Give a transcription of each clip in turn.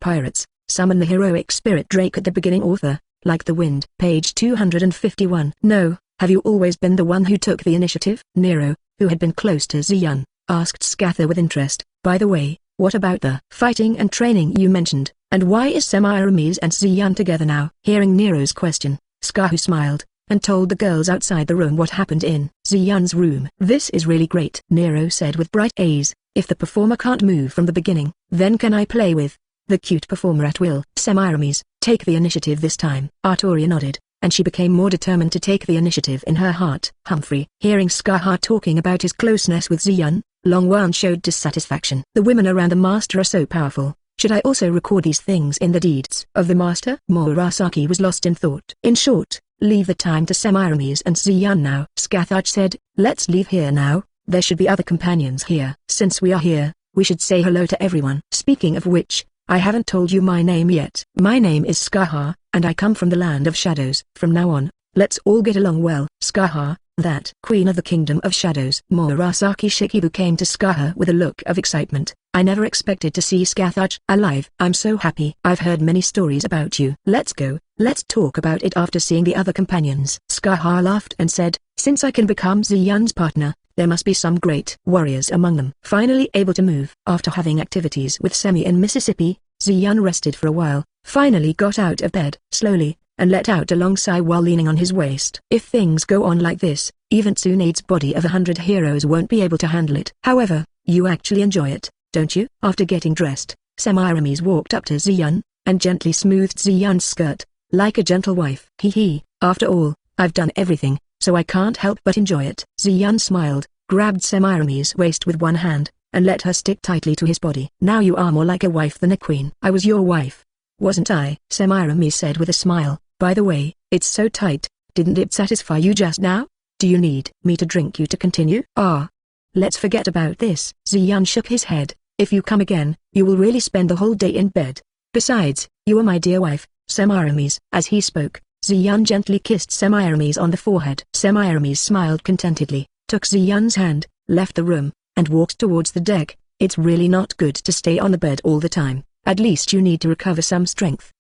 pirates, summon the heroic spirit Drake at the beginning. Author, like the wind. Page 251. No, have you always been the one who took the initiative? Nero, who had been close to Ziyun, asked Scatha with interest. By the way, what about the fighting and training you mentioned, and why is Semiramis and Ziyun together now? Hearing Nero's question, Scatha smiled, and told the girls outside the room what happened in Ziyun's room. This is really great, Nero said with bright eyes. If the performer can't move from the beginning, then can I play with the cute performer at will? Semiramis, take the initiative this time. Artoria nodded, and she became more determined to take the initiative in her heart. Humphrey, hearing Scatha talking about his closeness with Ziyun, Longwan showed dissatisfaction. The women around the master are so powerful. Should I also record these things in the deeds of the master? Murasaki was lost in thought. In short, leave the time to Semiramis and Ziyun now. Scatha said, let's leave here now. There should be other companions here. Since we are here, we should say hello to everyone. Speaking of which, I haven't told you my name yet. My name is Scatha, and I come from the land of shadows. From now on, let's all get along well. Scatha, that Queen of the Kingdom of Shadows. Murasaki Shikibu came to Scatha with a look of excitement. I never expected to see Scatha alive. I'm so happy. I've heard many stories about you. Let's go. Let's talk about it after seeing the other companions. Scatha laughed and said, since I can become Ziyun's partner, there must be some great warriors among them. Finally able to move. After having activities with Semi in Mississippi, Ziyun rested for a while, finally got out of bed slowly, and let out a long sigh while leaning on his waist. If things go on like this, even Tsunade's body of 100 heroes won't be able to handle it. However, you actually enjoy it, don't you? After getting dressed, Semiramis walked up to Ziyun, and gently smoothed Ziyun's skirt, like a gentle wife. After all, I've done everything, so I can't help but enjoy it. Ziyun smiled, grabbed Semiramis' waist with one hand, and let her stick tightly to his body. Now you are more like a wife than a queen. I was your wife, wasn't I? Semiramis said with a smile. By the way, it's so tight, didn't it satisfy you just now? Do you need me to drink you to continue? Let's forget about this. Ziyun shook his head. If you come again, you will really spend the whole day in bed. Besides, you are my dear wife, Semiramis. As he spoke, Ziyun gently kissed Semiramis on the forehead. Semiramis smiled contentedly, took Ziyun's hand, left the room, and walked towards the deck. It's really not good to stay on the bed all the time. At least you need to recover some strength.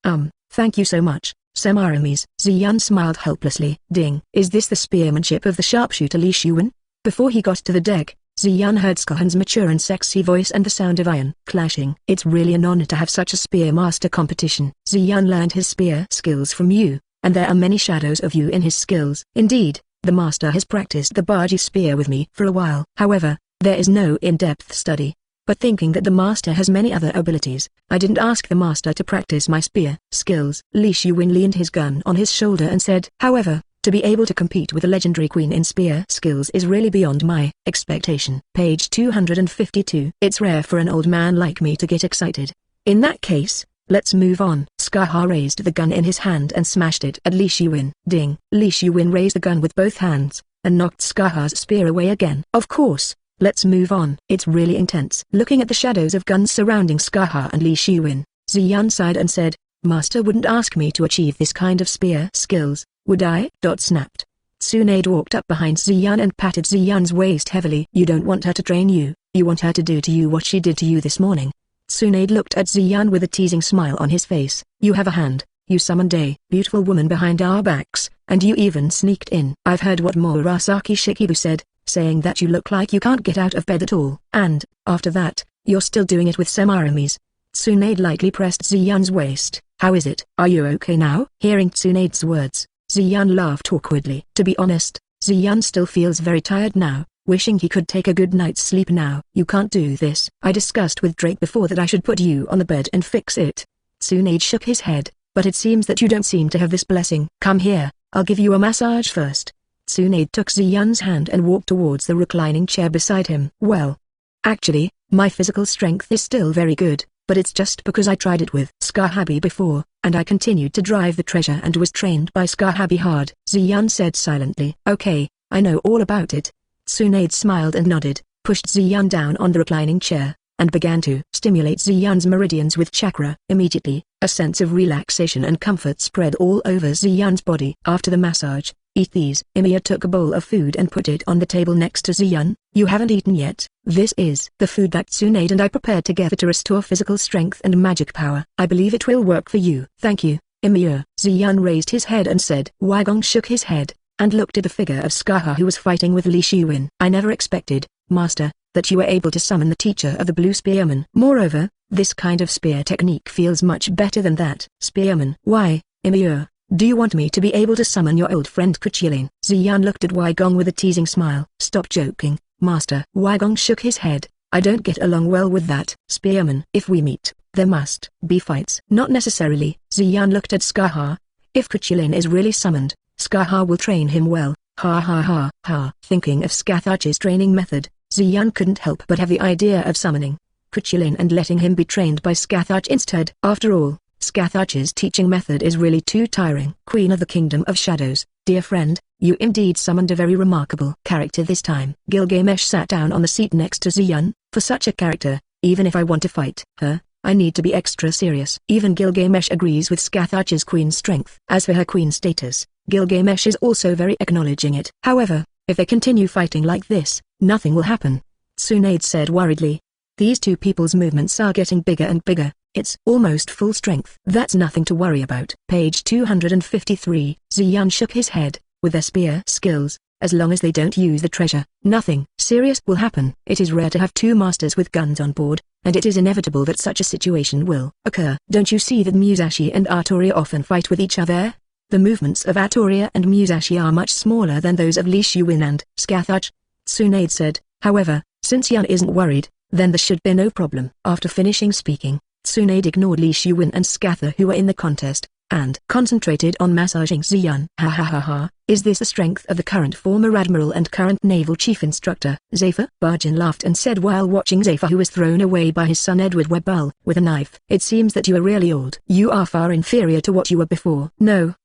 Thank you so much, Semiramis. Ziyun smiled helplessly. Ding. Is this the spearmanship of the sharpshooter Li Shuwen? Before he got to the deck, Ziyun heard Skahan's mature and sexy voice and the sound of iron clashing. It's really an honor to have such a spear master competition. Ziyun learned his spear skills from you, and there are many shadows of you in his skills. Indeed, the master has practiced the Baji spear with me for a while. However, there is no in-depth study. But thinking that the master has many other abilities, I didn't ask the master to practice my spear skills. Li Shuwen leaned his gun on his shoulder and said, however, to be able to compete with a legendary queen in spear skills is really beyond my expectation. Page 252. It's rare for an old man like me to get excited. In that case, let's move on. Scatha raised the gun in his hand and smashed it at Li Shuwen. Ding. Li Shuwen raised the gun with both hands, and knocked Scatha's spear away again. Of course. Let's move on. It's really intense. Looking at the shadows of guns surrounding Scatha and Li Shuwen, Ziyun sighed and said, Master wouldn't ask me to achieve this kind of spear skills, would I? Snapped. Tsunade walked up behind Ziyun and patted Ziyun's waist heavily. You don't want her to train you, you want her to do to you what she did to you this morning. Tsunade looked at Ziyun with a teasing smile on his face. You have a hand, you summoned a beautiful woman behind our backs, and you even sneaked in. I've heard what Murasaki Shikibu said, saying that you look like you can't get out of bed at all. And, after that, you're still doing it with Semiramis. Tsunade lightly pressed Ziyun's waist. How is it? Are you okay now? Hearing Tsunade's words, Ziyun laughed awkwardly. To be honest, Ziyun still feels very tired now, wishing he could take a good night's sleep now. You can't do this. I discussed with Drake before that I should put you on the bed and fix it. Tsunade shook his head, but it seems that you don't seem to have this blessing. Come here, I'll give you a massage first. Tsunade took Ziyun's hand and walked towards the reclining chair beside him. Well, actually, my physical strength is still very good, but it's just because I tried it with Skahabi before, and I continued to drive the treasure and was trained by Skahabi hard. Ziyun said silently. Okay, I know all about it. Tsunade smiled and nodded, pushed Ziyun down on the reclining chair, and began to stimulate Ziyun's meridians with chakra. Immediately, a sense of relaxation and comfort spread all over Ziyun's body. After the massage, eat these. Emiya took a bowl of food and put it on the table next to Ziyun. You haven't eaten yet. This is the food that Tsunade and I prepared together to restore physical strength and magic power. I believe it will work for you. Thank you, Emiya. Ziyun raised his head and said. Wagong shook his head, and looked at the figure of Skaha who was fighting with Li Shiwen. I never expected, Master, that you were able to summon the teacher of the Blue Spearman. Moreover, this kind of spear technique feels much better than that. Spearman. Why, Emiya, do you want me to be able to summon your old friend Kuchilin? Ziyun looked at Wagong with a teasing smile. Stop joking, Master. Wagong shook his head. I don't get along well with that. Spearman. If we meet, there must be fights. Not necessarily. Ziyun looked at Skaha. If Kuchilin is really summoned, Skaha will train him well. Ha ha ha ha. Thinking of Skathach's training method, Ziyun couldn't help but have the idea of summoning Kuchilin and letting him be trained by Skathach instead. After all, Skathach's teaching method is really too tiring. Queen of the Kingdom of Shadows, dear friend, you indeed summoned a very remarkable character this time. Gilgamesh sat down on the seat next to Ziyun. For such a character, even if I want to fight her, I need to be extra serious. Even Gilgamesh agrees with Skathach's queen strength. As for her queen status, Gilgamesh is also very acknowledging it. However, if they continue fighting like this, nothing will happen. Tsunade said worriedly. These two people's movements are getting bigger and bigger. It's almost full strength. That's nothing to worry about. Page 253. Ziyun shook his head. With their spear skills, as long as they don't use the treasure, nothing serious will happen. It is rare to have two masters with guns on board, and it is inevitable that such a situation will occur. Don't you see that Musashi and Artoria often fight with each other? The movements of Artoria and Musashi are much smaller than those of Li Shiwen and Skathach. Tsunade said. However, since Yun isn't worried, then there should be no problem. After finishing speaking, Tsunade ignored Li Shiwen and Skatha who were in the contest, and concentrated on massaging Ziyun. Ha ha ha ha, is this the strength of the current former admiral and current naval chief instructor? Zephyr? Barjin laughed and said while watching Zephyr who was thrown away by his son Edward Webbell with a knife. It seems that you are really old. You are far inferior to what you were before. No,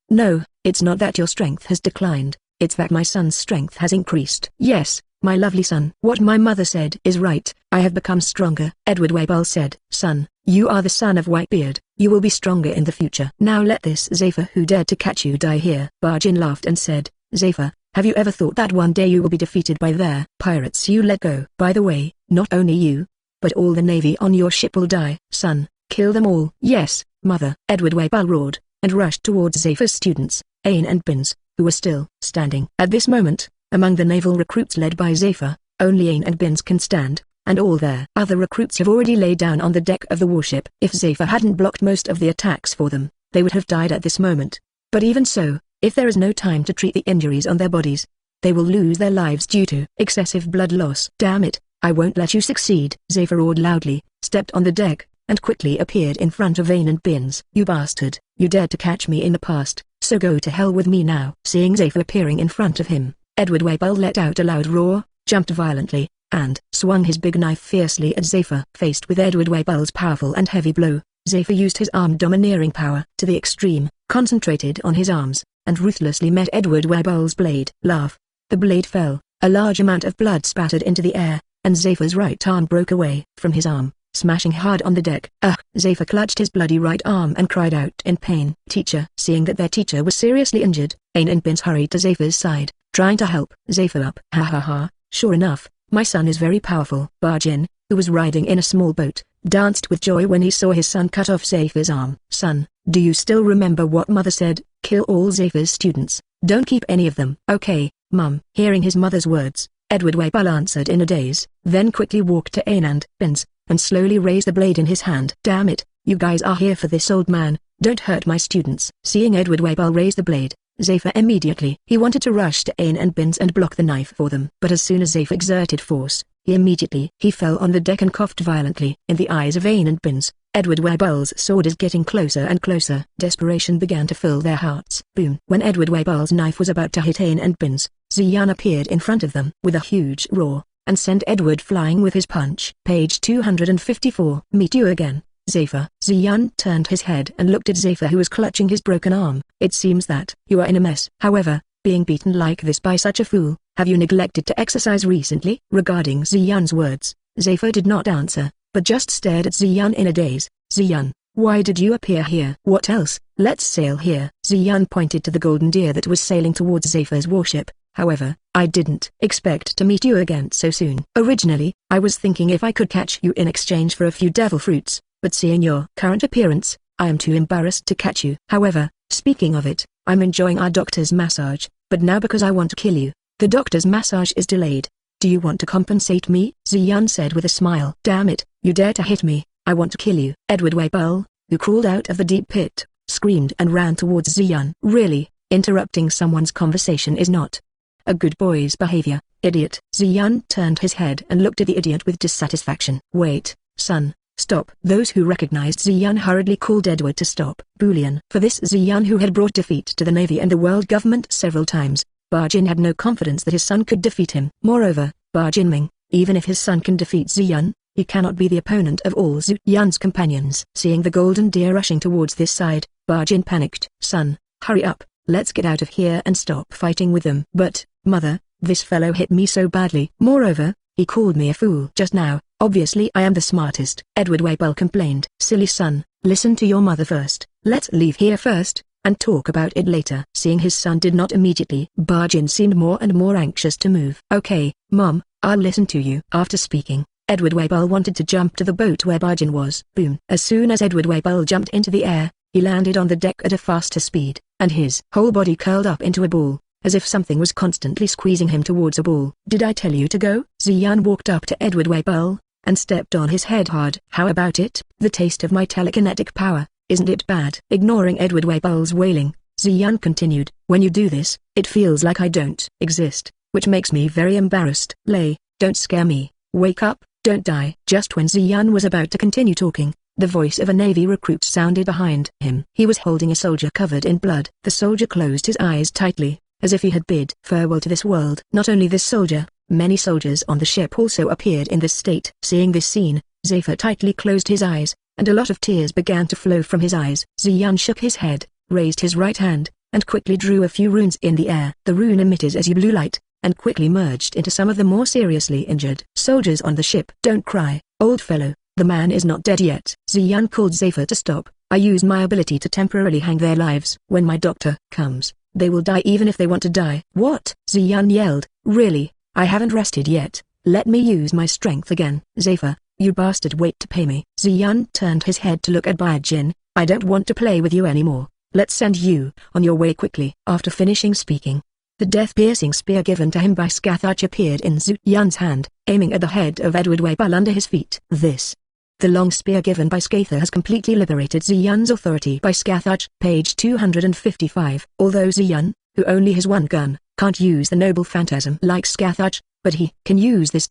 it's not that your strength has declined, it's that my son's strength has increased. Yes, my lovely son. What my mother said is right, I have become stronger. Edward Webbell said. Son, you are the son of Whitebeard, you will be stronger in the future. Now let this Zephyr who dared to catch you die here. Barjin laughed and said, Zephyr, have you ever thought that one day you will be defeated by their pirates you let go? By the way, not only you, but all the navy on your ship will die. Son, kill them all. Yes, mother. Edward Webbell roared, and rushed towards Zephyr's students, Ain and Bins, who were still standing. At this moment, among the naval recruits led by Zephyr, only Ain and Bins can stand, and all their other recruits have already laid down on the deck of the warship. If Zephyr hadn't blocked most of the attacks for them, they would have died at this moment. But even so, if there is no time to treat the injuries on their bodies, they will lose their lives due to excessive blood loss. Damn it, I won't let you succeed. Zephyr roared loudly, stepped on the deck, and quickly appeared in front of Ain and Bins. You bastard, you dared to catch me in the past, so go to hell with me now. Seeing Zephyr appearing in front of him, Edward Webbell let out a loud roar, jumped violently, and swung his big knife fiercely at Zephyr. Faced with Edward Webbell's powerful and heavy blow, Zephyr used his arm-domineering power to the extreme, concentrated on his arms, and ruthlessly met Edward Webbell's blade. Laugh. The blade fell, a large amount of blood spattered into the air, and Zephyr's right arm broke away from his arm, smashing hard on the deck. Ugh! Zephyr clutched his bloody right arm and cried out in pain. Teacher. Seeing that their teacher was seriously injured, Ain and Bins hurried to Zephyr's side, trying to help. Zephyr up. Ha ha ha, sure enough, my son is very powerful. Barjin, who was riding in a small boat, danced with joy when he saw his son cut off Zephyr's arm. Son, do you still remember what mother said? Kill all Zephyr's students, don't keep any of them. Okay, Mum. Hearing his mother's words, Edward Webbell answered in a daze, then quickly walked to Ain and Bins, and slowly raised the blade in his hand. Damn it, you guys are here for this old man, don't hurt my students. Seeing Edward Webbell raise the blade, Zephyr immediately. He wanted to rush to Ain and Bins and block the knife for them. But as soon as Zephyr exerted force, he fell on the deck and coughed violently. In the eyes of Ain and Bins, Edward Webbell's sword is getting closer and closer. Desperation began to fill their hearts. Boom! When Edward Webbell's knife was about to hit Ain and Bins, Ziyun appeared in front of them with a huge roar, and sent Edward flying with his punch. Page 254. Meet you again, Zephyr. Ziyun turned his head and looked at Zephyr who was clutching his broken arm. It seems that you are in a mess. However, being beaten like this by such a fool, have you neglected to exercise recently? Regarding Ziyun's words, Zephyr did not answer, but just stared at Ziyun in a daze. Ziyun, Why did you appear here? What else? Let's sail here. Ziyun pointed to the golden deer that was sailing towards Zephyr's warship. However, I didn't expect to meet you again so soon. Originally, I was thinking if I could catch you in exchange for a few devil fruits, but seeing your current appearance, I am too embarrassed to catch you. However, speaking of it, I'm enjoying our doctor's massage, but now because I want to kill you, the doctor's massage is delayed. Do you want to compensate me? Ziyun said with a smile. Damn it, you dare to hit me, I want to kill you. Edward Weibel, who crawled out of the deep pit, screamed and ran towards Ziyun. Really, interrupting someone's conversation is not a good boy's behavior, idiot. Ziyun turned his head and looked at the idiot with dissatisfaction. Wait, son, stop. Those who recognized Ziyun hurriedly called Edward to stop. Boolean. For this Ziyun, who had brought defeat to the Navy and the world government several times, Jin had no confidence that his son could defeat him. Moreover, Jinming, even if his son can defeat Ziyun, he cannot be the opponent of all Ziyun's companions. Seeing the golden deer rushing towards this side, Jin panicked. Son, hurry up, let's get out of here and stop fighting with them. But, mother, this fellow hit me so badly. Moreover, he called me a fool just now. Obviously I am the smartest. Edward Weibel complained. Silly son, listen to your mother first. Let's leave here first, and talk about it later. Seeing his son did not immediately, Jin seemed more and more anxious to move. Okay, Mom, I'll listen to you. After speaking, Edward Weibel wanted to jump to the boat where Jin was. Boom. As soon as Edward Weibel jumped into the air, he landed on the deck at a faster speed, and his whole body curled up into a ball, as if something was constantly squeezing him towards a ball. Did I tell you to go? Ziyun walked up to Edward Weibel, and stepped on his head hard. How about it? The taste of my telekinetic power, isn't it bad? Ignoring Edward Weibel's wailing, Ziyun continued. When you do this, it feels like I don't exist, which makes me very embarrassed. Lay, don't scare me. Wake up, don't die. Just when Ziyun was about to continue talking, the voice of a Navy recruit sounded behind him. He was holding a soldier covered in blood. The soldier closed his eyes tightly, as if he had bid farewell to this world. Not only this soldier, many soldiers on the ship also appeared in this state. Seeing this scene, Zephyr tightly closed his eyes, and a lot of tears began to flow from his eyes. Ziyun shook his head, raised his right hand, and quickly drew a few runes in the air. The rune emitted as a blue light, and quickly merged into some of the more seriously injured soldiers on the ship. Don't cry, old fellow, the man is not dead yet. Ziyun called Zephyr to stop. I use my ability to temporarily hang their lives. When my doctor comes, they will die even if they want to die. What? Ziyun yelled. Really? I haven't rested yet. Let me use my strength again. Zephyr, you bastard, wait to pay me. Ziyun turned his head to look at Jin. I don't want to play with you anymore. Let's send you on your way quickly. After finishing speaking, the death-piercing spear given to him by Scathach appeared in Ziyun's hand, aiming at the head of Edward Weibel under his feet. The long spear given by Scatha has completely liberated Ziyun's authority by Scathach. Page 255. Although Ziyun, who only has one gun, can't use the noble phantasm like Scathach, but he can use this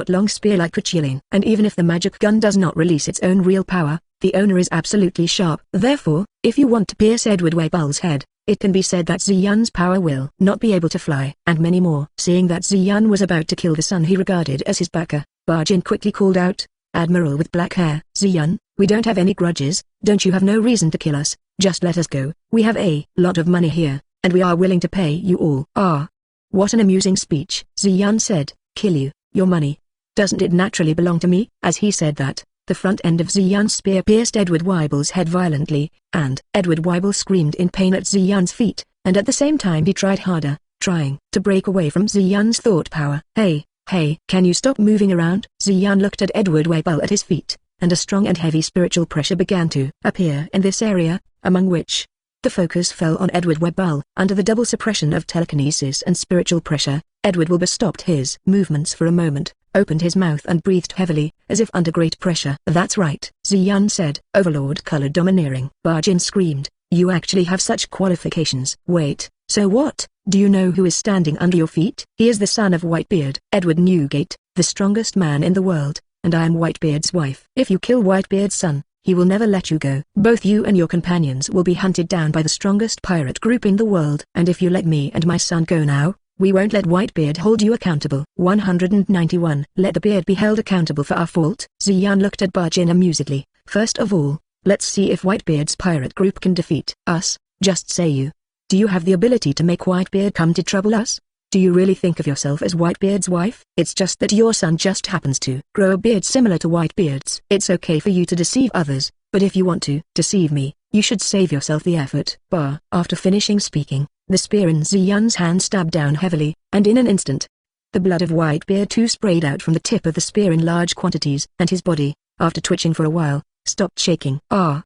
long spear like Kuchilin. And even if the magic gun does not release its own real power, the owner is absolutely sharp. Therefore, if you want to pierce Edward Weibel's head, it can be said that Ziyun's power will not be able to fly. And many more. Seeing that Ziyun was about to kill the son he regarded as his backer, Jin quickly called out, Admiral with black hair. Ziyun, we don't have any grudges. Don't you have no reason to kill us, just let us go. We have a lot of money here, and we are willing to pay you all. Ah. What an amusing speech. Ziyun said, kill you, your money. Doesn't it naturally belong to me? As he said that, the front end of Ziyun's spear pierced Edward Weibel's head violently, and Edward Weibel screamed in pain at Ziyun's feet, and at the same time he tried harder, trying to break away from Ziyun's thought power. Hey, can you stop moving around? Ziyun looked at Edward Weibel at his feet, and a strong and heavy spiritual pressure began to appear in this area, among which the focus fell on Edward Weibel. Under the double suppression of telekinesis and spiritual pressure, Edward Weibel stopped his movements for a moment, opened his mouth and breathed heavily, as if under great pressure. That's right, Ziyun said. Overlord colored domineering. Jin screamed, you actually have such qualifications. Wait, so what? Do you know who is standing under your feet? He is the son of Whitebeard, Edward Newgate, the strongest man in the world, and I am Whitebeard's wife. If you kill Whitebeard's son, he will never let you go. Both you and your companions will be hunted down by the strongest pirate group in the world. And if you let me and my son go now, we won't let Whitebeard hold you accountable. 191. Let the beard be held accountable for our fault. Ziyun looked at Jin amusedly. First of all, let's see if Whitebeard's pirate group can defeat us. Just say you. Do you have the ability to make Whitebeard come to trouble us? Do you really think of yourself as Whitebeard's wife? It's just that your son just happens to grow a beard similar to Whitebeard's. It's okay for you to deceive others, but if you want to deceive me, you should save yourself the effort. After finishing speaking, the spear in Ziyun's hand stabbed down heavily, and in an instant, the blood of Whitebeard too sprayed out from the tip of the spear in large quantities, and his body, after twitching for a while, stopped shaking. How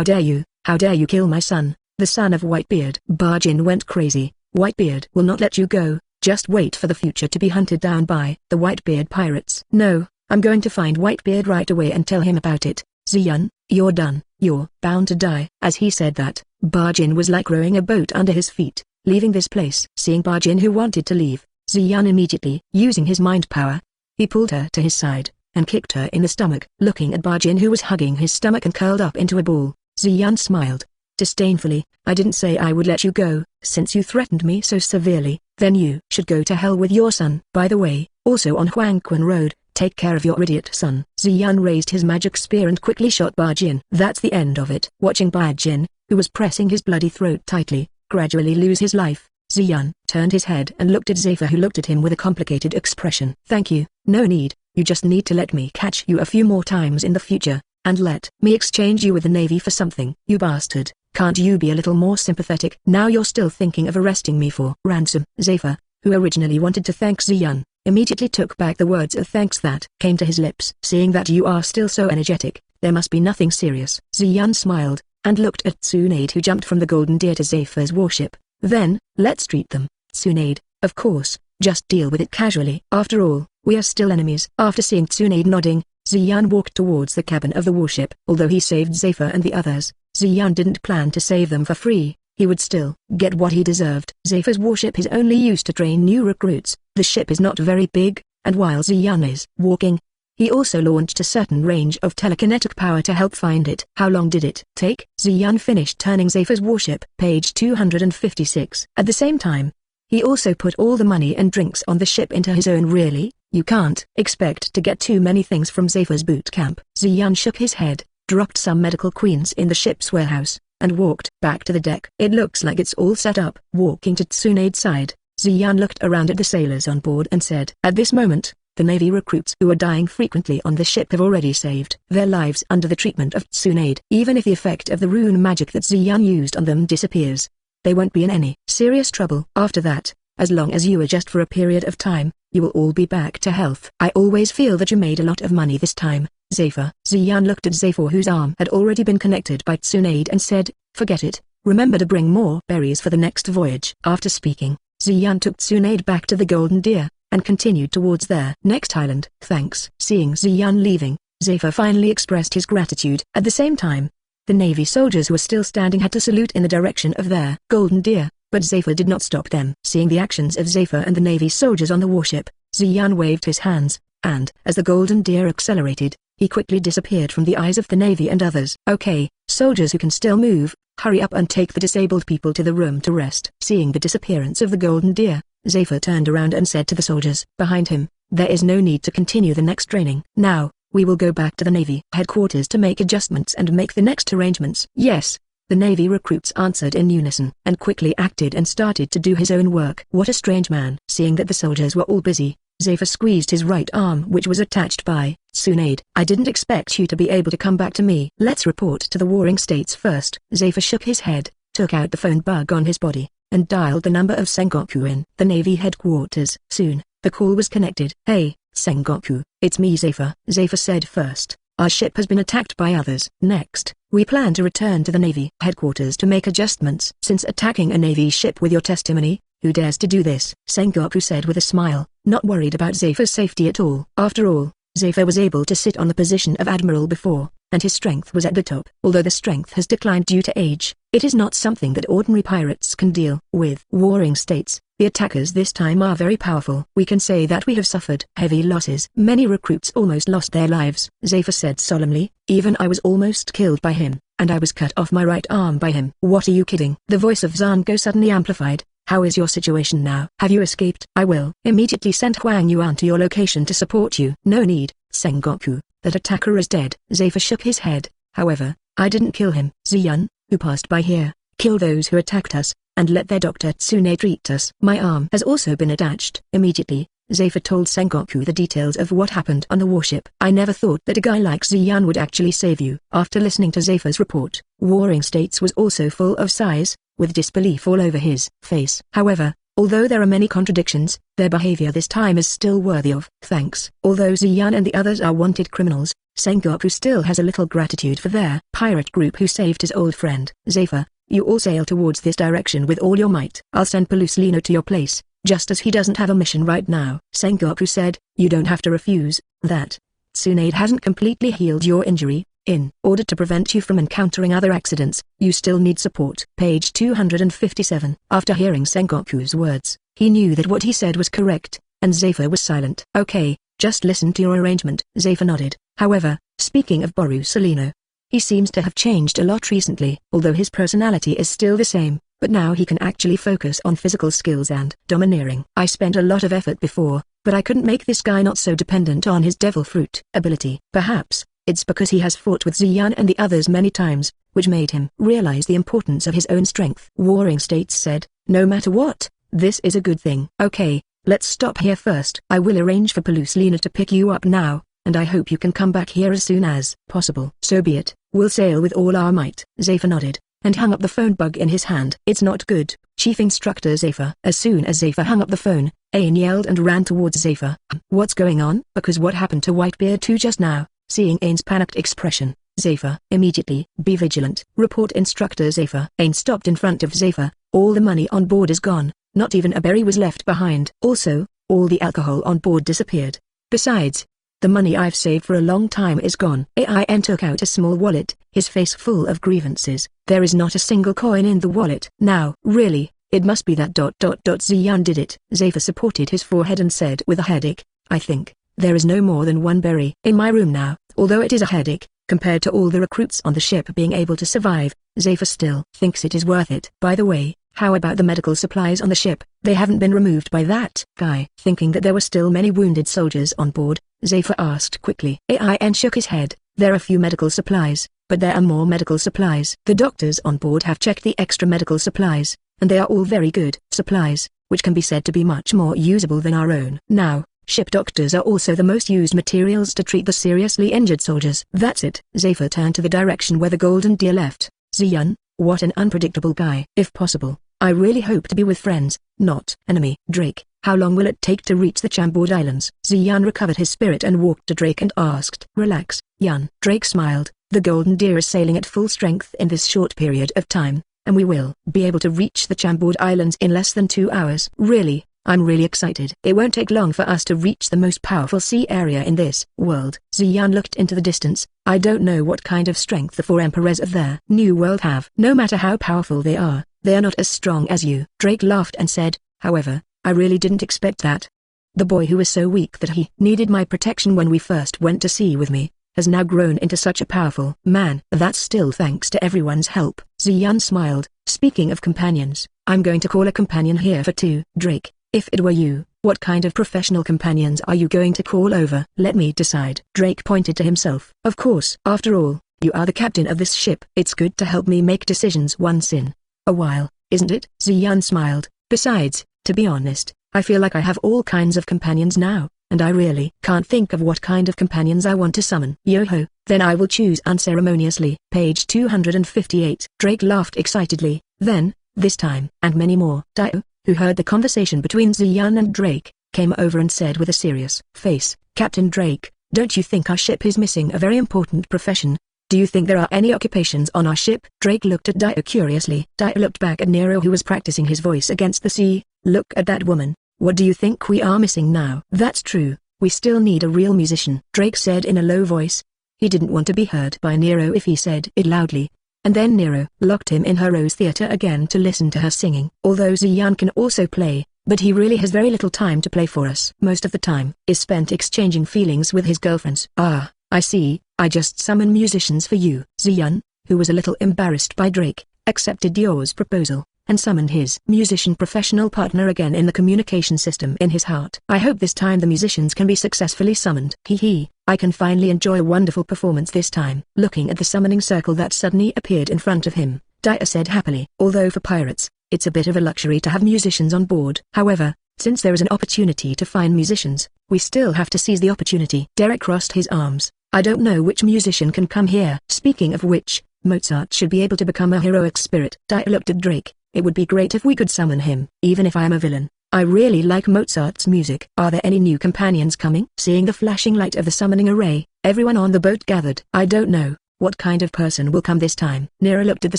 dare you kill my son, the son of Whitebeard? Bajin went crazy. Whitebeard will not let you go, just wait for the future to be hunted down by the Whitebeard pirates. No, I'm going to find Whitebeard right away and tell him about it. Ziyun, you're done, you're bound to die. As he said that, Bajin was like rowing a boat under his feet, leaving this place. Seeing Bajin who wanted to leave, Ziyun immediately, using his mind power, he pulled her to his side, and kicked her in the stomach. Looking at Bajin who was hugging his stomach and curled up into a ball, Ziyun smiled disdainfully. I didn't say I would let you go. Since you threatened me so severely, then you should go to hell with your son. By the way, also on Huangquan Road, take care of your idiot son. Ziyun raised his magic spear and quickly shot Bajin. That's the end of it. Watching Bajin, who was pressing his bloody throat tightly, gradually lose his life, Ziyun turned his head and looked at Zephyr, who looked at him with a complicated expression. Thank you, no need, you just need to let me catch you a few more times in the future, and let me exchange you with the Navy for something. You bastard. Can't you be a little more sympathetic? Now you're still thinking of arresting me for ransom. Zephyr, who originally wanted to thank Ziyun, immediately took back the words of thanks that came to his lips. Seeing that you are still so energetic, there must be nothing serious. Ziyun smiled, and looked at Tsunade, who jumped from the golden deer to Zephyr's warship. Then, let's treat them. Tsunade, of course, just deal with it casually. After all, we are still enemies. After seeing Tsunade nodding, Ziyun walked towards the cabin of the warship. Although he saved Zephyr and the others, Ziyun didn't plan to save them for free. He would still get what he deserved. Zephyr's warship is only used to train new recruits. The ship is not very big, and while Ziyun is walking, he also launched a certain range of telekinetic power to help find it. How long did it take? Ziyun finished turning Zephyr's warship. Page 256. At the same time, he also put all the money and drinks on the ship into his own. Really? You can't expect to get too many things from Zephyr's boot camp. Ziyun shook his head, dropped some medical queens in the ship's warehouse, and walked back to the deck. It looks like it's all set up. Walking to Tsunade's side, Ziyun looked around at the sailors on board and said, at this moment, the Navy recruits who are dying frequently on the ship have already saved their lives under the treatment of Tsunade. Even if the effect of the rune magic that Ziyun used on them disappears, they won't be in any serious trouble. After that, as long as you adjust for a period of time, you will all be back to health. I always feel that you made a lot of money this time, Zephyr. Ziyun looked at Zephyr, whose arm had already been connected by Tsunade, and said, forget it, remember to bring more berries for the next voyage. After speaking, Ziyun took Tsunade back to the Golden Deer, and continued towards their next island. Thanks. Seeing Ziyun leaving, Zephyr finally expressed his gratitude. At the same time, the Navy soldiers who were still standing had to salute in the direction of their Golden Deer, but Zephyr did not stop them. Seeing the actions of Zephyr and the Navy soldiers on the warship, Ziyun waved his hands, and, as the Golden Deer accelerated, he quickly disappeared from the eyes of the Navy and others. Okay, soldiers who can still move, hurry up and take the disabled people to the room to rest. Seeing the disappearance of the Golden Deer, Zephyr turned around and said to the soldiers behind him, there is no need to continue the next training. Now, we will go back to the Navy headquarters to make adjustments and make the next arrangements. Yes. The Navy recruits answered in unison, and quickly acted and started to do his own work. What a strange man. Seeing that the soldiers were all busy, Zephyr squeezed his right arm, which was attached by Tsunade. I didn't expect you to be able to come back to me. Let's report to the warring states first. Zephyr shook his head, took out the phone bug on his body, and dialed the number of Sengoku in the Navy headquarters. Soon, the call was connected. Hey, Sengoku, it's me Zephyr. Zephyr said first, our ship has been attacked by others. Next, we plan to return to the Navy headquarters to make adjustments. Since attacking a Navy ship with your testimony, who dares to do this? Sengoku said with a smile, not worried about Zephyr's safety at all. After all, Zephyr was able to sit on the position of Admiral before, and his strength was at the top. Although the strength has declined due to age, it is not something that ordinary pirates can deal with. Warring states, the attackers this time are very powerful. We can say that we have suffered heavy losses. Many recruits almost lost their lives. Zephyr said solemnly, even I was almost killed by him, and I was cut off my right arm by him. What are you kidding? The voice of Zango suddenly amplified. How is your situation now? Have you escaped? I will immediately send Huang Yuan to your location to support you. No need, Sengoku, that attacker is dead. Zephyr shook his head. However, I didn't kill him. Ziyun, who passed by here, kill those who attacked us, and let their Dr. Tsune treat us. My arm has also been attached. Immediately, Zephyr told Sengoku the details of what happened on the warship. I never thought that a guy like Xian would actually save you. After listening to Zephyr's report, Warring States was also full of sighs, with disbelief all over his face. However, although there are many contradictions, their behavior this time is still worthy of thanks. Although Xian and the others are wanted criminals, Sengoku still has a little gratitude for their pirate group who saved his old friend. Zephyr, you all sail towards this direction with all your might. I'll send Pelusilino to your place, just as he doesn't have a mission right now. Sengoku said, you don't have to refuse that. Tsunade hasn't completely healed your injury. In order to prevent you from encountering other accidents, you still need support. Page 257. After hearing Sengoku's words, he knew that what he said was correct, and Zephyr was silent. Okay, just listen to your arrangement. Zephyr nodded. However, speaking of Borusalino, he seems to have changed a lot recently. Although his personality is still the same, but now he can actually focus on physical skills and domineering. I spent a lot of effort before, but I couldn't make this guy not so dependent on his devil fruit ability. Perhaps it's because he has fought with Xian and the others many times, which made him realize the importance of his own strength. Warring States said, no matter what, this is a good thing. Okay, let's stop here first. I will arrange for Pelusilina to pick you up now, and I hope you can come back here as soon as possible. So be it, we'll sail with all our might. Zephyr nodded, and hung up the phone bug in his hand. It's not good, Chief Instructor Zephyr. As soon as Zephyr hung up the phone, Ain yelled and ran towards Zephyr. What's going on? Because what happened to Whitebeard 2 just now? Seeing Ain's panicked expression, Zephyr immediately, be vigilant. Report Instructor Zephyr. Ain stopped in front of Zephyr. All the money on board is gone, not even a berry was left behind. Also, all the alcohol on board disappeared. Besides, the money I've saved for a long time is gone. Ain took out a small wallet, his face full of grievances. There is not a single coin in the wallet. Now, really, it must be that Xian did it. Zephyr supported his forehead and said with a headache, I think there is no more than one berry in my room now. Although it is a headache, compared to all the recruits on the ship being able to survive, Zephyr still thinks it is worth it. By the way, how about the medical supplies on the ship? They haven't been removed by that guy. Thinking that there were still many wounded soldiers on board, Zephyr asked quickly. Ain shook his head. There are few medical supplies, but there are more medical supplies. The doctors on board have checked the extra medical supplies, and they are all very good supplies, which can be said to be much more usable than our own. Now, ship doctors are also the most used materials to treat the seriously injured soldiers. That's it. Zephyr turned to the direction where the golden deer left. Xian, what an unpredictable guy. If possible, I really hope to be with friends, not enemy. Drake, how long will it take to reach the Chambord Islands? Xian recovered his spirit and walked to Drake and asked. Relax, Yan. Drake smiled. The golden deer is sailing at full strength in this short period of time, and we will be able to reach the Chambord Islands in less than 2 hours. Really? I'm really excited. It won't take long for us to reach the most powerful sea area in this world. Xian looked into the distance. I don't know what kind of strength the 4 emperors of their new world have. No matter how powerful they are not as strong as you. Drake laughed and said, however, I really didn't expect that. The boy who was so weak that he needed my protection when we first went to sea with me, has now grown into such a powerful man. That's still thanks to everyone's help. Xian smiled. Speaking of companions, I'm going to call a companion here for 2. Drake, if it were you, what kind of professional companions are you going to call over? Let me decide. Drake pointed to himself. Of course. After all, you are the captain of this ship. It's good to help me make decisions once in a while, isn't it? Xian smiled. Besides, to be honest, I feel like I have all kinds of companions now, and I really can't think of what kind of companions I want to summon. Yo-ho, then I will choose unceremoniously. Page 258. Drake laughed excitedly. Then, this time, and many more. Dio, who heard the conversation between Xian and Drake, came over and said with a serious face, Captain Drake, don't you think our ship is missing a very important profession? Do you think there are any occupations on our ship? Drake looked at Dio curiously. Dio looked back at Nero, who was practicing his voice against the sea. Look at that woman. What do you think we are missing now? That's true, we still need a real musician, Drake said in a low voice. He didn't want to be heard by Nero if he said it loudly. And then Nero locked him in her rose theater again to listen to her singing. Although Xian can also play, but he really has very little time to play for us. Most of the time is spent exchanging feelings with his girlfriends. Ah, I see, I just summon musicians for you. Xian, who was a little embarrassed by Drake, accepted Dio's proposal, and summoned his musician professional partner again in the communication system in his heart. I hope this time the musicians can be successfully summoned. I can finally enjoy a wonderful performance this time. Looking at the summoning circle that suddenly appeared in front of him, Dio said happily. Although for pirates, It's a bit of a luxury to have musicians on board. However, since there is an opportunity to find musicians, we still have to seize the opportunity. Derek crossed his arms. I don't know which musician can come here. Speaking of which, Mozart should be able to become a heroic spirit. Dio looked at Drake. It would be great if we could summon him. Even if I am a villain, I really like Mozart's music. Are there any new companions coming? Seeing the flashing light of the summoning array, everyone on the boat gathered. I don't know. What kind of person will come this time? Nero looked at the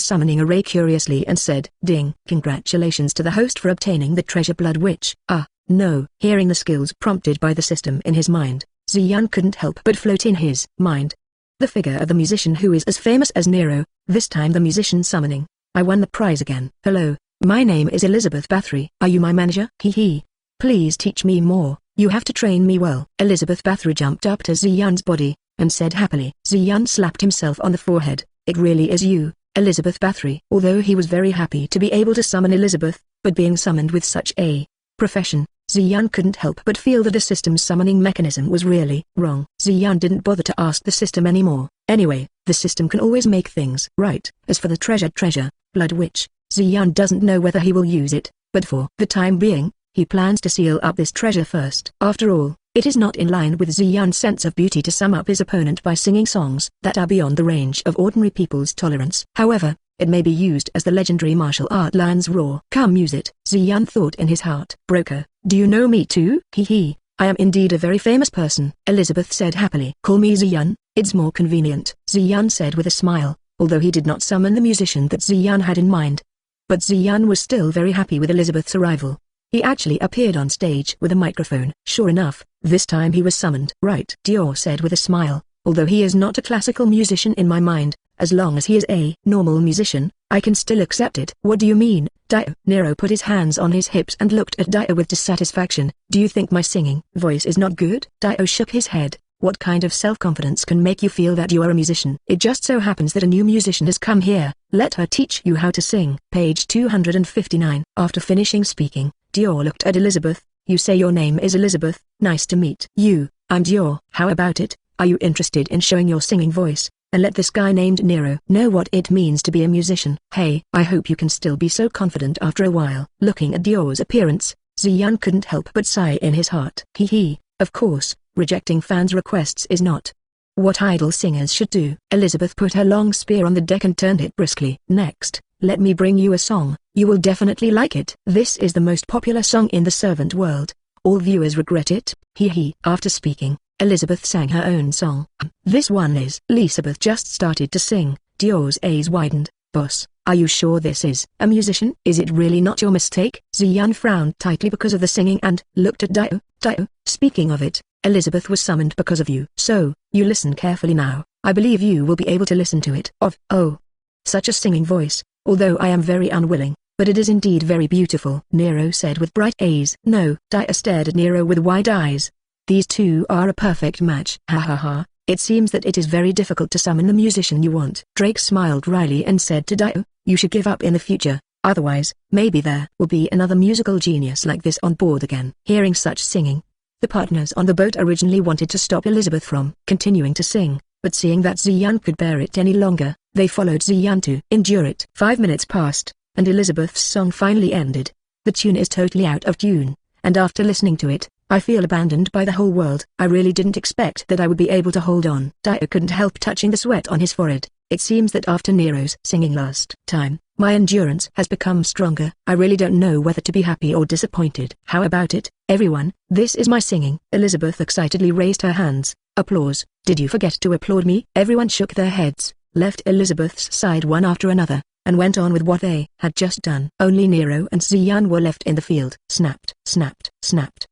summoning array curiously and said, Ding. Congratulations to the host for obtaining the treasure blood witch. No. Hearing the skills prompted by the system in his mind, Ziyun couldn't help but float in his mind the figure of the musician who is as famous as Nero, this time the musician summoning. I won the prize again. Hello, my name is Elizabeth Bathory. Are you my manager? Hee. Please teach me more. You have to train me well. Elizabeth Bathory jumped up to Ziyun's body and said happily. Ziyun slapped himself on the forehead. It really is you, Elizabeth Bathory. Although he was very happy to be able to summon Elizabeth, but being summoned with such a profession, Ziyun couldn't help but feel that the system's summoning mechanism was really wrong. Ziyun didn't bother to ask the system anymore. Anyway, the system can always make things right. As for the treasure blood witch, Ziyun doesn't know whether he will use it, but for the time being, he plans to seal up this treasure first. After all, it is not in line with Ziyun's sense of beauty to sum up his opponent by singing songs that are beyond the range of ordinary people's tolerance. However, it may be used as the legendary martial art lion's roar. Come use it, Ziyun thought in his heart. Broker, do you know me too? Hee. I am indeed a very famous person, Elizabeth said happily. Call me Ziyun, it's more convenient, Ziyun said with a smile, although he did not summon the musician that Ziyun had in mind. But Ziyun was still very happy with Elizabeth's arrival. He actually appeared on stage with a microphone. Sure enough, this time he was summoned. Right, Dior said with a smile, although he is not a classical musician in my mind, as long as he is a normal musician, I can still accept it. What do you mean, Dio? Nero put his hands on his hips and looked at Dio with dissatisfaction. Do you think my singing voice is not good? Dio shook his head. What kind of self-confidence can make you feel that you are a musician? It just so happens that a new musician has come here. Let her teach you how to sing. Page 259. After finishing speaking, Dior looked at Elizabeth. You say your name is Elizabeth. Nice to meet you. I'm Dior. How about it? Are you interested in showing your singing voice, and let this guy named Nero know what it means to be a musician? Hey, I hope you can still be so confident after a while. Looking at Dior's appearance, Ziyun couldn't help but sigh in his heart. Hee. Of course, rejecting fans' requests is not what idol singers should do. Elizabeth put her long spear on the deck and turned it briskly. Next, let me bring you a song. You will definitely like it. This is the most popular song in the servant world. All viewers regret it. Hee. After speaking, Elizabeth sang her own song. This one is. Elizabeth just started to sing. Dior's eyes widened. Boss, are you sure this is a musician? Is it really not your mistake? Ziyun frowned tightly because of the singing and looked at Dio. Dio, speaking of it, Elizabeth was summoned because of you. So, you listen carefully now. I believe you will be able to listen to it. Oh, such a singing voice, although I am very unwilling, but it is indeed very beautiful, Nero said with bright eyes. No, Dio stared at Nero with wide eyes. These two are a perfect match. Ha. It seems that it is very difficult to summon the musician you want. Drake smiled wryly and said to Dio, you should give up in the future, otherwise, maybe there will be another musical genius like this on board again. Hearing such singing, the partners on the boat originally wanted to stop Elizabeth from continuing to sing, but seeing that Ziyun could bear it any longer, they followed Ziyun to endure it. 5 minutes passed, and Elizabeth's song finally ended. The tune is totally out of tune, and after listening to it, I feel abandoned by the whole world. I really didn't expect that I would be able to hold on. Dio couldn't help touching the sweat on his forehead. It seems that after Nero's singing last time, my endurance has become stronger. I really don't know whether to be happy or disappointed. How about it, everyone? This is my singing. Elizabeth excitedly raised her hands. Applause. Did you forget to applaud me? Everyone shook their heads, left Elizabeth's side one after another, and went on with what they had just done. Only Nero and Ziyun were left in the field. Snapped.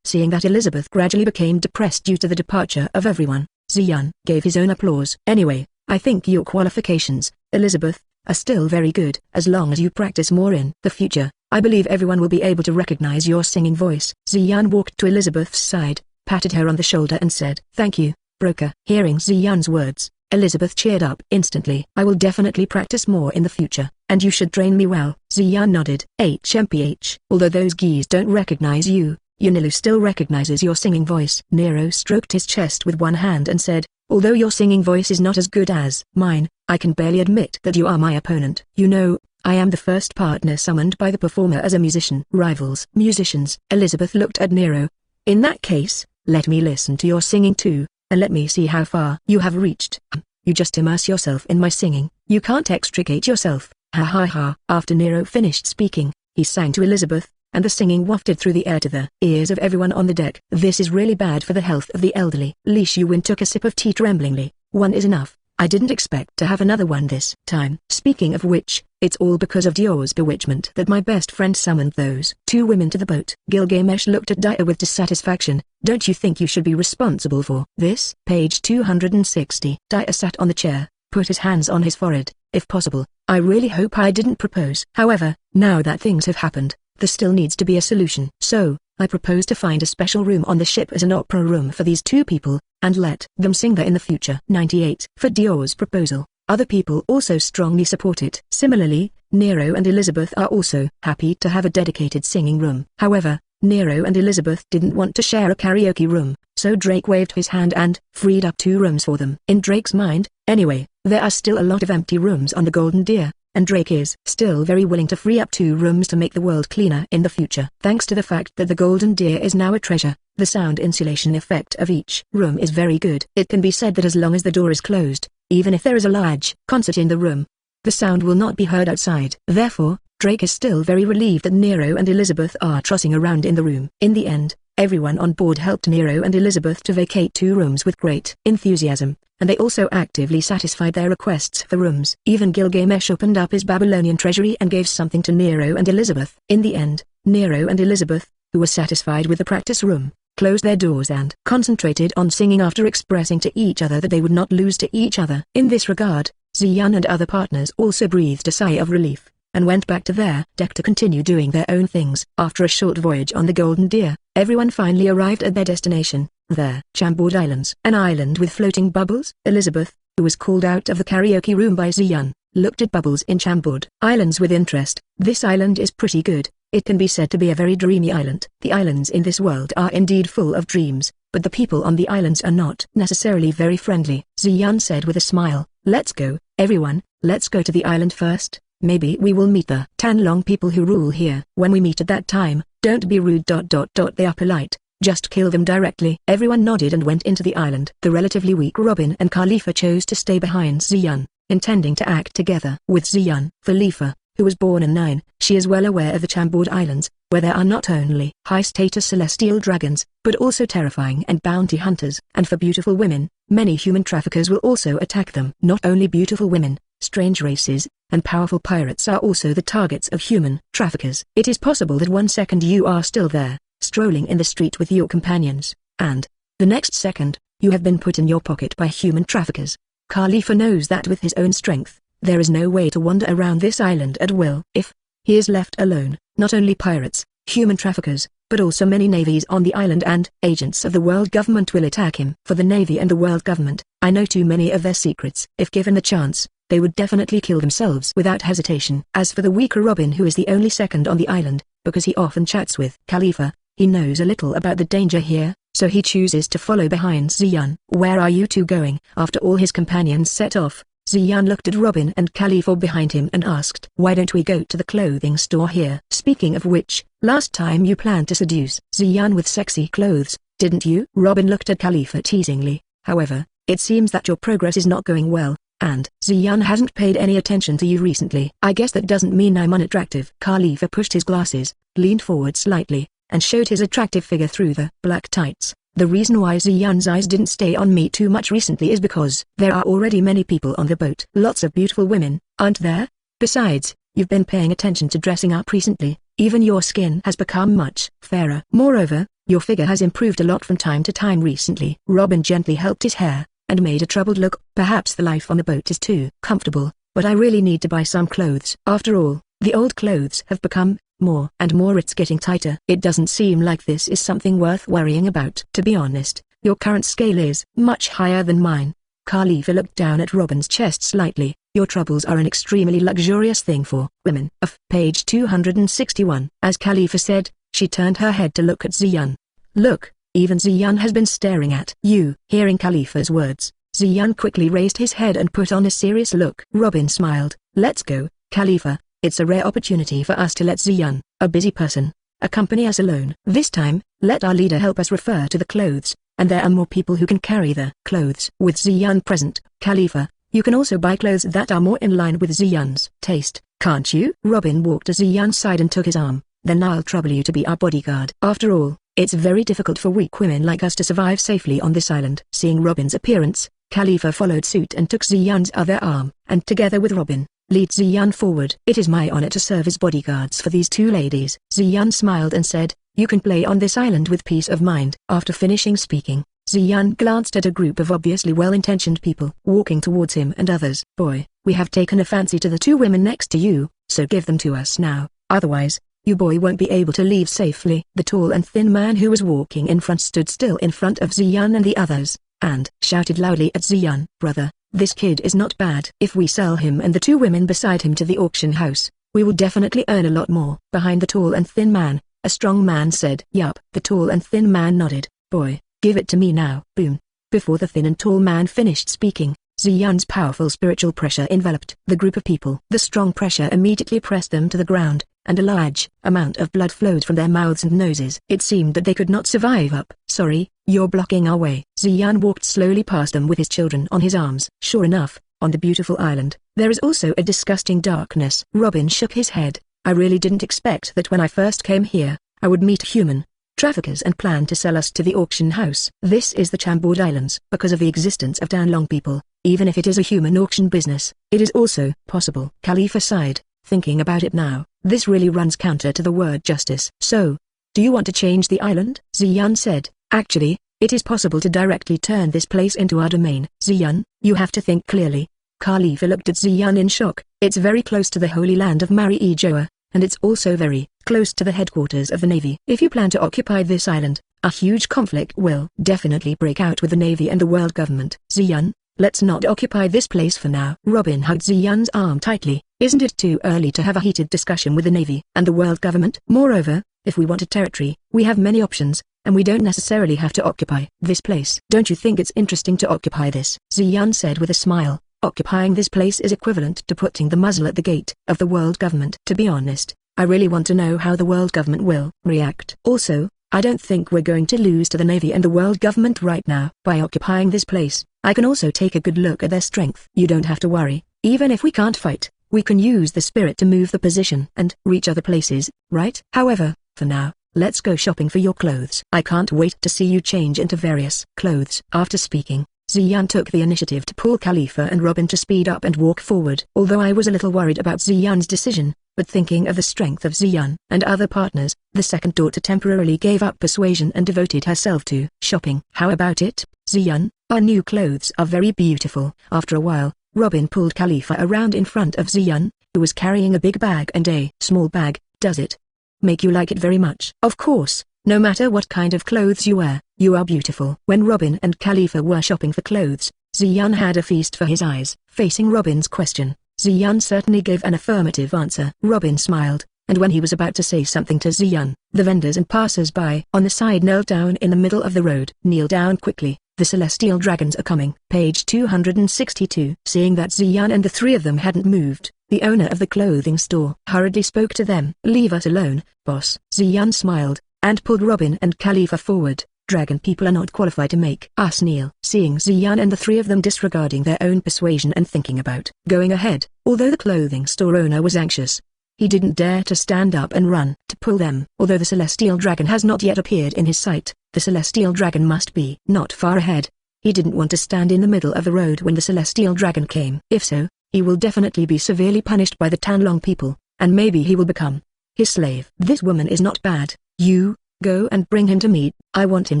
Seeing that Elizabeth gradually became depressed due to the departure of everyone, Ziyun gave his own applause. Anyway, I think your qualifications, Elizabeth, are still very good. As long as you practice more in the future, I believe everyone will be able to recognize your singing voice. Ziyun walked to Elizabeth's side, patted her on the shoulder and said, Thank you, broker. Hearing Ziyun's words, Elizabeth cheered up instantly. I will definitely practice more in the future, and you should train me well. Ziyun nodded. HMPH. Although those geese don't recognize you, Yunilu still recognizes your singing voice. Nero stroked his chest with one hand and said, Although your singing voice is not as good as mine, I can barely admit that you are my opponent. You know, I am the first partner summoned by the performer as a musician. Rivals. Musicians. Elizabeth looked at Nero. In that case, let me listen to your singing too, and let me see how far you have reached. You just immerse yourself in my singing, you can't extricate yourself, ha ha ha. After Nero finished speaking, he sang to Elizabeth, and the singing wafted through the air to the ears of everyone on the deck. This is really bad for the health of the elderly. Li Shuwen took a sip of tea tremblingly. One is enough. I didn't expect to have another one this time. Speaking of which, it's all because of Dior's bewitchment that my best friend summoned those two women to the boat. Gilgamesh looked at Dia with dissatisfaction. Don't you think you should be responsible for this? Page 260. Dia sat on the chair, put his hands on his forehead. If possible, I really hope I didn't propose. However, now that things have happened, there still needs to be a solution. So, I propose to find a special room on the ship as an opera room for these two people, and let them sing there in the future. 98. For Dior's proposal, other people also strongly support it. Similarly, Nero and Elizabeth are also happy to have a dedicated singing room. However, Nero and Elizabeth didn't want to share a karaoke room, so Drake waved his hand and freed up 2 rooms for them. In Drake's mind, anyway, there are still a lot of empty rooms on the Golden Deer, and Drake is still very willing to free up 2 rooms to make the world cleaner in the future. Thanks to the fact that the Golden Deer is now a treasure, the sound insulation effect of each room is very good. It can be said that as long as the door is closed, even if there is a large concert in the room, the sound will not be heard outside. Therefore, Drake is still very relieved that Nero and Elizabeth are trussing around in the room. In the end, everyone on board helped Nero and Elizabeth to vacate 2 rooms with great enthusiasm, and they also actively satisfied their requests for rooms. Even Gilgamesh opened up his Babylonian treasury and gave something to Nero and Elizabeth. In the end, Nero and Elizabeth, who were satisfied with the practice room, closed their doors and concentrated on singing after expressing to each other that they would not lose to each other. In this regard, Ziyun and other partners also breathed a sigh of relief, and went back to their deck to continue doing their own things. After a short voyage on the Golden Deer, everyone finally arrived at their destination, their Chambord Islands. An island with floating bubbles. Elizabeth, who was called out of the karaoke room by Ziyun, looked at bubbles in Chambord Islands with interest. This island is pretty good. It can be said to be a very dreamy island. The islands in this world are indeed full of dreams, but the people on the islands are not necessarily very friendly. Ziyun said with a smile, let's go, everyone, let's go to the island first. Maybe we will meet the Tanlong people who rule here. When we meet at that time, don't be rude. They are polite, just kill them directly. Everyone nodded and went into the island. The relatively weak Robin and Khalifa chose to stay behind Ziyun, intending to act together with Ziyun. Khalifa, who was born in 9, she is well aware of the Chambord Islands, where there are not only high-status celestial dragons, but also terrifying and bounty hunters. And for beautiful women, many human traffickers will also attack them. Not only beautiful women, strange races, and powerful pirates are also the targets of human traffickers. It is possible that one second you are still there, strolling in the street with your companions, and the next second, you have been put in your pocket by human traffickers. Khalifa knows that with his own strength, there is no way to wander around this island at will. If he is left alone, not only pirates, human traffickers, but also many navies on the island and agents of the world government will attack him. For the navy and the world government, I know too many of their secrets. If given the chance, they would definitely kill themselves without hesitation. As for the weaker Robin, who is the only second on the island, because he often chats with Khalifa, he knows a little about the danger here, so he chooses to follow behind Ziyun. Where are you two going? After all his companions set off, Ziyun looked at Robin and Khalifa behind him and asked, why don't we go to the clothing store here? Speaking of which, last time you planned to seduce Ziyun with sexy clothes, didn't you? Robin looked at Khalifa teasingly. However, it seems that your progress is not going well, and Ziyun hasn't paid any attention to you recently. I guess that doesn't mean I'm unattractive. Khalifa pushed his glasses, leaned forward slightly, and showed his attractive figure through the black tights. The reason why Ziyun's eyes didn't stay on me too much recently is because there are already many people on the boat. Lots of beautiful women, aren't there? Besides, you've been paying attention to dressing up recently, even your skin has become much fairer. Moreover, your figure has improved a lot from time to time recently. Robin gently helped his hair, and made a troubled look. Perhaps the life on the boat is too comfortable, but I really need to buy some clothes. After all, the old clothes have become more and more, it's getting tighter. It doesn't seem like this is something worth worrying about. To be honest, your current scale is much higher than mine. Khalifa looked down at Robin's chest slightly. Your troubles are an extremely luxurious thing for women. Page 261. As Khalifa said, she turned her head to look at Ziyun. Look, even Ziyun has been staring at you. Hearing Khalifa's words, Ziyun quickly raised his head and put on a serious look. Robin smiled. Let's go, Khalifa. It's a rare opportunity for us to let Ziyun, a busy person, accompany us alone. This time, let our leader help us refer to the clothes, and there are more people who can carry the clothes. With Ziyun present, Khalifa, you can also buy clothes that are more in line with Ziyun's taste, can't you? Robin walked to Ziyun's side and took his arm. Then I'll trouble you to be our bodyguard. After all, it's very difficult for weak women like us to survive safely on this island. Seeing Robin's appearance, Khalifa followed suit and took Ziyun's other arm, and together with Robin, lead Ziyun forward. It is my honor to serve as bodyguards for these two ladies. Ziyun smiled and said, you can play on this island with peace of mind. After finishing speaking, Ziyun glanced at a group of obviously well-intentioned people walking towards him and others. Boy, we have taken a fancy to the two women next to you, so give them to us now, otherwise, you boy won't be able to leave safely. The tall and thin man who was walking in front stood still in front of Ziyun and the others, and shouted loudly at Ziyun, brother, this kid is not bad. If we sell him and the two women beside him to the auction house, we will definitely earn a lot more. Behind the tall and thin man, a strong man said. Yup. The tall and thin man nodded. Boy, give it to me now. Boom. Before the thin and tall man finished speaking, Ziyun's powerful spiritual pressure enveloped the group of people. The strong pressure immediately pressed them to the ground, and a large amount of blood flowed from their mouths and noses. It seemed that they could not survive up. Sorry, you're blocking our way. Ziyun walked slowly past them with his children on his arms. Sure enough, on the beautiful island, there is also a disgusting darkness. Robin shook his head. I really didn't expect that when I first came here, I would meet human traffickers and plan to sell us to the auction house. This is the Chambord Islands. Because of the existence of Danlong people, even if it is a human auction business, it is also possible. Khalifa sighed, thinking about it now. This really runs counter to the word justice. So, do you want to change the island? Ziyun said. Actually, it is possible to directly turn this place into our domain. Ziyun, you have to think clearly. Khalifa looked at Ziyun in shock. It's very close to the Holy Land of Mari-e-Joa, and it's also very close to the headquarters of the Navy. If you plan to occupy this island, a huge conflict will definitely break out with the Navy and the world government. Ziyun, let's not occupy this place for now. Robin hugged Ziyun's arm tightly. Isn't it too early to have a heated discussion with the Navy and the world government? Moreover, if we want a territory, we have many options, and we don't necessarily have to occupy this place. Don't you think it's interesting to occupy this? Ziyun said with a smile. Occupying this place is equivalent to putting the muzzle at the gate of the world government. To be honest, I really want to know how the world government will react. Also, I don't think we're going to lose to the Navy and the world government right now. By occupying this place, I can also take a good look at their strength. You don't have to worry. Even if we can't fight, we can use the spirit to move the position and reach other places, right? However, for now, let's go shopping for your clothes. I can't wait to see you change into various clothes. After speaking, Ziyun took the initiative to pull Khalifa and Robin to speed up and walk forward. Although I was a little worried about Ziyun's decision, but thinking of the strength of Ziyun and other partners, the second daughter temporarily gave up persuasion and devoted herself to shopping. How about it, Ziyun? Our new clothes are very beautiful. After a while, Robin pulled Khalifa around in front of Ziyun, who was carrying a big bag and a small bag. Does it make you like it very much? Of course. No matter what kind of clothes you wear, you are beautiful. When Robin and Khalifa were shopping for clothes, Ziyun had a feast for his eyes. Facing Robin's question, Ziyun certainly gave an affirmative answer. Robin smiled, and when he was about to say something to Ziyun, the vendors and passers-by on the side knelt down in the middle of the road. Kneel down quickly, the celestial dragons are coming. Page 262. Seeing that Ziyun and the three of them hadn't moved, the owner of the clothing store hurriedly spoke to them. Leave us alone, boss. Ziyun smiled, and pulled Robin and Khalifa forward. Dragon people are not qualified to make us kneel. Seeing Ziyun and the three of them disregarding their own persuasion and thinking about going ahead, although the clothing store owner was anxious, he didn't dare to stand up and run to pull them. Although the celestial dragon has not yet appeared in his sight, the celestial dragon must be not far ahead. He didn't want to stand in the middle of the road when the celestial dragon came. If so, he will definitely be severely punished by the Tanlong people, and maybe he will become his slave. This woman is not bad. You, go and bring him to me. I want him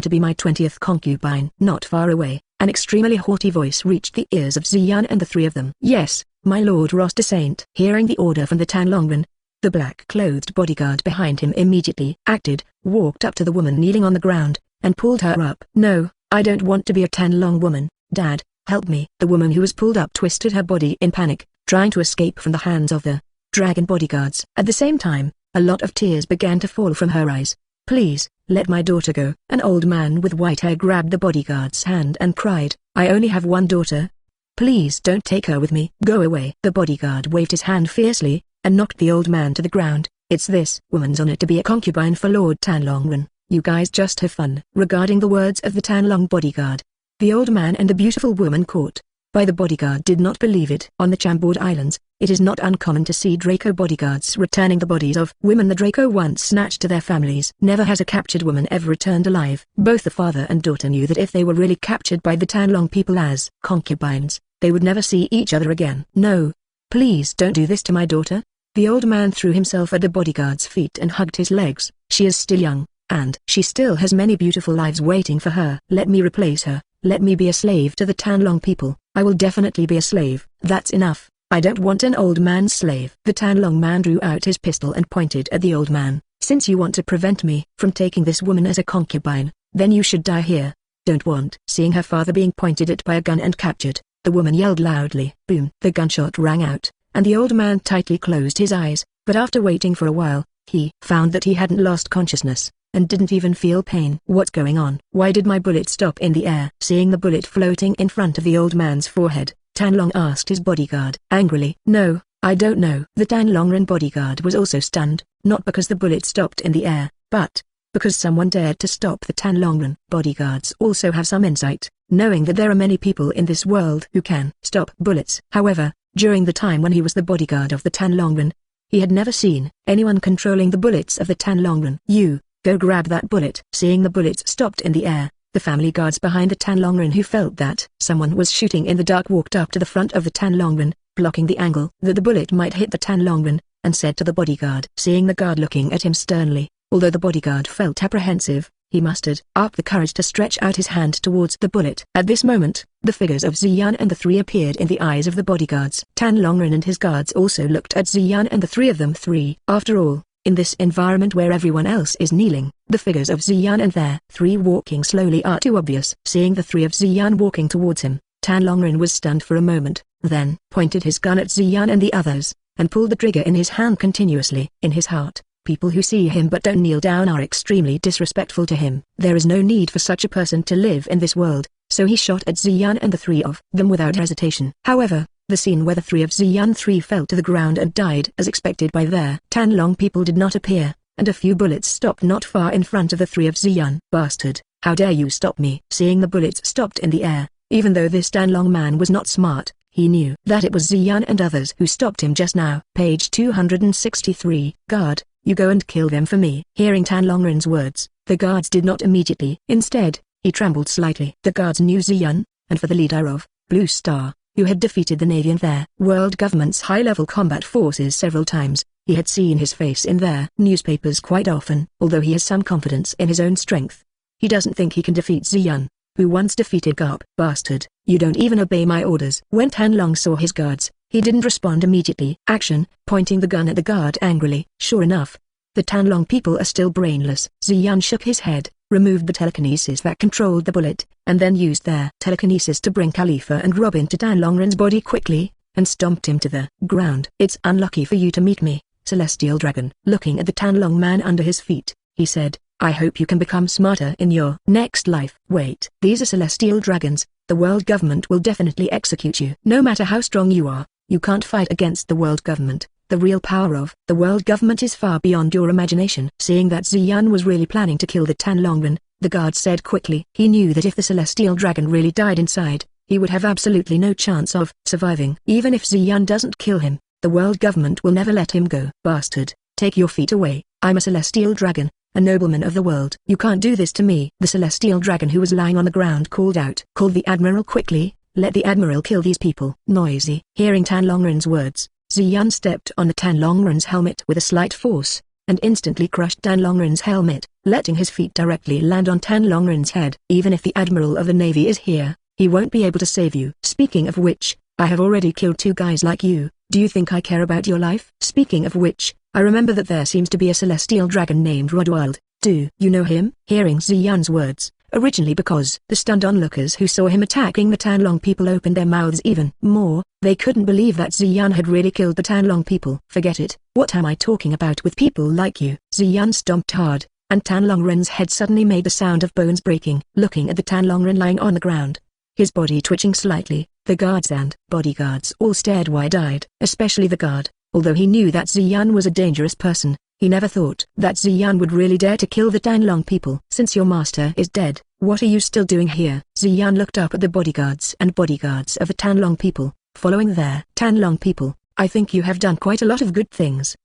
to be my 20th concubine. Not far away, an extremely haughty voice reached the ears of Ziyun and the three of them. Yes, my lord Roster Saint. Hearing the order from the Tanlongman, the black-clothed bodyguard behind him immediately acted, walked up to the woman kneeling on the ground, and pulled her up. No, I don't want to be a Tanlong woman. Dad, help me. The woman who was pulled up twisted her body in panic, trying to escape from the hands of the dragon bodyguards. At the same time, a lot of tears began to fall from her eyes. Please, let my daughter go. An old man with white hair grabbed the bodyguard's hand and cried, I only have one daughter. Please don't take her with me. Go away. The bodyguard waved his hand fiercely, and knocked the old man to the ground. It's this woman's honor to be a concubine for Lord Tanlongren. You guys just have fun. Regarding the words of the Tanlong bodyguard, the old man and the beautiful woman caught by the bodyguard did not believe it. On the Chambord Islands, it is not uncommon to see Draco bodyguards returning the bodies of women the Draco once snatched to their families. Never has a captured woman ever returned alive. Both the father and daughter knew that if they were really captured by the Tanlong people as concubines, they would never see each other again. No. Please don't do this to my daughter. The old man threw himself at the bodyguard's feet and hugged his legs. She is still young, and she still has many beautiful lives waiting for her. Let me replace her. Let me be a slave to the Tanlong people. I will definitely be a slave. That's enough. I don't want an old man's slave. The Tanlong man drew out his pistol and pointed at the old man. Since you want to prevent me from taking this woman as a concubine, then you should die here. Don't want. Seeing her father being pointed at by a gun and captured, the woman yelled loudly. Boom. The gunshot rang out, and the old man tightly closed his eyes, but after waiting for a while, he found that he hadn't lost consciousness, and didn't even feel pain. What's going on? Why did my bullet stop in the air? Seeing the bullet floating in front of the old man's forehead, Tanlong asked his bodyguard angrily. No, I don't know. The Tanlongren bodyguard was also stunned, not because the bullet stopped in the air, but because someone dared to stop the Tanlongren. Bodyguards also have some insight, knowing that there are many people in this world who can stop bullets. However, during the time when he was the bodyguard of the Tanlongren, he had never seen anyone controlling the bullets of the Tanlongren. You, go grab that bullet. Seeing the bullets stopped in the air, the family guards behind the Tanlongren who felt that someone was shooting in the dark walked up to the front of the Tanlongren, blocking the angle that the bullet might hit the Tanlongren, and said to the bodyguard. Seeing the guard looking at him sternly, although the bodyguard felt apprehensive, he mustered up the courage to stretch out his hand towards the bullet. At this moment, the figures of Ziyan and the three appeared in the eyes of the bodyguards. Tanlongren and his guards also looked at Ziyan and the three of them three. After all, in this environment where everyone else is kneeling, the figures of Ziyan and their three walking slowly are too obvious. Seeing the three of Ziyan walking towards him, Tanlongren was stunned for a moment, then pointed his gun at Ziyan and the others, and pulled the trigger in his hand continuously. In his heart, people who see him but don't kneel down are extremely disrespectful to him. There is no need for such a person to live in this world, so he shot at Ziyan and the three of them without hesitation. However, the scene where the three of Ziyan three fell to the ground and died as expected by their Tanlong people did not appear, and a few bullets stopped not far in front of the three of Ziyan. Bastard, how dare you stop me? Seeing the bullets stopped in the air, even though this Tanlong man was not smart, he knew that it was Ziyan and others who stopped him just now. Page 263. Guard, you go and kill them for me. Hearing Tanlongren's words, the guards did not immediately. Instead, he trembled slightly. The guards knew Ziyan, and for the leader of Blue Star, who had defeated the Navy and their world government's high-level combat forces several times, he had seen his face in their newspapers quite often. Although he has some confidence in his own strength, he doesn't think he can defeat Ziyan, who once defeated Garp. Bastard, you don't even obey my orders. When Tanlong saw his guards, he didn't respond immediately. Action, pointing the gun at the guard angrily. Sure enough, the Tanlong people are still brainless. Ziyan shook his head, removed the telekinesis that controlled the bullet, and then used their telekinesis to bring Khalifa and Robin to Tanlongren's body quickly, and stomped him to the ground. It's unlucky for you to meet me, Celestial Dragon. Looking at the Tanlong man under his feet, he said, I hope you can become smarter in your next life. Wait, these are Celestial Dragons. The world government will definitely execute you. No matter how strong you are, you can't fight against the world government. The real power of the world government is far beyond your imagination. Seeing that Ziyan was really planning to kill the Tanlongren, the guard said quickly. He knew that if the Celestial Dragon really died inside, he would have absolutely no chance of surviving. Even if Ziyan doesn't kill him, the world government will never let him go. Bastard, take your feet away. I'm a Celestial Dragon, a nobleman of the world. You can't do this to me. The Celestial Dragon who was lying on the ground called out. Call the Admiral quickly. Let the Admiral kill these people. Noisy. Hearing Tanlongren's words, Ziyan stepped on the Tanlongren's helmet with a slight force, and instantly crushed Tanlongren's helmet, letting his feet directly land on Tanlongren's head. Even if the Admiral of the Navy is here, he won't be able to save you. Speaking of which, I have already killed two guys like you. Do you think I care about your life? Speaking of which, I remember that there seems to be a Celestial Dragon named Rodwald. Do you know him? Hearing Ziyan's words, originally because the stunned onlookers who saw him attacking the Tanlong people opened their mouths even more, they couldn't believe that Ziyan had really killed the Tanlong people. Forget it. What am I talking about with people like you? Ziyan stomped hard, and Tanlongren's head suddenly made the sound of bones breaking. Looking at the Tanlongren lying on the ground, his body twitching slightly, the guards and bodyguards all stared wide-eyed, especially the guard, Although he knew that Ziyan was a dangerous person, he never thought that Ziyan would really dare to kill the Tanlong people. Since your master is dead, what are you still doing here? Ziyan looked up at the bodyguards of the Tanlong people, following their Tanlong people. I think you have done quite a lot of good things.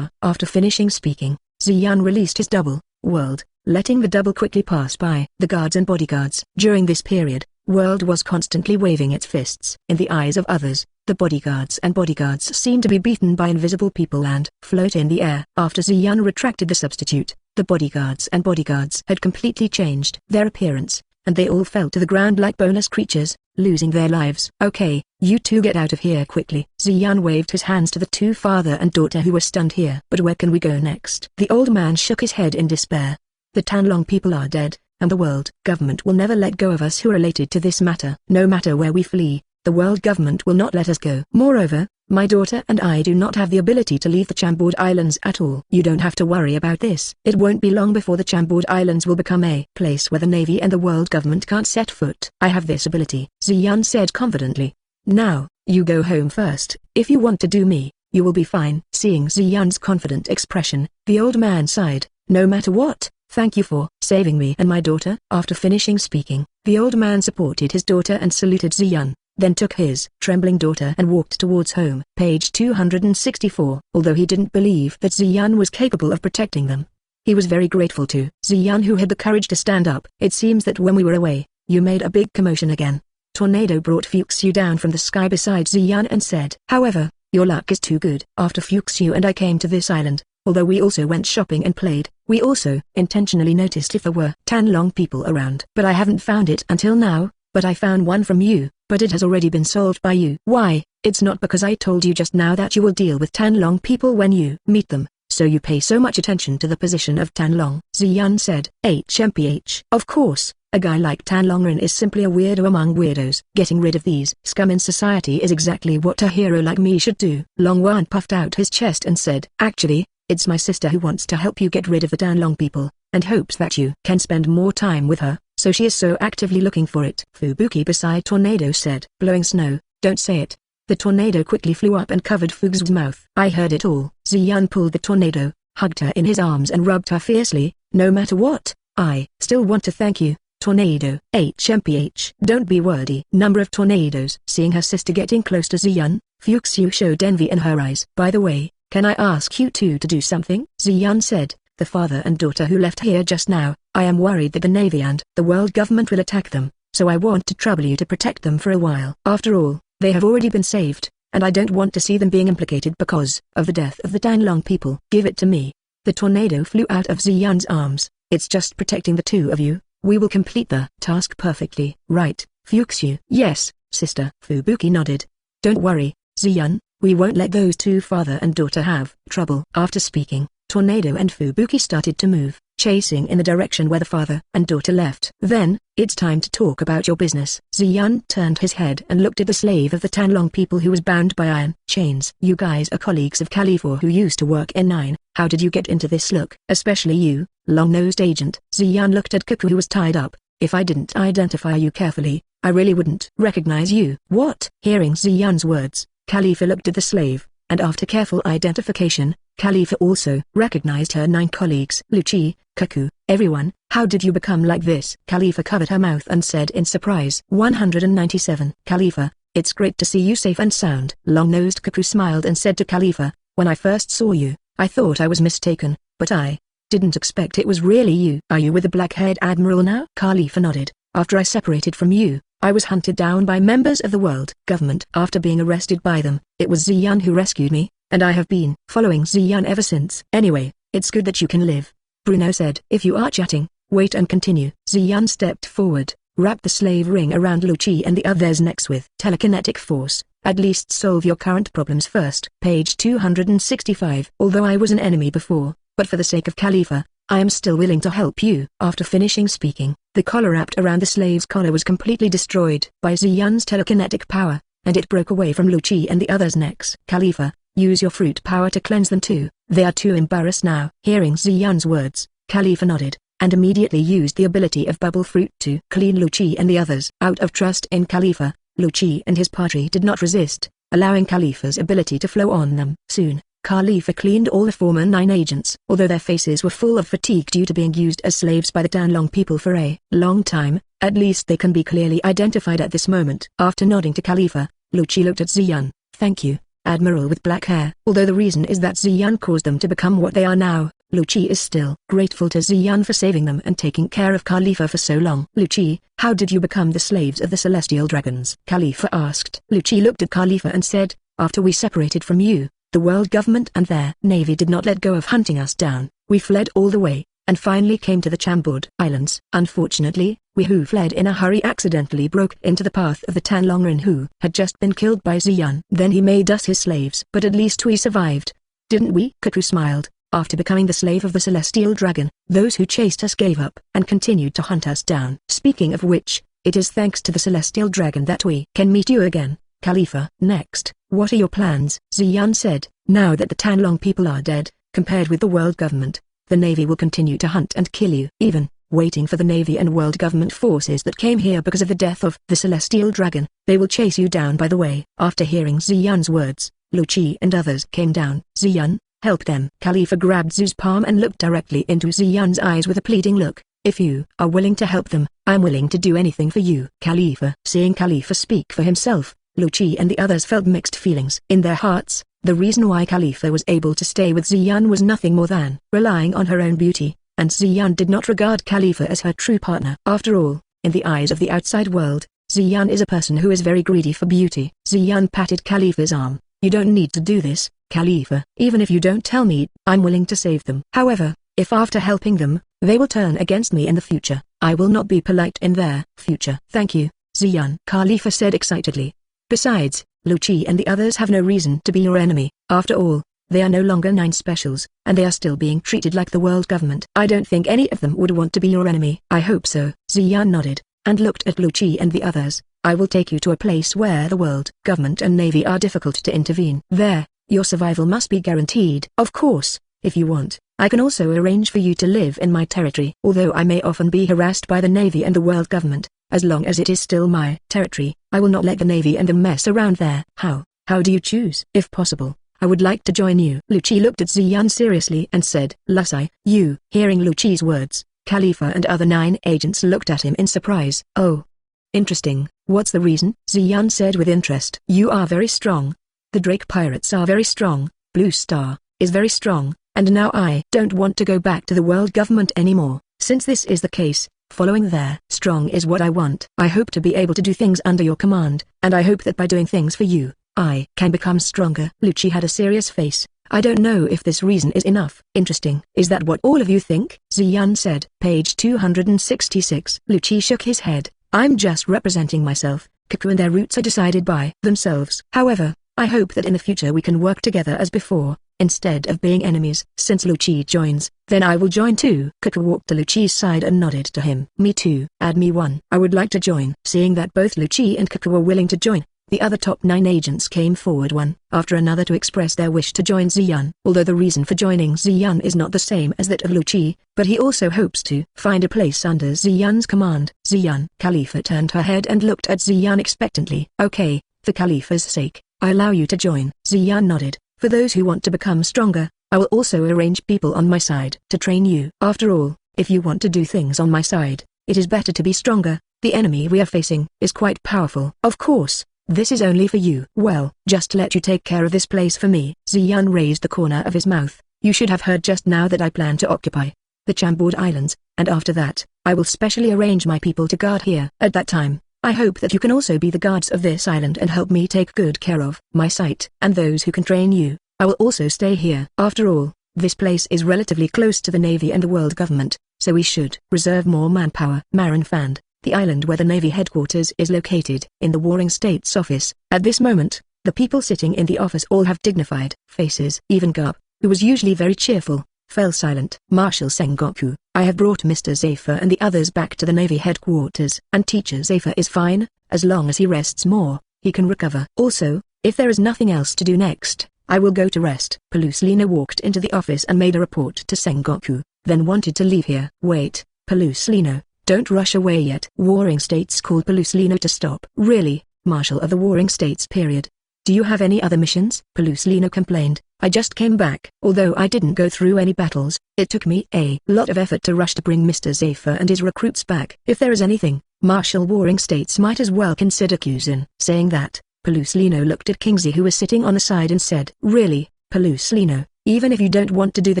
After finishing speaking, Ziyan released his double, World, letting the double quickly pass by the guards and bodyguards. During this period, World was constantly waving its fists. In the eyes of others, the bodyguards seemed to be beaten by invisible people and float in the air. After Ziyan retracted the substitute, the bodyguards had completely changed their appearance, and they all fell to the ground like boneless creatures, losing their lives. Okay, you two get out of here quickly. Ziyan waved his hands to the two father and daughter who were stunned here. But where can we go next? The old man shook his head in despair. The Tanlong people are dead, and the world government will never let go of us who are related to this matter. No matter where we flee, the world government will not let us go. Moreover, my daughter and I do not have the ability to leave the Chambord Islands at all. You don't have to worry about this. It won't be long before the Chambord Islands will become a place where the Navy and the world government can't set foot. I have this ability, Ziyan said confidently. Now, you go home first. If you want to do me, you will be fine. Seeing Ziyan's confident expression, the old man sighed. No matter what, thank you for saving me and my daughter. After finishing speaking, the old man supported his daughter and saluted Ziyan, then took his trembling daughter and walked towards home. Page 264. Although he didn't believe that Ziyan was capable of protecting them, he was very grateful to Ziyan who had the courage to stand up. It seems that when we were away, you made a big commotion again. Tornado brought Fuxiu down from the sky beside Ziyan and said, however, your luck is too good. After Fuxiu and I came to this island, although we also went shopping and played, we also intentionally noticed if there were Tanlong people around. But I haven't found it until now, but I found one from you, but it has already been solved by you. Why? It's not because I told you just now that you will deal with Tanlong people when you meet them, so you pay so much attention to the position of Tanlong. Ziyan said, HMPH. Of course, a guy like Tanlongren is simply a weirdo among weirdos. Getting rid of these scum in society is exactly what a hero like me should do. Longwan puffed out his chest and said, actually, it's my sister who wants to help you get rid of the Tanlong people, and hopes that you can spend more time with her, so she is so actively looking for it. Fubuki beside Tornado said, blowing snow, don't say it. The tornado quickly flew up and covered Fugu's mouth. I heard it all. Ziyan pulled the tornado, hugged her in his arms and rubbed her fiercely. No matter what, I still want to thank you, Tornado. HMPH. Don't be wordy. Number of tornadoes. Seeing her sister getting close to Ziyan, Fuxiu showed envy in her eyes. By the way, can I ask you two to do something? Ziyan said, the father and daughter who left here just now. I am worried that the Navy and the world government will attack them, so I want to trouble you to protect them for a while. After all, they have already been saved, and I don't want to see them being implicated because of the death of the Tanlong people. Give it to me. The tornado flew out of Ziyan's arms. It's just protecting the two of you. We will complete the task perfectly. Right, Fuxiu? Yes, sister. Fubuki nodded. Don't worry, Ziyan, we won't let those two father and daughter have trouble. After speaking, Tornado and Fubuki started to move, chasing in the direction where the father and daughter left. Then, it's time to talk about your business. Ziyan turned his head and looked at the slave of the Tanlong people who was bound by iron chains. You guys are colleagues of Khalifa who used to work in 9. How did you get into this look? Especially you, long-nosed agent. Ziyan looked at Kuku who was tied up. If I didn't identify you carefully, I really wouldn't recognize you. What? Hearing Ziyan's words, Khalifa looked at the slave, and after careful identification, Khalifa also recognized her 9 colleagues. Luchi, Kuku, everyone, how did you become like this? Khalifa covered her mouth and said in surprise. 197. Khalifa, it's great to see you safe and sound. Long-nosed Kuku smiled and said to Khalifa, when I first saw you, I thought I was mistaken, but I didn't expect it was really you. Are you with the black-haired admiral now? Khalifa nodded. After I separated from you, I was hunted down by members of the world government. After being arrested by them, it was Ziyan who rescued me, and I have been following Ziyan ever since. Anyway, it's good that you can live, Bruno said. If you are chatting, wait and continue. Ziyan stepped forward, wrapped the slave ring around Luchi and the others' necks with telekinetic force. At least solve your current problems first. Page 265. Although I was an enemy before, but for the sake of Khalifa, I am still willing to help you. After finishing speaking, the collar wrapped around the slave's collar was completely destroyed by Ziyan's telekinetic power, and it broke away from Luchi and the others' necks. Khalifa, use your fruit power to cleanse them too. They are too embarrassed now. Hearing Ziyan's words, Khalifa nodded, and immediately used the ability of bubble fruit to clean Luchi and the others. Out of trust in Khalifa, Luchi and his party did not resist, allowing Khalifa's ability to flow on them. Soon, Khalifa cleaned all the former 9 agents. Although their faces were full of fatigue due to being used as slaves by the Danlong people for a long time, at least they can be clearly identified at this moment. After nodding to Khalifa, Lu Qi looked at Ziyun. Thank you, Admiral with black hair. Although the reason is that Ziyun caused them to become what they are now, Lu Qi is still grateful to Ziyun for saving them and taking care of Khalifa for so long. Lu Qi, how did you become the slaves of the Celestial Dragons? Khalifa asked. Lu Qi looked at Khalifa and said, after we separated from you, the world government and their navy did not let go of hunting us down. We fled all the way, and finally came to the Chambord Islands. Unfortunately, we who fled in a hurry accidentally broke into the path of the Tanlongren who had just been killed by Ziyun. Then he made us his slaves. But at least we survived. Didn't we? Cuckoo smiled. After becoming the slave of the Celestial Dragon, those who chased us gave up and continued to hunt us down. Speaking of which, it is thanks to the Celestial Dragon that we can meet you again, Khalifa. Next, what are your plans? Ziyun said. Now that the Tanlong people are dead, compared with the world government, the Navy will continue to hunt and kill you. Even waiting for the Navy and world government forces that came here because of the death of the Celestial Dragon, they will chase you down by the way. After hearing Ziyun's words, Lu Qi and others came down. Ziyun, help them. Khalifa grabbed Zu's palm and looked directly into Ziyun's eyes with a pleading look. If you are willing to help them, I'm willing to do anything for you. Khalifa. Seeing Khalifa speak for himself, Lu Qi and the others felt mixed feelings. In their hearts, the reason why Khalifa was able to stay with Ziyun was nothing more than relying on her own beauty, and Ziyun did not regard Khalifa as her true partner. After all, in the eyes of the outside world, Ziyun is a person who is very greedy for beauty. Ziyun patted Khalifa's arm. You don't need to do this, Khalifa. Even if you don't tell me, I'm willing to save them. However, if after helping them, they will turn against me in the future, I will not be polite in their future. Thank you, Ziyun. Khalifa said excitedly. Besides, Lu Qi and the others have no reason to be your enemy. After all, they are no longer 9 specials, and they are still being treated like the world government. I don't think any of them would want to be your enemy. I hope so. Ziyun nodded, and looked at Lu Qi and the others. I will take you to a place where the world government and navy are difficult to intervene. There, your survival must be guaranteed. Of course, if you want, I can also arrange for you to live in my territory. Although I may often be harassed by the navy and the world government, as long as it is still my territory, I will not let the navy and them mess around there. How do you choose? If possible, I would like to join you. Lu Qi looked at Ziyun seriously and said, Lusai, you. Hearing Lu Qi's words, Khalifa and other 9 agents looked at him in surprise. Oh. Interesting. What's the reason? Ziyun said with interest. You are very strong. The Drake pirates are very strong. Blue Star is very strong, and now I don't want to go back to the world government anymore. Since this is the case, following there, strong is what I want. I hope to be able to do things under your command, and I hope that by doing things for you, I can become stronger. Lu Qi had a serious face. I don't know if this reason is enough. Interesting. Is that what all of you think? Ziyun said. Page 266. Lu Qi shook his head. I'm just representing myself. Cuckoo and their roots are decided by themselves. However, I hope that in the future we can work together as before, instead of being enemies. Since Lu Qi joins, then I will join too. Cuckoo walked to Lu Qi's side and nodded to him. Me too. Add me one. I would like to join. Seeing that both Lu Qi and Cuckoo were willing to join, the other top 9 agents came forward one after another to express their wish to join Ziyun. Although the reason for joining Ziyun is not the same as that of Lu Qi, but he also hopes to find a place under Ziyun's command. Ziyun. Khalifa turned her head and looked at Ziyun expectantly. Okay, for Khalifa's sake, I allow you to join. Ziyun nodded. For those who want to become stronger, I will also arrange people on my side to train you. After all, if you want to do things on my side, it is better to be stronger. The enemy we are facing is quite powerful. Of course, this is only for you. Well, just let you take care of this place for me. Ziyun raised the corner of his mouth. You should have heard just now that I plan to occupy the Chambord Islands, and after that, I will specially arrange my people to guard here. At that time, I hope that you can also be the guards of this island and help me take good care of my site. And those who can train you, I will also stay here. After all, this place is relatively close to the Navy and the world government, so we should reserve more manpower. Marin Fand, the island where the Navy headquarters is located, in the Warring States office. At this moment, the people sitting in the office all have dignified faces. Even Garp, who was usually very cheerful, fell silent. Marshal Sengoku, I have brought Mr. Zephyr and the others back to the Navy headquarters. And Teacher Zephyr is fine, as long as he rests more, he can recover. Also, if there is nothing else to do next, I will go to rest. Peluslina walked into the office and made a report to Sengoku, then wanted to leave here. Wait, Peluslino, don't rush away yet. Warring States called Peluslino to stop. Really, Marshal of the Warring States period. Do you have any other missions? Peluslino complained, I just came back. Although I didn't go through any battles, it took me a lot of effort to rush to bring Mr. Zephyr and his recruits back. If there is anything, martial warring states might as well consider Kuzin. Saying that, Peluslino looked at Kingsley, who was sitting on the side, and said, "Really, Peluslino, even if you don't want to do the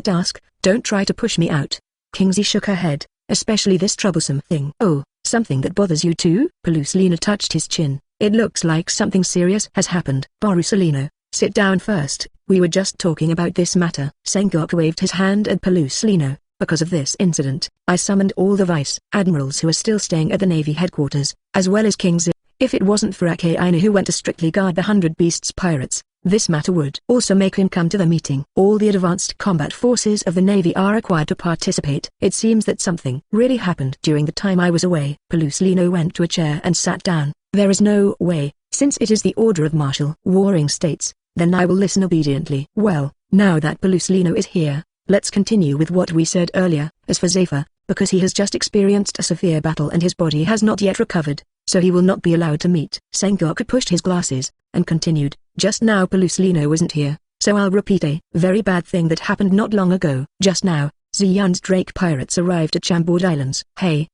task, don't try to push me out." Kingsley shook her head. "Especially this troublesome thing." "Oh, something that bothers you too?" Peluslino touched his chin. "It looks like something serious has happened." "Peluslino, sit down first, we were just talking about this matter." Sengoku waved his hand at Peluslino. "Because of this incident, I summoned all the vice admirals who are still staying at the Navy headquarters, as well as Kingsley. If it wasn't for Akainu, who went to strictly guard the 100 Beasts pirates, this matter would also make him come to the meeting. All the advanced combat forces of the Navy are required to participate. It seems that something really happened during the time I was away." Peluslino went to a chair and sat down. "There is no way, since it is the order of martial warring states, then I will listen obediently." "Well, now that Peluslino is here, let's continue with what we said earlier. As for Zephyr, because he has just experienced a severe battle and his body has not yet recovered, so he will not be allowed to meet." Sengoku pushed his glasses, and continued, "Just now Peluslino wasn't here, so I'll repeat a very bad thing that happened not long ago. Just now, Ziyun's Drake pirates arrived at Chambord Islands." Hey,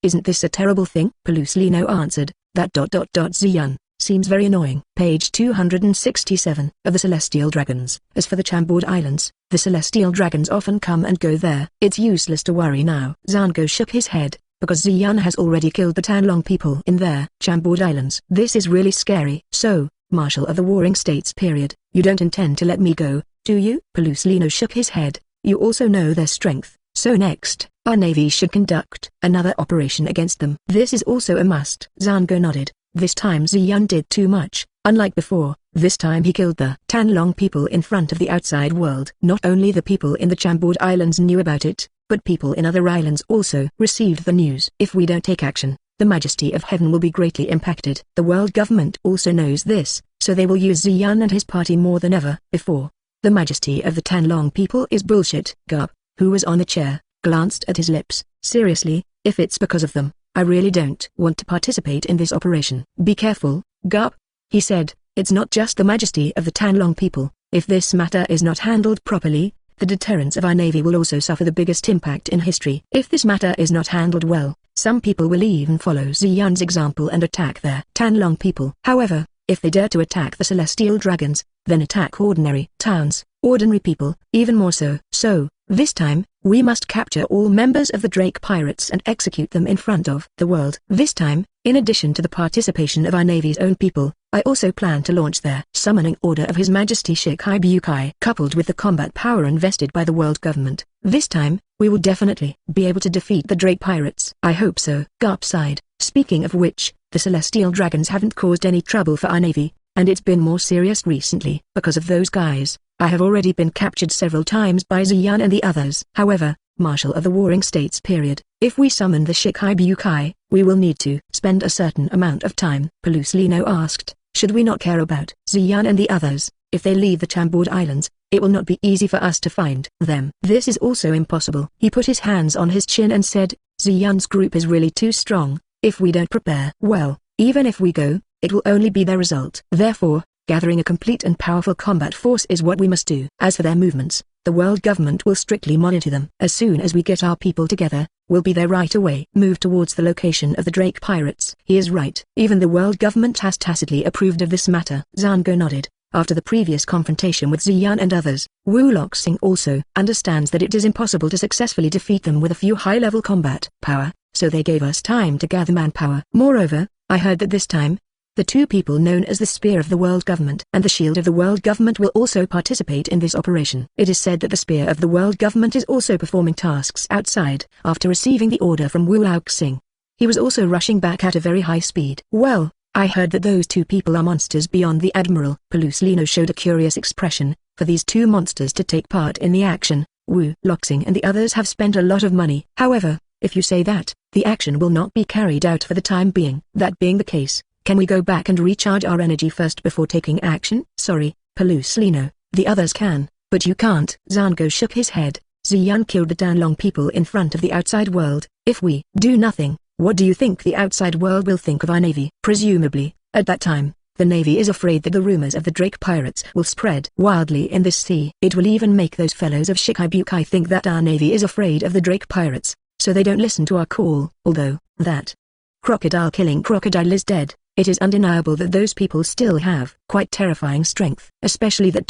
isn't this a terrible thing?" Peluslino answered, "That Ziyun seems very annoying." Page 267. Of the Celestial Dragons. As for the Chambord Islands, the Celestial Dragons often come and go there. It's useless to worry now. Zango shook his head, because Ziyun has already killed the Tanlong people in their Chambord Islands. This is really scary. "So, Marshal of the Warring States period, you don't intend to let me go, do you?" Peluslino shook his head. "You also know their strength, so next, our Navy should conduct another operation against them. This is also a must." Zango nodded. This time Ziyun did too much. Unlike before, this time he killed the Tanlong people in front of the outside world. Not only the people in the Chambord Islands knew about it, but people in other islands also received the news. If we don't take action, the majesty of heaven will be greatly impacted. The world government also knows this, so they will use Ziyun and his party more than ever before. The majesty of the Tanlong people is bullshit. Garp, who was on the chair, glanced at his lips. "Seriously, if it's because of them, I really don't want to participate in this operation." "Be careful, Garp," he said. "It's not just the majesty of the Tanlong people. If this matter is not handled properly, the deterrence of our Navy will also suffer the biggest impact in history. If this matter is not handled well, some people will even follow Ziyun's example and attack their Tanlong people. However, if they dare to attack the Celestial Dragons, then attack ordinary towns, ordinary people, even more so. So, this time, we must capture all members of the Drake pirates and execute them in front of the world. This time, in addition to the participation of our Navy's own people, I also plan to launch their summoning order of His Majesty Shikai Bukai. Coupled with the combat power invested by the world government, this time, we will definitely be able to defeat the Drake pirates." "I hope so." Garp sighed. "Speaking of which, the Celestial Dragons haven't caused any trouble for our Navy, and it's been more serious recently. Because of those guys, I have already been captured several times by Ziyun and the others. However, Marshal of the Warring States period, if we summon the Shikai Bukai, we will need to spend a certain amount of time." Peluslino asked, "Should we not care about Ziyun and the others? If they leave the Chambord Islands, it will not be easy for us to find them." "This is also impossible." He put his hands on his chin and said, "Ziyun's group is really too strong. If we don't prepare well, even if we go, it will only be their result. Therefore, gathering a complete and powerful combat force is what we must do. As for their movements, the world government will strictly monitor them. As soon as we get our people together, we'll be there right away." "Move towards the location of the Drake pirates." He is right. Even the world government has tacitly approved of this matter. Zango nodded. After the previous confrontation with Ziyun and others, Wu Loxing also understands that it is impossible to successfully defeat them with a few high-level combat power, so they gave us time to gather manpower. Moreover, I heard that this time, the two people known as the Spear of the World Government and the Shield of the World Government will also participate in this operation. It is said that the Spear of the World Government is also performing tasks outside. After receiving the order from Wu Laoxing, he was also rushing back at a very high speed. "Well, I heard that those two people are monsters beyond the Admiral." Peluslino showed a curious expression. "For these two monsters to take part in the action, Wu Loxing and the others have spent a lot of money. However, if you say that, the action will not be carried out for the time being. That being the case, can we go back and recharge our energy first before taking action?" "Sorry, Peluslino, the others can, but you can't." Zango shook his head. "Ziyun killed the Danlong people in front of the outside world. If we do nothing, what do you think the outside world will think of our Navy?" "Presumably, at that time, The Navy is afraid that the rumors of the Drake pirates will spread wildly in this sea. It will even make those fellows of Shikibukai think that our Navy is afraid of the Drake pirates, so they don't listen to our call. Although, that crocodile-killing crocodile is dead, it is undeniable that those people still have quite terrifying strength. Especially that ...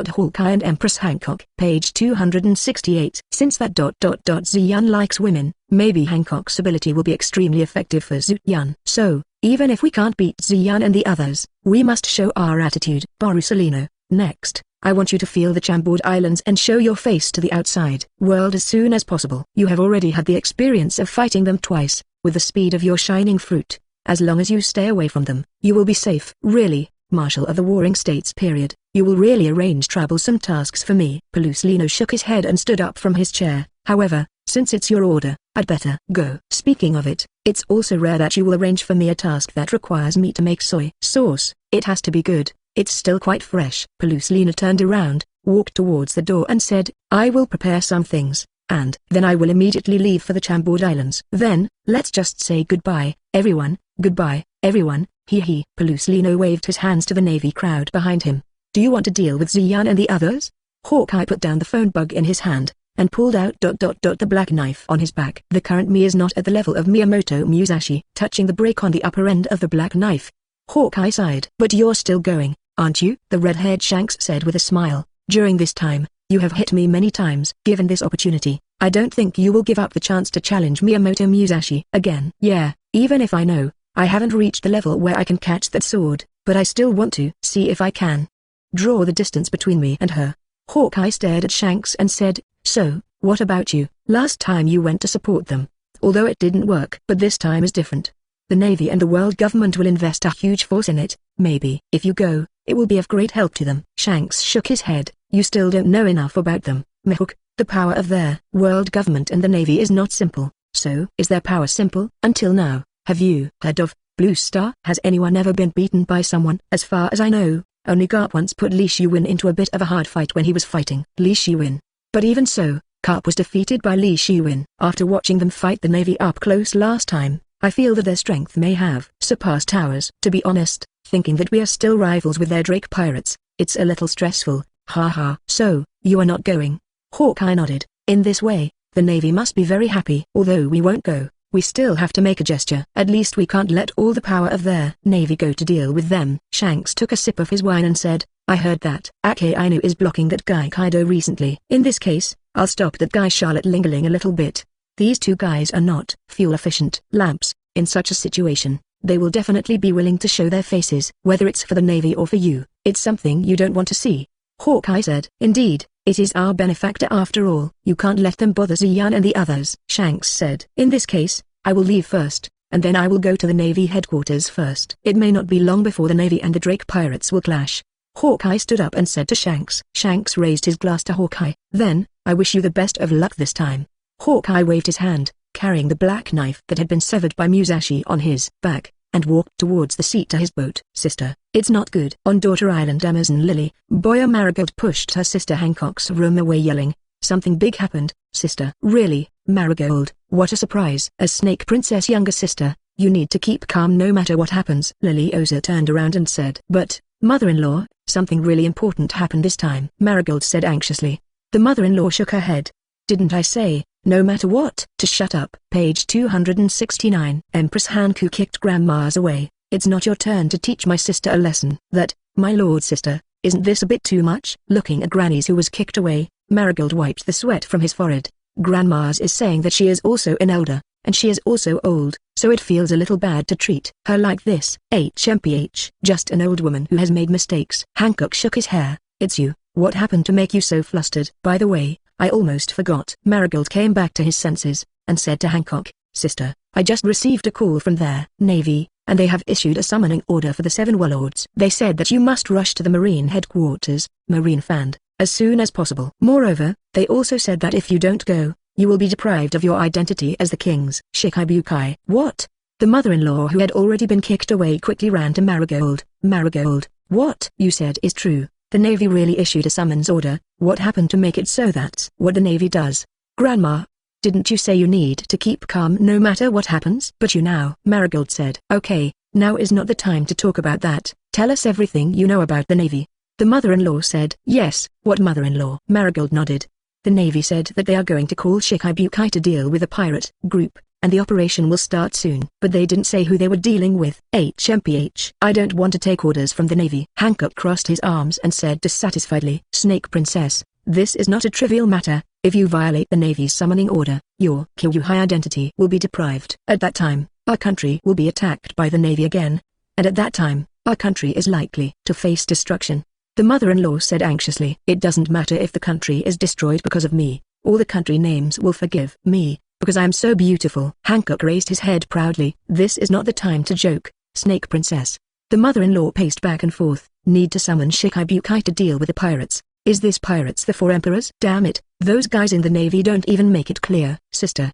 Hawkeye and Empress Hancock. Page 268. Since that ... Ziyun likes women, maybe Hancock's ability will be extremely effective for Ziyun. So, even if we can't beat Ziyun and the others, we must show our attitude. Borusalino, next, I want you to feel the Chambord Islands and show your face to the outside world as soon as possible. You have already had the experience of fighting them twice, with the speed of your shining fruit. As long as you stay away from them, you will be safe. Really, Marshal of the Warring States period, you will really arrange troublesome tasks for me. Pelusilino shook his head and stood up from his chair. However, since it's your order, I'd better go. Speaking of it, it's also rare that you will arrange for me a task that requires me to make soy sauce. It has to be good. It's still quite fresh. Pelusilino turned around, walked towards the door and said, I will prepare some things, and then I will immediately leave for the Chambord Islands. Then, let's just say goodbye, everyone. Goodbye, everyone. He. Pelusilino waved his hands to the Navy crowd behind him. Do you want to deal with Ziyun and the others? Hawkeye put down the phone bug in his hand, and pulled out ... the black knife on his back. The current me is not at the level of Miyamoto Musashi. Touching the break on the upper end of the black knife, Hawkeye sighed. But you're still going, aren't you? The red-haired Shanks said with a smile. During this time, you have hit me many times. Given this opportunity, I don't think you will give up the chance to challenge Miyamoto Musashi again. Yeah, even if I know I haven't reached the level where I can catch that sword, but I still want to see if I can draw the distance between me and her. Hawkeye stared at Shanks and said, so, what about you? Last time you went to support them, although it didn't work. But this time is different. The Navy and the world government will invest a huge force in it. Maybe if you go, it will be of great help to them. Shanks shook his head. You still don't know enough about them, Bbook. The power of their world government and the Navy is not simple. So, is their power simple? Until now, have you heard of Blue Star? Has anyone ever been beaten by someone? As far as I know, only Garp once put Li Shiwen into a bit of a hard fight when he was fighting Li Shiwen. But even so, Garp was defeated by Li Shiwen. After watching them fight the Navy up close last time, I feel that their strength may have surpassed ours. To be honest, thinking that we are still rivals with their Drake pirates, it's a little stressful. Ha. So, you are not going? Hawkeye nodded. In this way, the Navy must be very happy. Although we won't go, we still have to make a gesture. At least we can't let all the power of their Navy go to deal with them. Shanks took a sip of his wine and said, I heard that Ake Ainu is blocking that guy Kaido recently. In this case, I'll stop that guy Charlotte Lingling a little bit. These two guys are not fuel-efficient lamps. In such a situation, they will definitely be willing to show their faces. Whether it's for the Navy or for you, it's something you don't want to see. Hawkeye said. Indeed, it is our benefactor after all. You can't let them bother Ziyun and the others. Shanks said. In this case, I will leave first, and then I will go to the Navy headquarters first. It may not be long before the Navy and the Drake pirates will clash. Hawkeye stood up and said to Shanks. Shanks raised his glass to Hawkeye. Then, I wish you the best of luck this time. Hawkeye waved his hand, carrying the black knife that had been severed by Musashi on his back, and walked towards the seat to his boat. Sister, it's not good. On Daughter Island, Amazon Lily, Boya Marigold pushed her sister Hancock's room away yelling, something big happened, sister. Really, Marigold, what a surprise. As Snake Princess' younger sister, you need to keep calm no matter what happens. Lily Oza turned around and said, but, mother-in-law, something really important happened this time. Marigold said anxiously. The mother-in-law shook her head. Didn't I say, no matter what? To shut up. Page 269. Empress Hanku kicked grandmas away. It's not your turn to teach my sister a lesson. That, my lord sister, isn't this a bit too much? Looking at Granny's who was kicked away, Marigold wiped the sweat from his forehead. Grandma's is saying that she is also an elder, and she is also old, so it feels a little bad to treat her like this. HMPH. Just an old woman who has made mistakes. Hancock shook his hair. It's you. What happened to make you so flustered? By the way, I almost forgot. Marigold came back to his senses, and said to Hancock, sister, I just received a call from their Navy, and they have issued a summoning order for the 7 warlords. They said that you must rush to the Marine headquarters, Marine Fand, as soon as possible. Moreover, they also said that if you don't go, you will be deprived of your identity as the king's Shikibukai. What? The mother-in-law who had already been kicked away quickly ran to Marigold. Marigold, what you said is true. The Navy really issued a summons order. What happened to make it so that's what the Navy does? Grandma, didn't you say you need to keep calm no matter what happens? But you now, Marigold said. Okay, now is not the time to talk about that. Tell us everything you know about the Navy. The mother-in-law said. Yes, what mother-in-law? Marigold nodded. The Navy said that they are going to call Bbook to deal with a pirate group, and the operation will start soon. But they didn't say who they were dealing with. HMPH. I don't want to take orders from the Navy. Hancock crossed his arms and said dissatisfiedly. Snake Princess, this is not a trivial matter. If you violate the Navy's summoning order, your Kyuuhai identity will be deprived. At that time, our country will be attacked by the Navy again. And at that time, our country is likely to face destruction. The mother-in-law said anxiously. It doesn't matter if the country is destroyed because of me. All the country names will forgive me, because I am so beautiful. Hancock raised his head proudly. This is not the time to joke, Snake Princess. The mother-in-law paced back and forth. Need to summon Bbook to deal with the pirates. Is this pirates the four emperors? Damn it, those guys in the Navy don't even make it clear. Sister,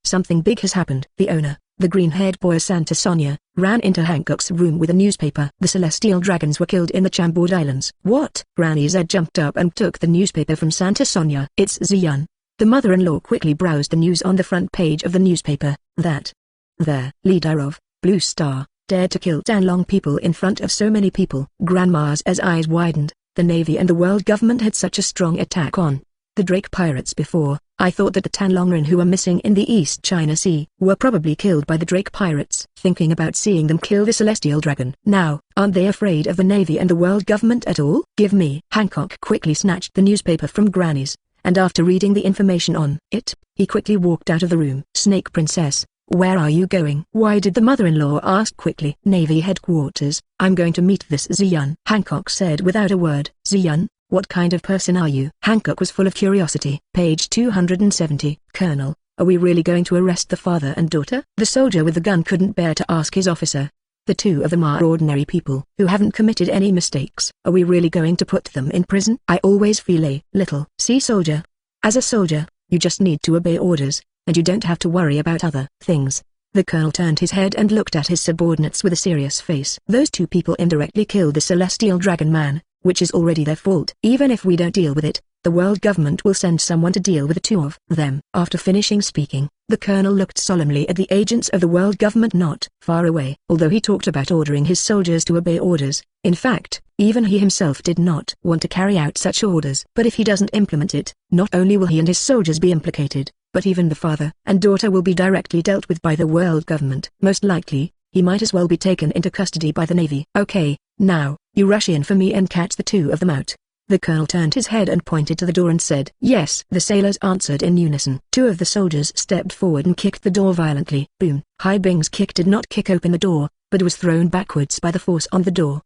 something big has happened. The owner, the green-haired boy Santa Sonia, ran into Hancock's room with a newspaper. The celestial dragons were killed in the Chambord Islands. What? Granny Zed jumped up and took the newspaper from Santa Sonia. It's Ziyun. The mother-in-law quickly browsed the news on the front page of the newspaper. There, leader of Blue Star, dared to kill Tanlong people in front of so many people. Grandma's eyes widened. The Navy and the world government had such a strong attack on the Drake pirates before. I thought that the Tanlongren who were missing in the East China Sea were probably killed by the Drake pirates. Thinking about seeing them kill the celestial dragon. Now, aren't they afraid of the Navy and the world government at all? Give me. Hancock quickly snatched the newspaper from Granny's, and after reading the information on it, he quickly walked out of the room. Snake Princess, where are you going? Why did the mother-in-law ask quickly? Navy headquarters. I'm going to meet this Ziyun. Hancock said without a word. Ziyun? What kind of person are you? Hancock was full of curiosity. Page 270. Colonel, are we really going to arrest the father and daughter? The soldier with the gun couldn't bear to ask his officer. The two of them are ordinary people who haven't committed any mistakes. Are we really going to put them in prison? I always feel a little. See, soldier. As a soldier, you just need to obey orders, and you don't have to worry about other things. The colonel turned his head and looked at his subordinates with a serious face. Those two people indirectly killed the celestial dragon man, which is already their fault. Even if we don't deal with it, the world government will send someone to deal with the two of them. After finishing speaking, the colonel looked solemnly at the agents of the world government not far away. Although he talked about ordering his soldiers to obey orders, in fact, even he himself did not want to carry out such orders. But if he doesn't implement it, not only will he and his soldiers be implicated, but even the father and daughter will be directly dealt with by the world government. Most likely, he might as well be taken into custody by the Navy. Okay, now, you rush in for me and catch the two of them out. The colonel turned his head and pointed to the door and said, yes. The sailors answered in unison. Two of the soldiers stepped forward and kicked the door violently. Boom. Hai Bing's kick did not kick open the door, but was thrown backwards by the force on the door.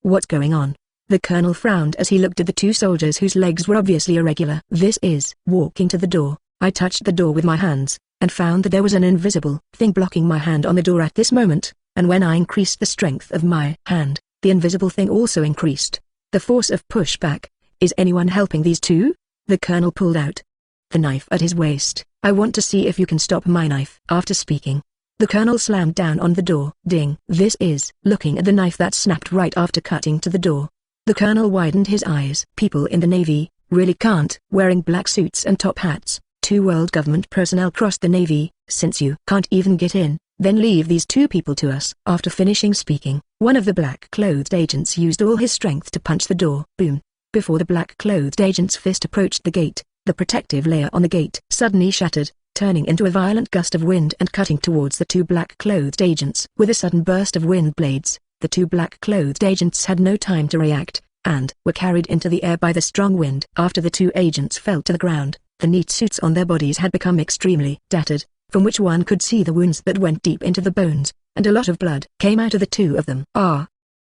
What's going on? The colonel frowned as he looked at the two soldiers whose legs were obviously irregular. This is. Walking to the door, I touched the door with my hands, and found that there was an invisible thing blocking my hand on the door at this moment, and when I increased the strength of my hand, the invisible thing also increased. The force of pushback. Is anyone helping these two? The colonel pulled out the knife at his waist. I want to see if you can stop my knife. After speaking, the colonel slammed down on the door. Ding. This is. Looking at the knife that snapped right after cutting to the door, the colonel widened his eyes. People in the Navy really can't. Wearing black suits and top hats, two world government personnel crossed the Navy. Since you can't even get in, then leave these two people to us. After finishing speaking, one of the black-clothed agents used all his strength to punch the door. Boom. Before the black-clothed agent's fist approached the gate, the protective layer on the gate suddenly shattered, turning into a violent gust of wind and cutting towards the two black-clothed agents. With a sudden burst of wind blades, the two black-clothed agents had no time to react, and were carried into the air by the strong wind. After the two agents fell to the ground, the neat suits on their bodies had become extremely tattered, from which one could see the wounds that went deep into the bones, and a lot of blood came out of the two of them.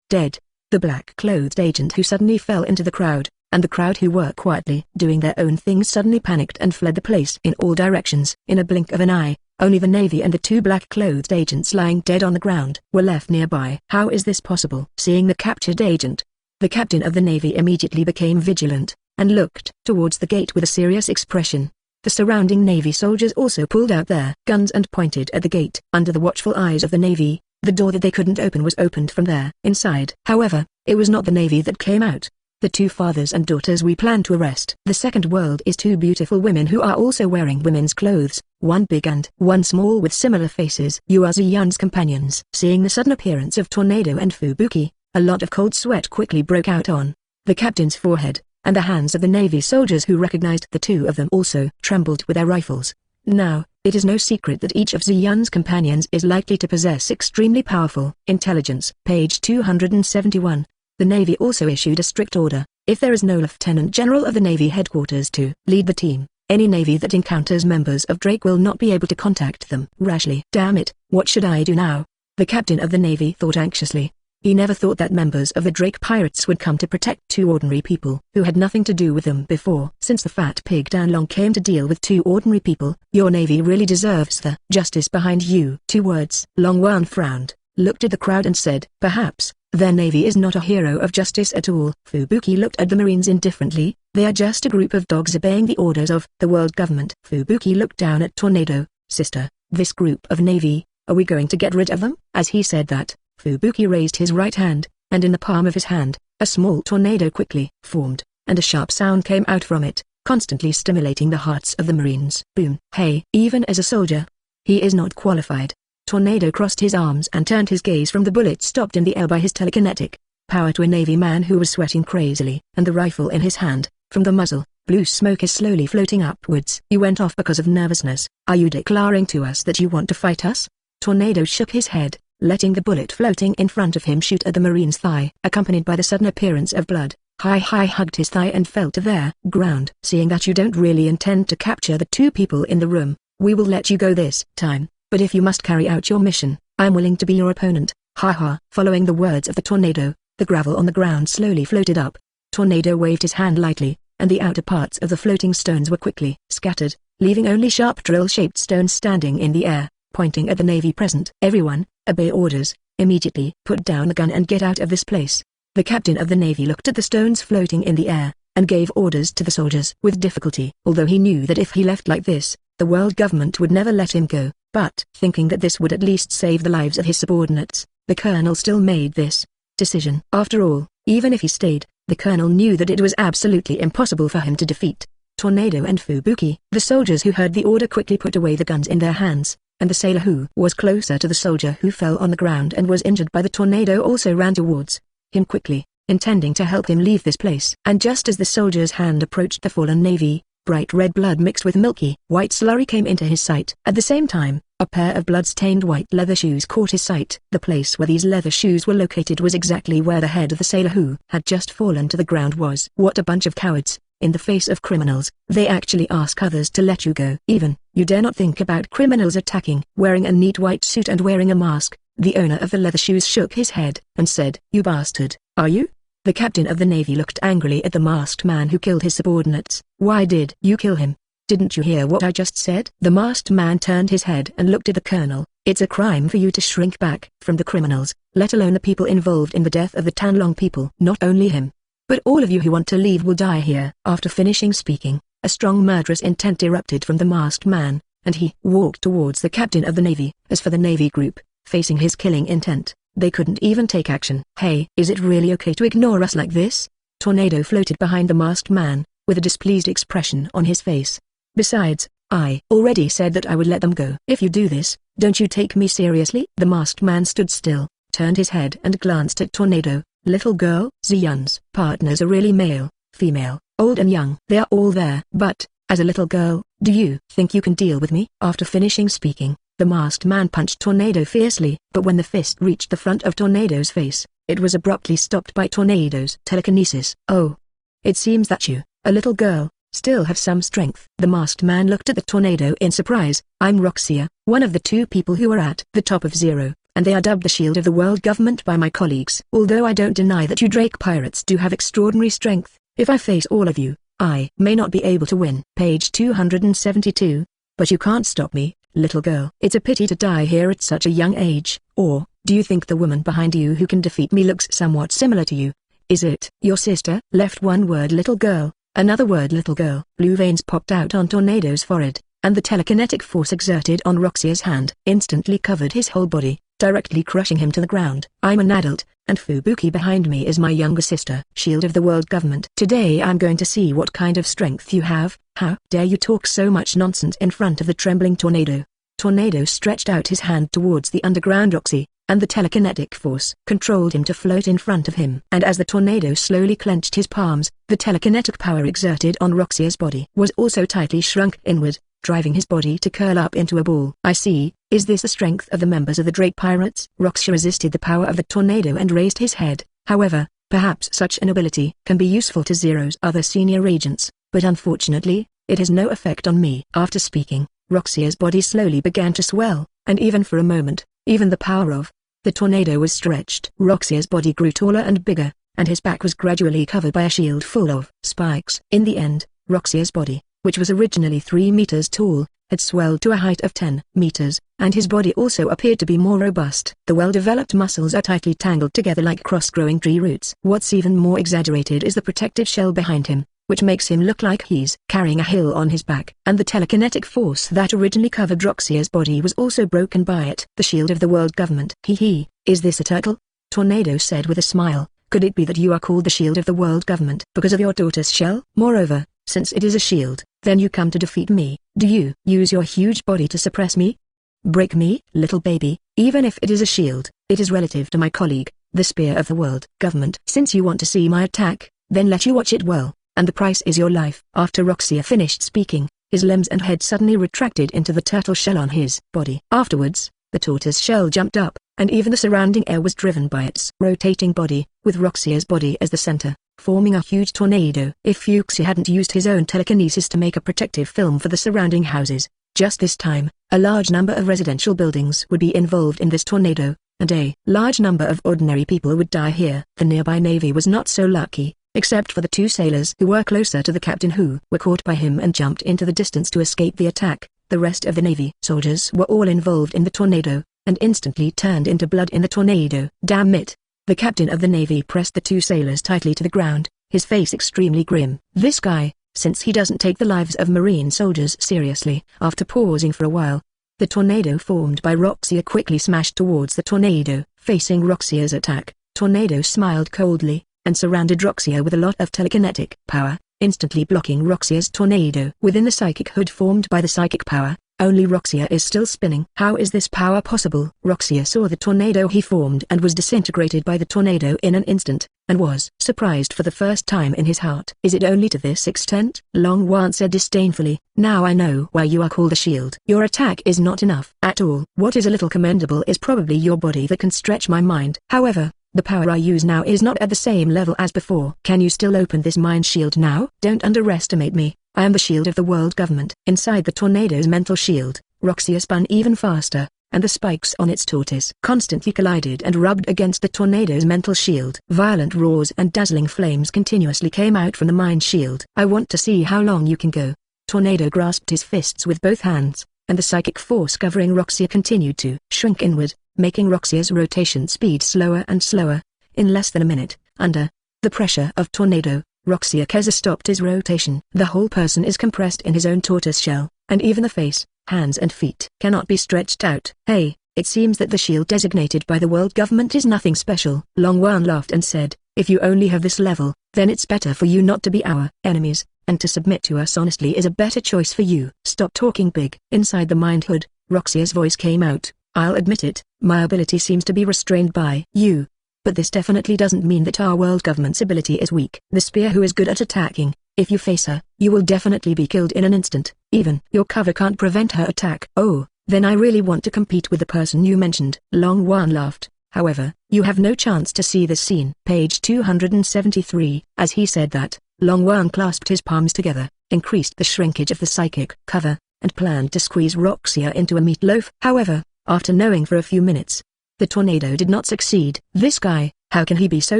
Dead. The black-clothed agent who suddenly fell into the crowd, and the crowd who were quietly doing their own things suddenly panicked and fled the place in all directions. In a blink of an eye, only the Navy and the two black-clothed agents lying dead on the ground were left nearby. How is this possible? Seeing the captured agent, the captain of the Navy immediately became vigilant, and looked towards the gate with a serious expression. The surrounding Navy soldiers also pulled out their guns and pointed at the gate. Under the watchful eyes of the Navy, the door that they couldn't open was opened from there. Inside, however, it was not the Navy that came out. The two fathers and daughters we plan to arrest. The second world is two beautiful women who are also wearing women's clothes, one big and one small with similar faces. You are Ziyun's companions. Seeing the sudden appearance of Tornado and Fubuki, A lot of cold sweat quickly broke out on the captain's forehead, and the hands of the Navy soldiers who recognized the two of them also trembled with their rifles. Now, it is no secret that each of Ziyun's companions is likely to possess extremely powerful intelligence. Page 271. The Navy also issued a strict order: if there is no Lieutenant General of the Navy headquarters to lead the team, any Navy that encounters members of Drake will not be able to contact them. Rashly. Damn it, what should I do now? The captain of the Navy thought anxiously. He never thought that members of the Drake pirates would come to protect two ordinary people who had nothing to do with them before. Since the fat pig Danlong came to deal with two ordinary people, your Navy really deserves the justice behind you. 2 words. Long Wan frowned, looked at the crowd and said, perhaps their Navy is not a hero of justice at all. Fubuki looked at the Marines indifferently. They are just a group of dogs obeying the orders of the world government. Fubuki looked down at Tornado. Sister, this group of Navy, are we going to get rid of them? As he said that, Fubuki raised his right hand, and in the palm of his hand, a small tornado quickly formed, and a sharp sound came out from it, constantly stimulating the hearts of the Marines. Boom. Hey, even as a soldier, he is not qualified. Tornado crossed his arms and turned his gaze from the bullet stopped in the air by his telekinetic power to a Navy man who was sweating crazily, and the rifle in his hand. From the muzzle, blue smoke is slowly floating upwards. You went off because of nervousness. Are you declaring to us that you want to fight us? Tornado shook his head, letting the bullet floating in front of him shoot at the Marine's thigh. Accompanied by the sudden appearance of blood, Hi hugged his thigh and fell to the ground. Seeing that you don't really intend to capture the two people in the room, we will let you go this time, but if you must carry out your mission, I'm willing to be your opponent. Ha. Following the words of the tornado, the gravel on the ground slowly floated up. Tornado waved his hand lightly, and the outer parts of the floating stones were quickly scattered, leaving only sharp drill-shaped stones standing in the air, pointing at the Navy present. Everyone, obey orders, immediately. Put down the gun and get out of this place. The captain of the Navy looked at the stones floating in the air, and gave orders to the soldiers with difficulty. Although he knew that if he left like this, the world government would never let him go, but thinking that this would at least save the lives of his subordinates, the colonel still made this decision. After all, even if he stayed, the colonel knew that it was absolutely impossible for him to defeat Tornado and Fubuki. The soldiers who heard the order quickly put away the guns in their hands, and the sailor who was closer to the soldier who fell on the ground and was injured by the tornado also ran towards him quickly, intending to help him leave this place. And just as the soldier's hand approached the fallen Navy, bright red blood mixed with milky white slurry came into his sight. At the same time, a pair of blood-stained white leather shoes caught his sight. The place where these leather shoes were located was exactly where the head of the sailor who had just fallen to the ground was. What a bunch of cowards! In the face of criminals, they actually ask others to let you go. Even, you dare not think about criminals attacking. Wearing a neat white suit and wearing a mask, the owner of the leather shoes shook his head and said, "You bastard, are you?" The captain of the Navy looked angrily at the masked man who killed his subordinates. "Why did you kill him? Didn't you hear what I just said?" The masked man turned his head and looked at the colonel. "It's a crime for you to shrink back from the criminals, let alone the people involved in the death of the Tanlong people. Not only him, but all of you who want to leave will die here." After finishing speaking, a strong murderous intent erupted from the masked man, and he walked towards the captain of the Navy. As for the Navy group, facing his killing intent, they couldn't even take action. "Hey, is it really okay to ignore us like this?" Tornado floated behind the masked man, with a displeased expression on his face. "Besides, I already said that I would let them go. If you do this, don't you take me seriously?" The masked man stood still, turned his head and glanced at Tornado. "Little girl, Ziyun's partners are really male, female, old and young. They are all there. But, as a little girl, do you think you can deal with me?" After finishing speaking, the masked man punched Tornado fiercely, but when the fist reached the front of Tornado's face, it was abruptly stopped by Tornado's telekinesis. "Oh. It seems that you, a little girl, still have some strength." The masked man looked at the Tornado in surprise. "I'm wuxiap, one of the two people who are at the top of Zero, and they are dubbed the shield of the world government by my colleagues. Although I don't deny that you Drake pirates do have extraordinary strength, if I face all of you, I may not be able to win." Page 272. "But you can't stop me, little girl. It's a pity to die here at such a young age. Or, do you think the woman behind you who can defeat me looks somewhat similar to you? Is it your sister?" Left one word little girl, another word little girl. Blue veins popped out on Tornado's forehead, and the telekinetic force exerted on Roxia's hand instantly covered his whole body, directly crushing him to the ground. "I'm an adult, and Fubuki behind me is my younger sister. Shield of the world government. Today I'm going to see what kind of strength you have. How dare you talk so much nonsense in front of the trembling Tornado?" Tornado stretched out his hand towards the underground Roxy, and the telekinetic force controlled him to float in front of him. And as the tornado slowly clenched his palms, the telekinetic power exerted on Roxia's body was also tightly shrunk inward, driving his body to curl up into a ball. I see. Is this the strength of the members of the Drake Pirates? Roxia resisted the power of the tornado and raised his head. However, perhaps such an ability can be useful to Zero's other senior agents, but unfortunately, it has no effect on me. After speaking, Roxia's body slowly began to swell, and even for a moment, even the power of the tornado was stretched. Roxia's body grew taller and bigger, and his back was gradually covered by a shield full of spikes. In the end, Roxia's body, which was originally 3 meters tall, had swelled to a height of 10 meters, and his body also appeared to be more robust. The well-developed muscles are tightly tangled together like cross-growing tree roots. What's even more exaggerated is the protective shell behind him, which makes him look like he's carrying a hill on his back. And the telekinetic force that originally covered Roxia's body was also broken by it. The shield of the world government. Hee, is this a turtle? Tornado said with a smile. Could it be that you are called the shield of the world government because of your tortoise shell? Moreover, since it is a shield, then you come to defeat me. Do you use your huge body to suppress me? Break me, little baby. Even if it is a shield, it is relative to my colleague, the spear of the world government. Since you want to see my attack, then let you watch it well, and the price is your life. After Roxia finished speaking, his limbs and head suddenly retracted into the turtle shell on his body. Afterwards, the tortoise shell jumped up, and even the surrounding air was driven by its rotating body, with Roxia's body as the center, forming a huge tornado. If Wuxia hadn't used his own telekinesis to make a protective film for the surrounding houses, just this time, a large number of residential buildings would be involved in this tornado, and a large number of ordinary people would die here. The nearby navy was not so lucky, except for the 2 sailors who were closer to the captain who were caught by him and jumped into the distance to escape the attack. The rest of the navy soldiers were all involved in the tornado, and instantly turned into blood in the tornado. Damn it! The captain of the navy pressed the 2 sailors tightly to the ground, his face extremely grim. This guy, since he doesn't take the lives of marine soldiers seriously. After pausing for a while, the tornado formed by Roxia quickly smashed towards the tornado. Facing Roxia's attack, Tornado smiled coldly, and surrounded Roxia with a lot of telekinetic power, instantly blocking Roxia's tornado. Within the psychic hood formed by the psychic power, only Roxia is still spinning. How is this power possible? Roxia saw the tornado he formed and was disintegrated by the tornado in an instant, and was surprised for the first time in his heart. Is it only to this extent? Long Wan said disdainfully. Now I know why you are called a shield. Your attack is not enough at all. What is a little commendable is probably your body that can stretch my mind. However, the power I use now is not at the same level as before. Can you still open this mind shield now? Don't underestimate me. I am the shield of the world government. Inside the tornado's mental shield, Roxia spun even faster, and the spikes on its tortoise constantly collided and rubbed against the tornado's mental shield. Violent roars and dazzling flames continuously came out from the mind shield. I want to see how long you can go. Tornado grasped his fists with both hands, and the psychic force covering Roxia continued to shrink inward, making Roxia's rotation speed slower and slower. In less than a minute, under the pressure of tornado, Roxia Keza stopped his rotation. The whole person is compressed in his own tortoise shell, and even the face, hands and feet cannot be stretched out. Hey, it seems that the shield designated by the world government is nothing special. Long Wan laughed and said, if you only have this level, then it's better for you not to be our enemies, and to submit to us honestly is a better choice for you. Stop talking big. Inside the mind hood, Roxia's voice came out. I'll admit it, my ability seems to be restrained by you. But this definitely doesn't mean that our world government's ability is weak. The spear who is good at attacking, if you face her, you will definitely be killed in an instant. Even your cover can't prevent her attack. Oh, then I really want to compete with the person you mentioned. Long Wan laughed. However, you have no chance to see this scene. Page 273. As he said that, Long Wan clasped his palms together, increased the shrinkage of the psychic cover, and planned to squeeze Roxia into a meatloaf. However, after knowing for a few minutes, the tornado did not succeed. This guy, how can he be so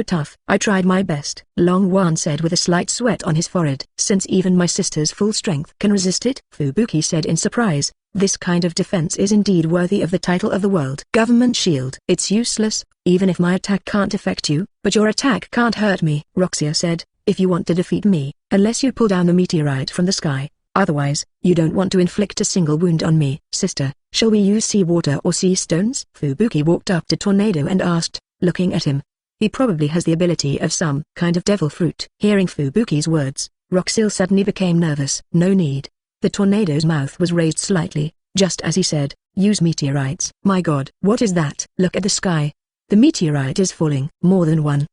tough? I tried my best, Long Wan said with a slight sweat on his forehead. Since even my sister's full strength can resist it, Fubuki said in surprise, this kind of defense is indeed worthy of the title of the world government shield. It's useless, even if my attack can't affect you, but your attack can't hurt me. Roxia said, if you want to defeat me, unless you pull down the meteorite from the sky, otherwise, you don't want to inflict a single wound on me. Sister, shall we use seawater or sea stones? Fubuki walked up to Tornado and asked, looking at him. He probably has the ability of some kind of devil fruit. Hearing Fubuki's words, Roxil suddenly became nervous. No need. The tornado's mouth was raised slightly, just as he said, Use meteorites. My god, what is that? Look at the sky. The meteorite is falling. More than one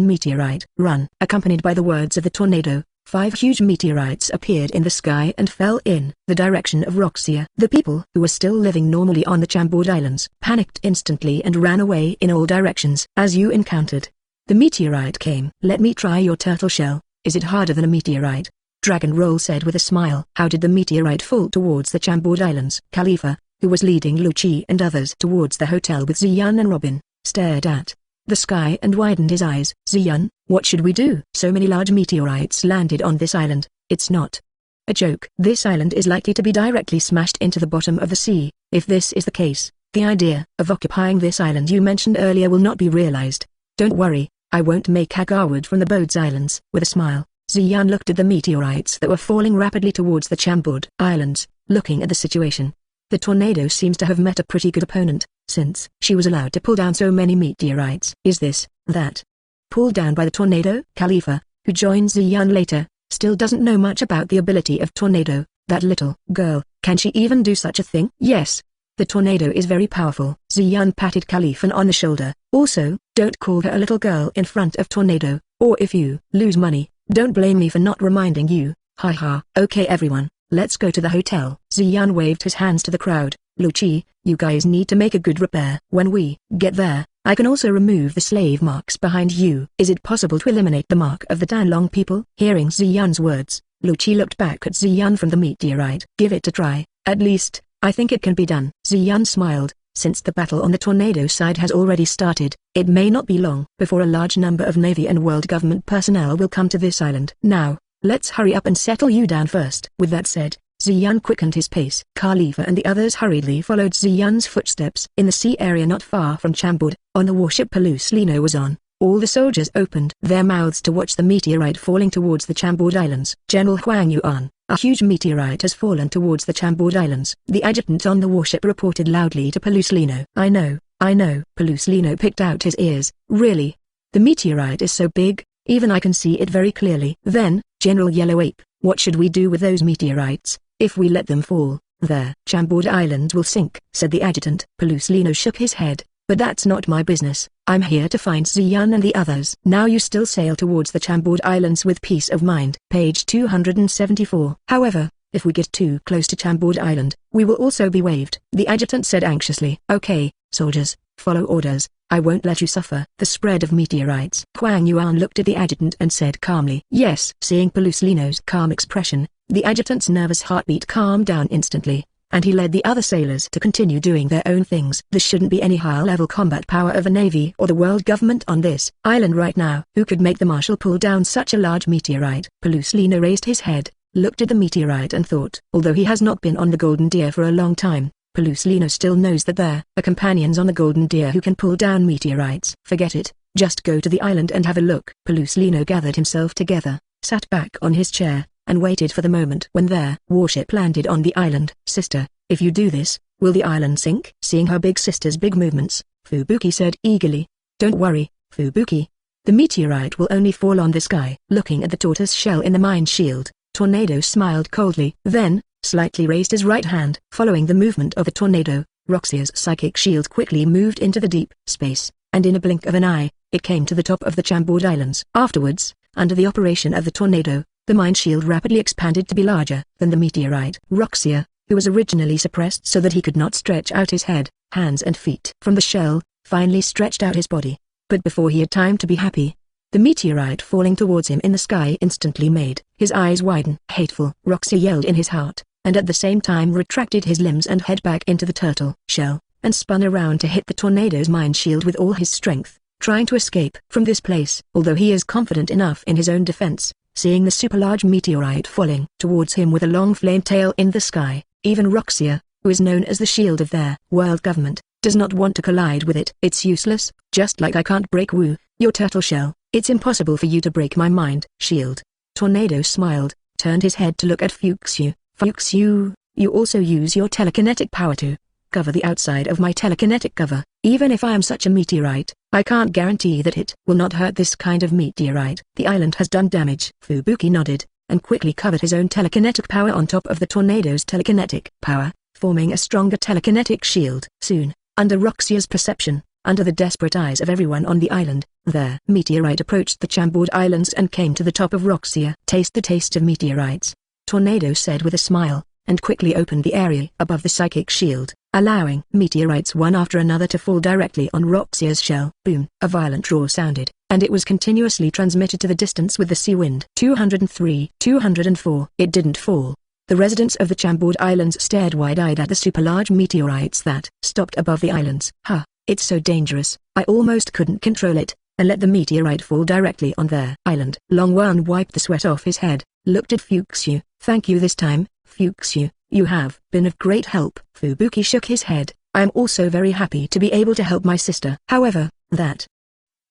meteorite. Run. Accompanied by the words of the tornado, 5 huge meteorites appeared in the sky and fell in the direction of Wuxiap. The people who were still living normally on the Chambord Islands panicked instantly and ran away in all directions. As you encountered the meteorite came. Let me try your turtle shell. Is it harder than a meteorite? Dragon Roll said with a smile. How did the meteorite fall towards the Chambord Islands? Khalifa, who was leading Lucci and others towards the hotel with Ziyun and Robin, stared at the sky and widened his eyes. Ziyun, what should we do? So many large meteorites landed on this island. It's not a joke. This island is likely to be directly smashed into the bottom of the sea. If this is the case, the idea of occupying this island you mentioned earlier will not be realized. Don't worry, I won't make Haggarwood from the Bodes Islands. With a smile, Ziyun looked at the meteorites that were falling rapidly towards the Chambord Islands, looking at the situation. The tornado seems to have met a pretty good opponent, since she was allowed to pull down so many meteorites. Is this, that? Pulled down by the tornado? Khalifa, who joined Ziyun later, still doesn't know much about the ability of tornado. That little girl, can she even do such a thing? Yes. The tornado is very powerful. Ziyun patted Khalifa on the shoulder. Also, don't call her a little girl in front of tornado, or if you lose money, don't blame me for not reminding you. Haha. Okay everyone, let's go to the hotel. Ziyun waved his hands to the crowd. Lucci, you guys need to make a good repair. When we get there, I can also remove the slave marks behind you. Is it possible to eliminate the mark of the Danlong people? Hearing Ziyun's words, Lucci looked back at Ziyun from the meteorite. Give it a try. At least, I think it can be done. Ziyun smiled. Since the battle on the tornado side has already started, it may not be long before a large number of Navy and world government personnel will come to this island. Now, let's hurry up and settle you down first. With that said, Ziyun quickened his pace. Khalifa and the others hurriedly followed Ziyun's footsteps. In the sea area not far from Chambord, on the warship Lino was on, all the soldiers opened their mouths to watch the meteorite falling towards the Chambord Islands. General Huang Yuan, a huge meteorite has fallen towards the Chambord Islands. The adjutant on the warship reported loudly to Lino. I know. Lino picked out his ears. Really? The meteorite is so big, even I can see it very clearly. Then, General Yellow Ape, what should we do with those meteorites? If we let them fall, their Chambord Island will sink, said the adjutant. Lino shook his head. But that's not my business. I'm here to find Ziyun and the others. Now you still sail towards the Chambord Islands with peace of mind. Page 274. However, if we get too close to Chambord Island, we will also be waived, the adjutant said anxiously. Okay, soldiers, follow orders. I won't let you suffer. The spread of meteorites. Huang Yuan looked at the adjutant and said calmly. Yes. Seeing Lino's calm expression, the adjutant's nervous heartbeat calmed down instantly, and he led the other sailors to continue doing their own things. There shouldn't be any high-level combat power of a navy or the world government on this island right now. Who could make the marshal pull down such a large meteorite? Lino raised his head, looked at the meteorite and thought. Although he has not been on the Golden Deer for a long time, Lino still knows that there are companions on the Golden Deer who can pull down meteorites. Forget it, just go to the island and have a look. Lino gathered himself together, sat back on his chair, and waited for the moment when their warship landed on the island. Sister, if you do this, will the island sink? Seeing her big sister's big movements, Fubuki said eagerly. Don't worry, Fubuki. The meteorite will only fall on the sky. Looking at the tortoise shell in the mind shield, Tornado smiled coldly. Then, slightly raised his right hand. Following the movement of the tornado, Wuxiap's psychic shield quickly moved into the deep space, and in a blink of an eye, it came to the top of the Chambord Islands. Afterwards, under the operation of the tornado, the mind shield rapidly expanded to be larger than the meteorite. Wuxiap, who was originally suppressed so that he could not stretch out his head, hands and feet from the shell, finally stretched out his body. But before he had time to be happy, the meteorite falling towards him in the sky instantly made his eyes widen. Hateful! Wuxiap yelled in his heart, and at the same time retracted his limbs and head back into the turtle shell, and spun around to hit the tornado's mind shield with all his strength, trying to escape from this place. Although he is confident enough in his own defense, seeing the super-large meteorite falling towards him with a long flame tail in the sky, even Wuxiap, who is known as the shield of their world government, does not want to collide with it. It's useless, just like I can't break your turtle shell. It's impossible for you to break my mind shield. Tornado smiled, turned his head to look at Fuxiap. Fuxiap, you also use your telekinetic power to cover the outside of my telekinetic cover. Even if I am such a meteorite, I can't guarantee that it will not hurt this kind of meteorite. The island has done damage. Fubuki nodded, and quickly covered his own telekinetic power on top of the tornado's telekinetic power. forming a stronger telekinetic shield. Soon, under Wuxia's perception, under the desperate eyes of everyone on the island, their meteorite approached the Chambord Islands and came to the top of Wuxia. Taste the taste of meteorites, Tornado said with a smile, and quickly opened the area above the psychic shield, allowing meteorites one after another to fall directly on Wuxia's shell. Boom! A violent roar sounded, and it was continuously transmitted to the distance with the sea wind. 203, 204. It didn't fall. The residents of the Chambord Islands stared wide-eyed at the super-large meteorites that stopped above the islands. Huh, it's so dangerous, I almost couldn't control it, and let the meteorite fall directly on their island. Long Wan wiped the sweat off his head, looked at Fuxu. Thank you this time, Fuxu, you have been of great help. Fubuki shook his head. I am also very happy to be able to help my sister. However, the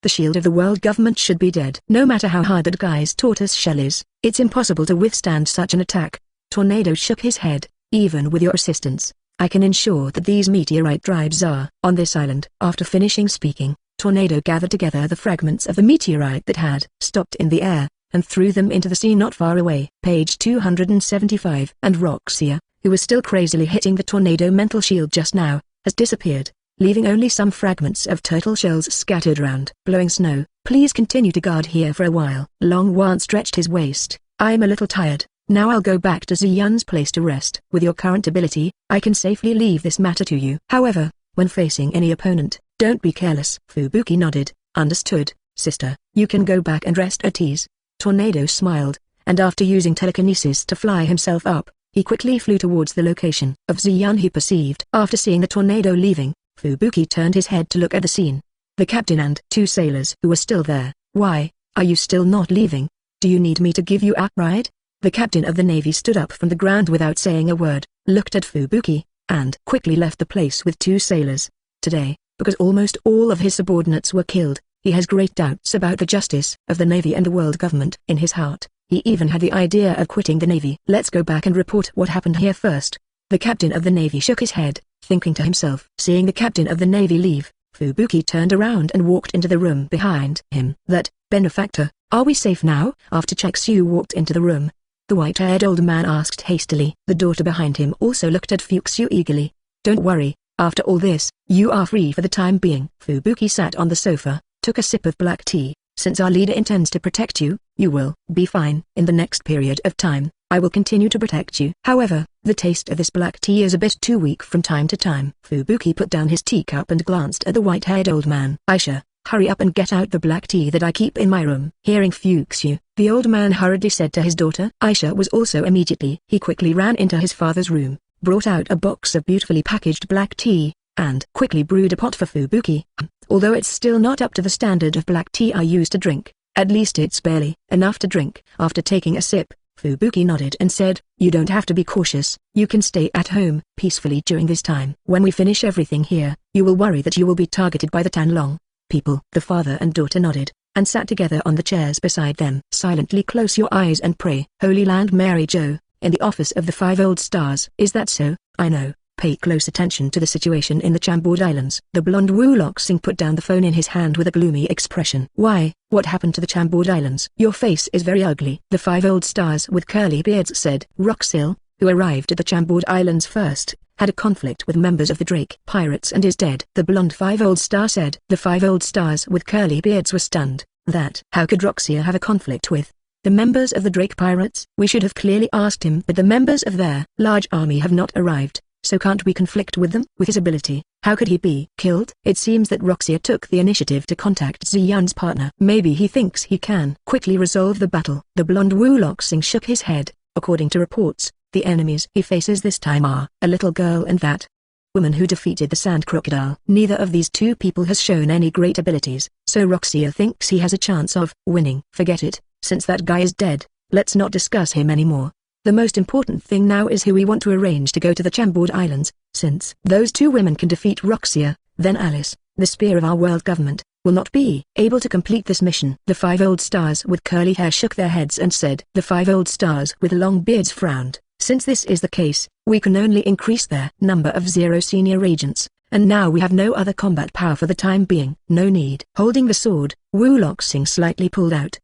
shield of the world government should be dead. No matter how hard that guy's tortoise shell is, it's impossible to withstand such an attack. Tornado shook his head. Even with your assistance, I can ensure that these meteorite drives are on this island. After finishing speaking, Tornado gathered together the fragments of the meteorite that had stopped in the air, and threw them into the sea not far away. Page 275. And Wuxia, who was still crazily hitting the tornado mental shield just now, has disappeared, leaving only some fragments of turtle shells scattered around. Blowing snow, please continue to guard here for a while. Long Wan stretched his waist. I'm a little tired, now I'll go back to Ziyun's place to rest. With your current ability, I can safely leave this matter to you. However, when facing any opponent, don't be careless. Fubuki nodded. Understood, sister. You can go back and rest at ease. Tornado smiled, and after using telekinesis to fly himself up, he quickly flew towards the location of Ziyun he perceived. After seeing the tornado leaving, Fubuki turned his head to look at the scene. The captain and two sailors who were still there. Why, are you still not leaving? Do you need me to give you a ride? The captain of the navy stood up from the ground without saying a word, looked at Fubuki, and quickly left the place with two sailors. Today, because almost all of his subordinates were killed, he has great doubts about the justice of the navy and the world government. In his heart, he even had the idea of quitting the navy. Let's go back and report what happened here first. The captain of the navy shook his head, thinking to himself. Seeing the captain of the navy leave, Fubuki turned around and walked into the room behind him. That benefactor, are we safe now? After Cheksu walked into the room, the white-haired old man asked hastily. The daughter behind him also looked at Fuxu eagerly. Don't worry, after all this, you are free for the time being. Fubuki sat on the sofa, took a sip of black tea. Since our leader intends to protect you, you will be fine. In the next period of time, I will continue to protect you. However, the taste of this black tea is a bit too weak from time to time. Fubuki put down his teacup and glanced at the white-haired old man. Aisha, hurry up and get out the black tea that I keep in my room. Hearing Fuxu, the old man hurriedly said to his daughter. Aisha was also immediately. He quickly ran into his father's room, brought out a box of beautifully packaged black tea, and quickly brewed a pot for Fubuki. Although it's still not up to the standard of black tea I used to drink, at least it's barely enough to drink. After taking a sip, Fubuki nodded and said, you don't have to be cautious, you can stay at home peacefully during this time. When we finish everything here, you will worry that you will be targeted by the Tanlong people. The father and daughter nodded, and sat together on the chairs beside them. Silently close your eyes and pray. Holy Land Mary Jo, in the office of the 5 Old Stars. Is that so? I know. Pay close attention to the situation in the Chambord Islands. The blonde Wu Loxing put down the phone in his hand with a gloomy expression. Why, what happened to the Chambord Islands? Your face is very ugly. The 5 Old Stars with curly beards said. Roxil, who arrived at the Chambord Islands first, had a conflict with members of the Drake Pirates and is dead. The blonde 5 Old Star said. The 5 Old Stars with curly beards were stunned. That, how could Roxia have a conflict with the members of the Drake Pirates? We should have clearly asked him, but the members of their large army have not arrived. So can't we conflict with them? With his ability, how could he be killed? It seems that Roxia took the initiative to contact Ziyun's partner. Maybe he thinks he can quickly resolve the battle. The blonde Wu Loxing shook his head. According to reports, the enemies he faces this time are a little girl and that woman who defeated the sand crocodile. Neither of these two people has shown any great abilities, so Roxia thinks he has a chance of winning. Forget it, since that guy is dead, let's not discuss him anymore. The most important thing now is who we want to arrange to go to the Chambord Islands. Since those two women can defeat Roxia, then Alice, the spear of our world government, will not be able to complete this mission. The 5 Old Stars with curly hair shook their heads and said. The 5 Old Stars with long beards frowned. Since this is the case, we can only increase their number of 0 senior agents, and now we have no other combat power for the time being. No need. Holding the sword, Wu Loxing slightly pulled out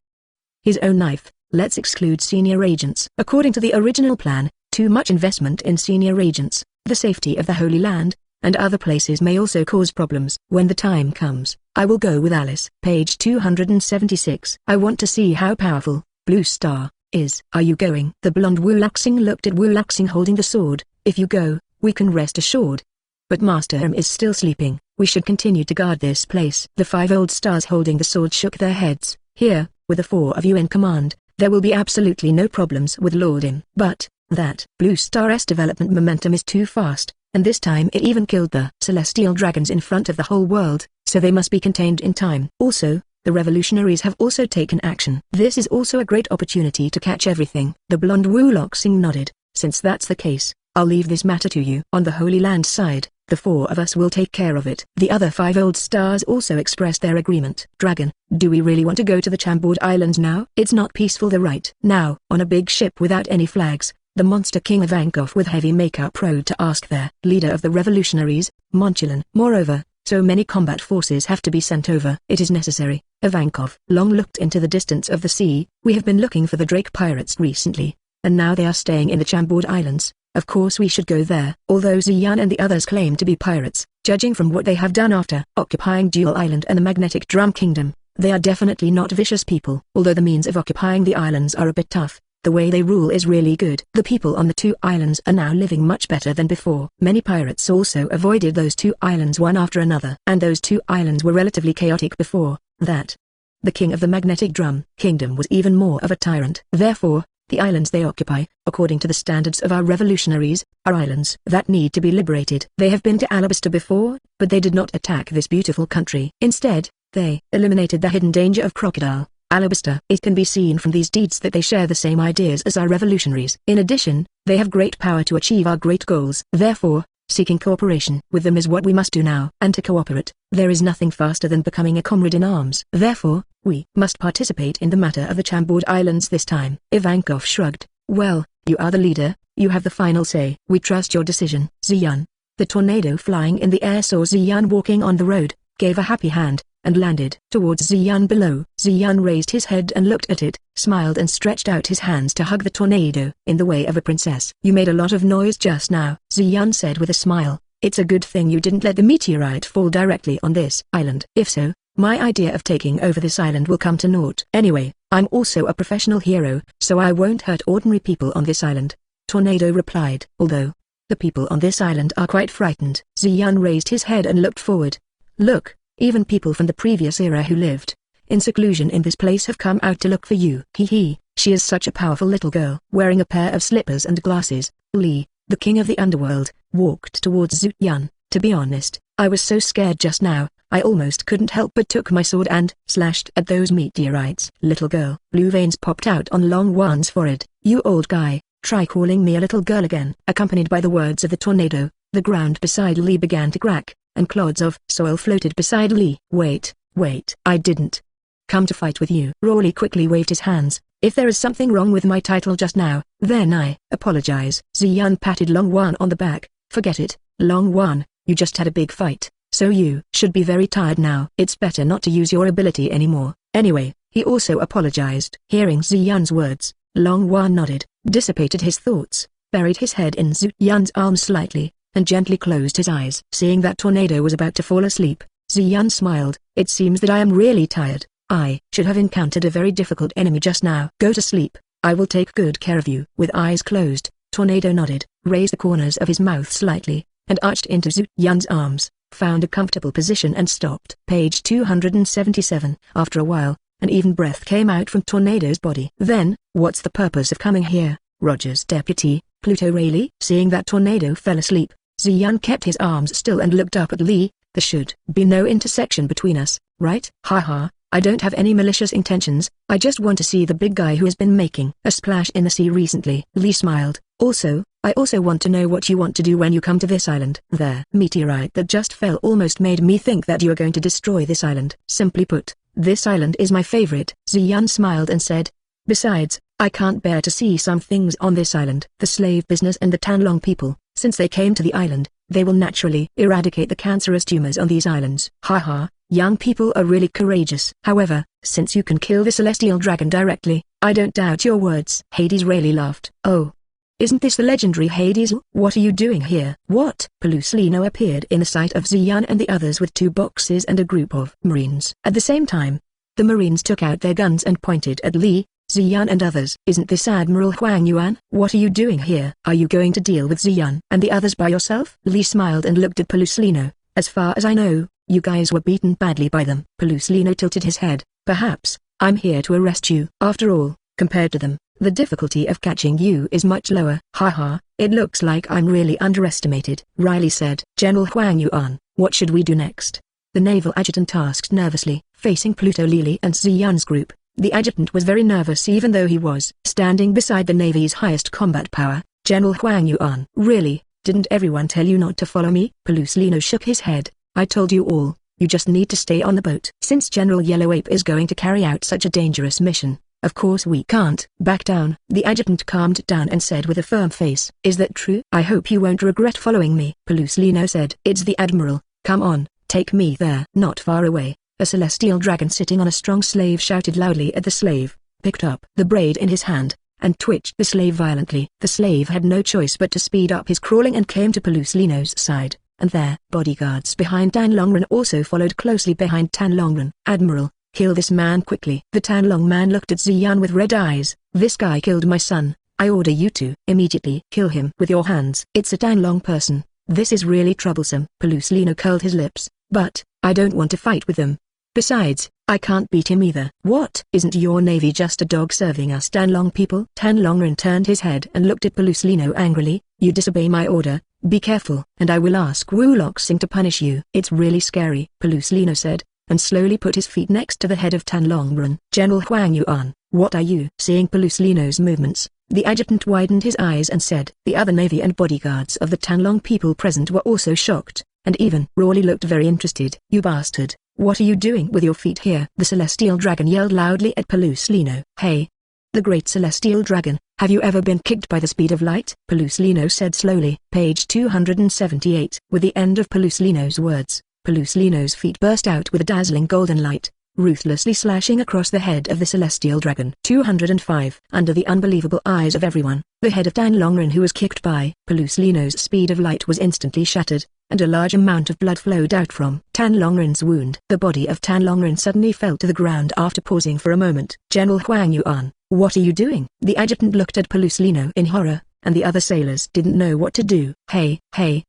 his own knife. Let's exclude senior agents. According to the original plan, too much investment in senior agents The safety of the Holy Land and other places may also cause problems. When the time comes, I will go with Alice. Page 276. I want to see how powerful Blue Star is. Are you going? The blonde Wuxing looked at Wuxing holding the sword. If you go, we can rest assured. But Master Harem is still sleeping. We should continue to guard this place. The 5 old stars holding the sword shook their heads. Here, with the 4 of you in command, there will be absolutely no problems with Lord Im. But that Blue Star's development momentum is too fast, and this time it even killed the celestial dragons in front of the whole world, so they must be contained in time. Also, the revolutionaries have also taken action. This is also a great opportunity to catch everything. The blonde Wuxing nodded. Since that's the case, I'll leave this matter to you. On the Holy Land side, the 4 of us will take care of it. The other 5 old stars also expressed their agreement. Dragon, do we really want to go to the Chambord Islands now? It's not peaceful right now. On a big ship without any flags, the monster king Ivankov with heavy makeup rode to ask their leader of the revolutionaries, Monchulin. Moreover, so many combat forces have to be sent over. It is necessary. Ivankov long looked into the distance of the sea. We have been looking for the Drake pirates recently, and now they are staying in the Chambord Islands. Of course we should go there. Although Ziyan and the others claim to be pirates, judging from what they have done after occupying Dual Island and the Magnetic Drum Kingdom, they are definitely not vicious people. Although the means of occupying the islands are a bit tough, the way they rule is really good. The people on the 2 islands are now living much better than before. Many pirates also avoided those 2 islands one after another. And those 2 islands were relatively chaotic before that. The king of the Magnetic Drum Kingdom was even more of a tyrant. Therefore, the islands they occupy, according to the standards of our revolutionaries, are islands that need to be liberated. They have been to Alabasta before, but they did not attack this beautiful country. Instead, they eliminated the hidden danger of crocodile. Alabasta. It can be seen from these deeds that they share the same ideas as our revolutionaries. In addition, they have great power to achieve our great goals. Therefore, seeking cooperation with them is what we must do now. And to cooperate, there is nothing faster than becoming a comrade in arms. Therefore, we must participate in the matter of the Chambord Islands this time. Ivankov shrugged. Well, you are the leader, you have the final say. We trust your decision. Ziyan. The tornado flying in the air saw Ziyan walking on the road, gave a happy hand, and landed towards Ziyan below. Ziyan raised his head and looked at it, smiled and stretched out his hands to hug the tornado. In the way of a princess. You made a lot of noise just now, Ziyan said with a smile. It's a good thing you didn't let the meteorite fall directly on this island. If so, my idea of taking over this island will come to naught. Anyway, I'm also a professional hero, so I won't hurt ordinary people on this island. Tornado replied. Although the people on this island are quite frightened. Ziyan raised his head and looked forward. Look. Even people from the previous era who lived in seclusion in this place have come out to look for you. Hee, she is such a powerful little girl. Wearing a pair of slippers and glasses, Li, the king of the underworld, walked towards Zutyan. To be honest, I was so scared just now, I almost couldn't help but took my sword and slashed at those meteorites. Little girl. Blue veins popped out on Long Wan's forehead. You old guy, try calling me a little girl again. Accompanied by the words of the tornado, the ground beside Li began to crack, and clods of soil floated beside Li. Wait, I didn't come to fight with you. Rawley quickly waved his hands. If there is something wrong with my title just now, then I apologize. Ziyan patted Long Wan on the back. Forget it, Long Wan, you just had a big fight, so you should be very tired now. It's better not to use your ability anymore. Anyway, he also apologized. Hearing Ziyan's words, Long Wan nodded, dissipated his thoughts, buried his head in Zutyan's arms slightly, and gently closed his eyes. Seeing that tornado was about to fall asleep, Ziyan smiled. It seems that I am really tired. I should have encountered a very difficult enemy just now. Go to sleep, I will take good care of you. With eyes closed, Tornado nodded, raised the corners of his mouth slightly, and arched into Zutyan's arms, found a comfortable position and stopped. Page 277. After a while, an even breath came out from Tornado's body. Then, what's the purpose of coming here, Roger's deputy, Pluto Rayleigh? Seeing that Tornado fell asleep, Ziyan kept his arms still and looked up at Lee. There should be no intersection between us, right? Haha, I don't have any malicious intentions, I just want to see the big guy who has been making a splash in the sea recently. Lee smiled. I also want to know what you want to do when you come to this island. The meteorite that just fell almost made me think that you are going to destroy this island. Simply put, this island is my favorite. Ziyan smiled and said. Besides, I can't bear to see some things on this island. The slave business and the Tanlong people, since they came to the island, they will naturally eradicate the cancerous tumors on these islands. Haha, young people are really courageous. However, since you can kill the celestial dragon directly, I don't doubt your words. Hades Rayleigh laughed. Oh. Isn't this the legendary Hades? What are you doing here? What? Peluslino appeared in the sight of Ziyan and the others with 2 boxes and a group of Marines. At the same time, the Marines took out their guns and pointed at Li, Ziyan and others. Isn't this Admiral Huang Yuan? What are you doing here? Are you going to deal with Ziyan and the others by yourself? Li smiled and looked at Peluslino. As far as I know, you guys were beaten badly by them. Peluslino tilted his head. Perhaps, I'm here to arrest you. After all, compared to them, the difficulty of catching you is much lower. Haha, it looks like I'm really underestimated. Riley said. General Huang Yuan, what should we do next? The naval adjutant asked nervously. Facing Pluto Lili and Ziyan's group, the adjutant was very nervous even though he was standing beside the Navy's highest combat power, General Huang Yuan. Really, didn't everyone tell you not to follow me? Peluslino shook his head. I told you all, you just need to stay on the boat. Since General Yellow Ape is going to carry out such a dangerous mission, of course we can't back down. The adjutant calmed down and said with a firm face. Is that true? I hope you won't regret following me. Peluslino said. It's the Admiral. Come on, take me there. Not far away, a celestial dragon sitting on a strong slave shouted loudly at the slave, picked up the braid in his hand, and twitched the slave violently. The slave had no choice but to speed up his crawling and came to Peluslino's side, and their bodyguards behind Tan Longren also followed closely behind Tan Longren. Admiral, kill this man quickly. The Tan Long man looked at Ziyan with red eyes. This guy killed my son. I order you to immediately kill him with your hands. It's a Tan Long person. This is really troublesome. Peluslino curled his lips. But, I don't want to fight with them. Besides, I can't beat him either. What? Isn't your navy just a dog serving us Tan Long people? Tan Longren turned his head and looked at Peluslino angrily. You disobey my order, be careful, and I will ask Wu Loxing to punish you. It's really scary, Peluslino said, and slowly put his feet next to the head of Tan Longren. General Huang Yuan, what are you? Seeing Peluslino's movements, the adjutant widened his eyes and said. The other navy and bodyguards of the Tan Long people present were also shocked, and even Rawley looked very interested. You bastard, what are you doing with your feet here? The celestial dragon yelled loudly at Peluslino. Hey! The great celestial dragon, have you ever been kicked by the speed of light? Peluslino said slowly. Page 278. With the end of Peluslino's words, Peluslino's feet burst out with a dazzling golden light, ruthlessly slashing across the head of the celestial dragon. 205. Under the unbelievable eyes of everyone, the head of Tan Longren who was kicked by Peluslino's speed of light was instantly shattered, and a large amount of blood flowed out from Tan Longren's wound. The body of Tan Longren suddenly fell to the ground after pausing for a moment. General Huang Yuan, what are you doing? The adjutant looked at Peluslino in horror, and the other sailors didn't know what to do. Hey,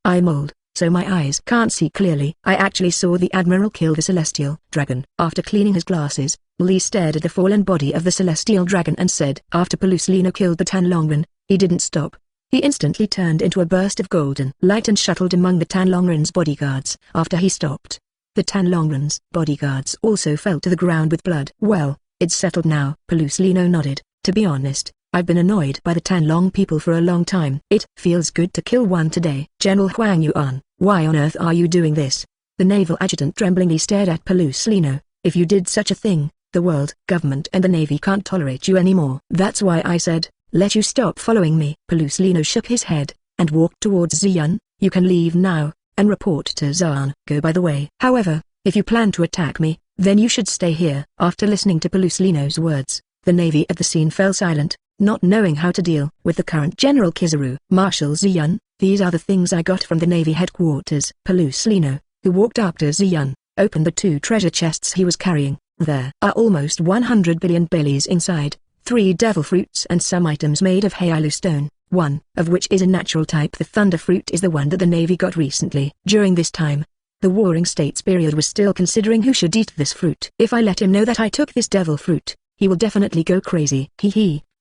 I'm old, so my eyes can't see clearly. I actually saw the Admiral kill the celestial dragon. After cleaning his glasses, Li stared at the fallen body of the celestial dragon and said. After Peluslino killed the Tan Longren, he didn't stop. He instantly turned into a burst of golden light and shuttled among the Tan Longren's bodyguards. After he stopped, the Tan Longren's bodyguards also fell to the ground with blood. Well, it's settled now. Peluslino nodded. To be honest, I've been annoyed by the Tan Long people for a long time. It feels good to kill one today. General Huang Yuan, why on earth are you doing this? The naval adjutant tremblingly stared at Peluslino. If you did such a thing, the world government and the navy can't tolerate you anymore. That's why I said, let you stop following me. Peluslino shook his head, and walked towards Ziyan. You can leave now, and report to Zaan. Go by the way. However, if you plan to attack me, then you should stay here. After listening to Peluslino's words, the navy at the scene fell silent, not knowing how to deal with the current General Kizaru. Marshal Ziyan, these are the things I got from the navy headquarters. Peluslino, who walked up to Ziyan, opened the 2 treasure chests he was carrying. There are almost 100 billion Baileys inside, 3 devil fruits and some items made of Hyalu stone, one of which is a natural type. The thunder fruit is the one that the navy got recently. During this time, the Warring States period was still considering who should eat this fruit. If I let him know that I took this devil fruit, he will definitely go crazy.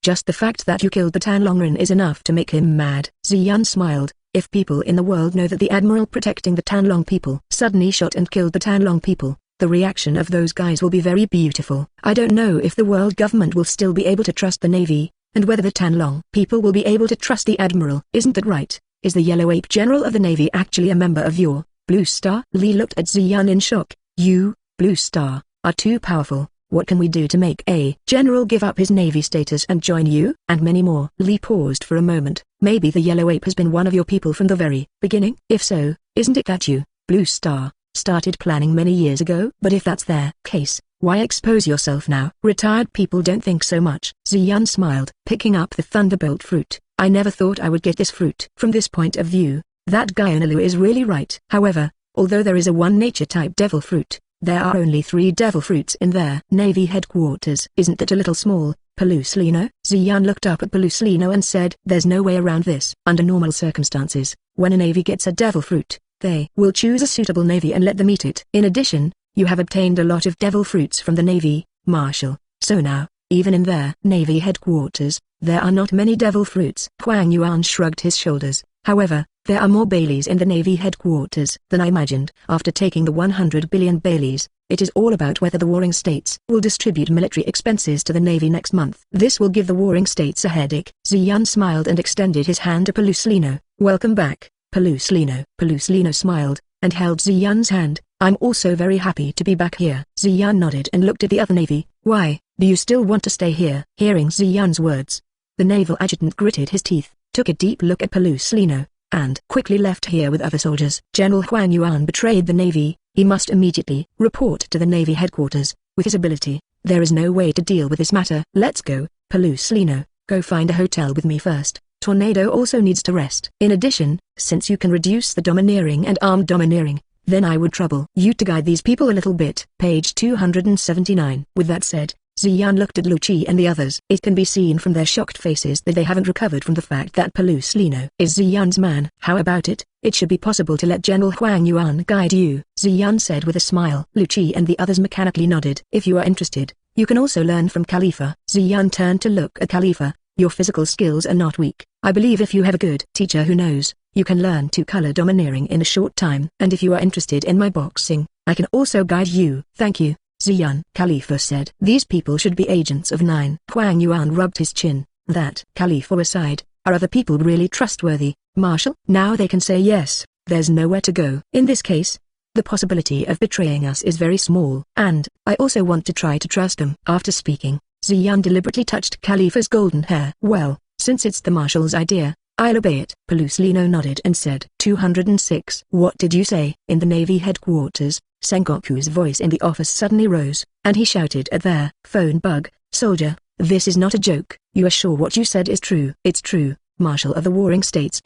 Just the fact that you killed the Tan Longren is enough to make him mad. Ziyan smiled. If people in the world know that the Admiral protecting the Tan Long people suddenly shot and killed the Tan Long people, the reaction of those guys will be very beautiful. I don't know if the world government will still be able to trust the navy, and whether the Tan Long people will be able to trust the Admiral. Isn't that right? Is the Yellow Ape General of the Navy actually a member of your Blue Star? Li looked at Ziyan in shock. You, Blue Star, are too powerful. What can we do to make a general give up his navy status and join you? And many more. Li paused for a moment. Maybe the Yellow Ape has been one of your people from the very beginning? If so, isn't it that you, Blue Star, started planning many years ago? But if that's their case, why expose yourself now? Retired people don't think so much. Ziyan smiled. Picking up the thunderbolt fruit, I never thought I would get this fruit. From this point of view, that guy Onalu is really right. However, although there is a one nature type devil fruit, there are only 3 devil fruits in their Navy headquarters. Isn't that a little small, Peluslino? Ziyan looked up at Peluslino and said, there's no way around this. Under normal circumstances, when a Navy gets a devil fruit, they will choose a suitable Navy and let them eat it. In addition, you have obtained a lot of devil fruits from the Navy, Marshal. So now, even in their Navy headquarters, there are not many devil fruits. Huang Yuan shrugged his shoulders. However, there are more Baileys in the Navy headquarters than I imagined. After taking the 100 billion Baileys, it is all about whether the warring states will distribute military expenses to the Navy next month. This will give the warring states a headache. Ziyan smiled and extended his hand to Peluslino. Welcome back, Peluslino. Peluslino smiled, and held Ziyan's hand. I'm also very happy to be back here. Ziyan nodded and looked at the other Navy. Why, do you still want to stay here? Hearing Ziyan's words, the naval adjutant gritted his teeth, took a deep look at Peluslino, and quickly left here with other soldiers. General Huang Yuan betrayed the Navy. He must immediately report to the Navy headquarters. With his ability, there is no way to deal with this matter. Let's go, Peluslino. Go find a hotel with me first. Tornado also needs to rest. In addition, since you can reduce the domineering and armed domineering, then I would trouble you to guide these people a little bit. Page 279. With that said, Ziyan looked at Lucci and the others. It can be seen from their shocked faces that they haven't recovered from the fact that Peluslino is Ziyan's man. How about it? It should be possible to let General Huang Yuan guide you, Ziyan said with a smile. Lucci and the others mechanically nodded. If you are interested, you can also learn from Khalifa. Ziyan turned to look at Khalifa. Your physical skills are not weak. I believe if you have a good teacher who knows, you can learn to color domineering in a short time. And if you are interested in my boxing, I can also guide you. Thank you, Ziyan. Khalifa said. These people should be agents of 9. Huang Yuan rubbed his chin. That Khalifa aside, are other people really trustworthy, Marshal? Now they can say yes, there's nowhere to go. In this case, the possibility of betraying us is very small. And, I also want to try to trust them. After speaking, Ziyan deliberately touched Khalifa's golden hair. Well, since it's the Marshal's idea, I'll obey it. Peluslino nodded and said. 206. What did you say? In the Navy headquarters, Sengoku's voice in the office suddenly rose, and he shouted at their phone bug, Soldier, this is not a joke. You are sure what you said is true? It's true, Marshal of the Warring States.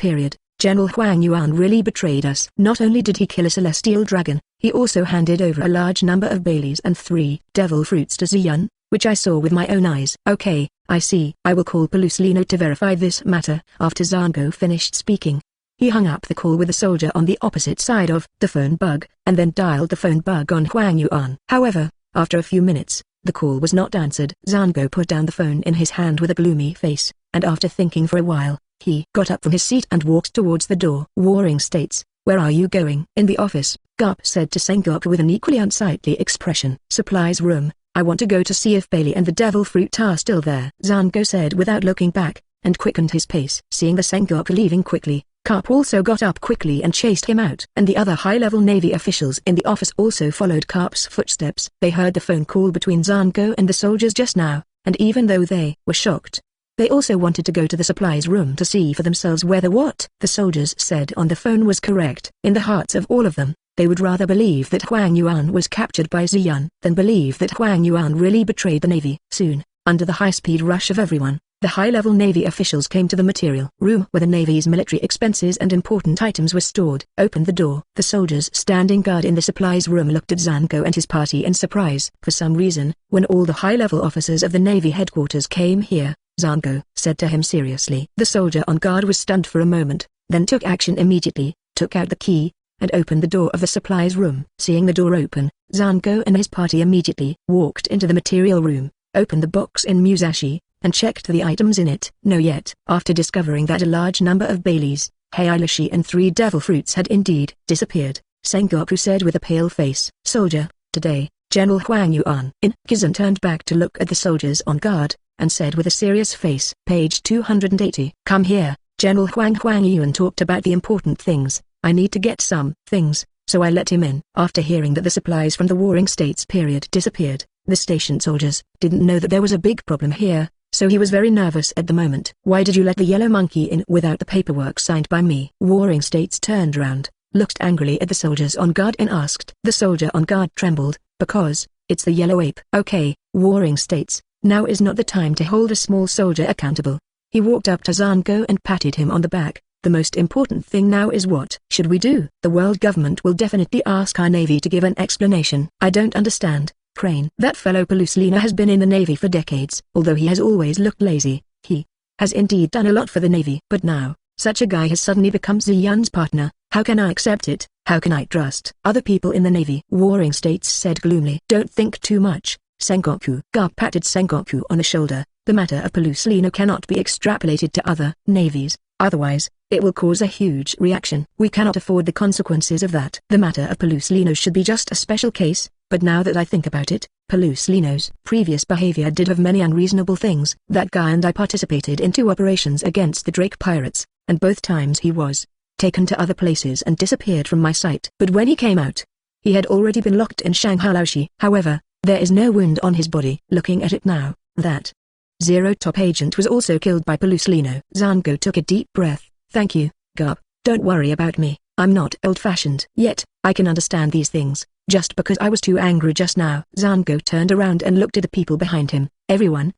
General Huang Yuan really betrayed us. Not only did he kill a celestial dragon, he also handed over a large number of Baileys and 3 devil fruits to Ziyan, which I saw with my own eyes. Okay, I see. I will call Peluslino to verify this matter. After Zango finished speaking, he hung up the call with a soldier on the opposite side of the phone bug, and then dialed the phone bug on Huang Yuan. However, after a few minutes, the call was not answered. Zango put down the phone in his hand with a gloomy face, and after thinking for a while, he got up from his seat and walked towards the door. Warring States, where are you going? In the office, Garp said to Sengoku with an equally unsightly expression. Supplies room, I want to go to see if Bailey and the devil fruit are still there, Zango said without looking back, and quickened his pace. Seeing the Sengoku leaving quickly, Garp also got up quickly and chased him out. And the other high-level Navy officials in the office also followed Garp's footsteps. They heard the phone call between Zango and the soldiers just now, and even though they were shocked, they also wanted to go to the supplies room to see for themselves whether what the soldiers said on the phone was correct. In the hearts of all of them, they would rather believe that Huang Yuan was captured by Ziyan than believe that Huang Yuan really betrayed the Navy. Soon, under the high-speed rush of everyone, the high-level Navy officials came to the material room where the Navy's military expenses and important items were stored. Opened the door. The soldiers standing guard in the supplies room looked at Zango and his party in surprise. For some reason, when all the high-level officers of the Navy headquarters came here, Zango said to him seriously. The soldier on guard was stunned for a moment, then took action immediately, took out the key, and opened the door of the supplies room. Seeing the door open, Zango and his party immediately walked into the material room, opened the box in Musashi, and checked the items in it. No yet. After discovering that a large number of Baileys, Heilashi and 3 devil fruits had indeed disappeared, Sengoku said with a pale face. Soldier, today, General Huang Yuan. Kizan turned back to look at the soldiers on guard, and said with a serious face. Page 280. Come here, General Huang Yuan talked about the important things. I need to get some things, so I let him in. After hearing that the supplies from the Warring States disappeared, the station soldiers didn't know that there was a big problem here, so he was very nervous at the moment. Why did you let the yellow monkey in without the paperwork signed by me? Warring States turned round, looked angrily at the soldiers on guard and asked. The soldier on guard trembled, because it's the yellow ape. Okay, Warring States, now is not the time to hold a small soldier accountable. He walked up to Zango and patted him on the back. The most important thing now is what should we do? The world government will definitely ask our navy to give an explanation. I don't understand, Crane. That fellow Peluslino has been in the navy for decades. Although he has always looked lazy, he has indeed done a lot for the navy. But now, such a guy has suddenly become Ziyun's partner. How can I accept it? How can I trust other people in the navy? Warring States said gloomily. Don't think too much, Sengoku. Garp patted Sengoku on the shoulder. The matter of Peluslino cannot be extrapolated to other navies, otherwise, it will cause a huge reaction. We cannot afford the consequences of that. The matter of Peluslino should be just a special case, but now that I think about it, Peluslino's previous behavior did have many unreasonable things. That guy and I participated in 2 operations against the Drake pirates, and both times he was taken to other places and disappeared from my sight. But when he came out, he had already been locked in Shanghai Laoshi. However, there is no wound on his body. Looking at it now, that Zero top agent was also killed by Peluslino. Zango took a deep breath. Thank you, Garp. Don't worry about me. I'm not old-fashioned. Yet, I can understand these things, just because I was too angry just now. Zango turned around and looked at the people behind him. Everyone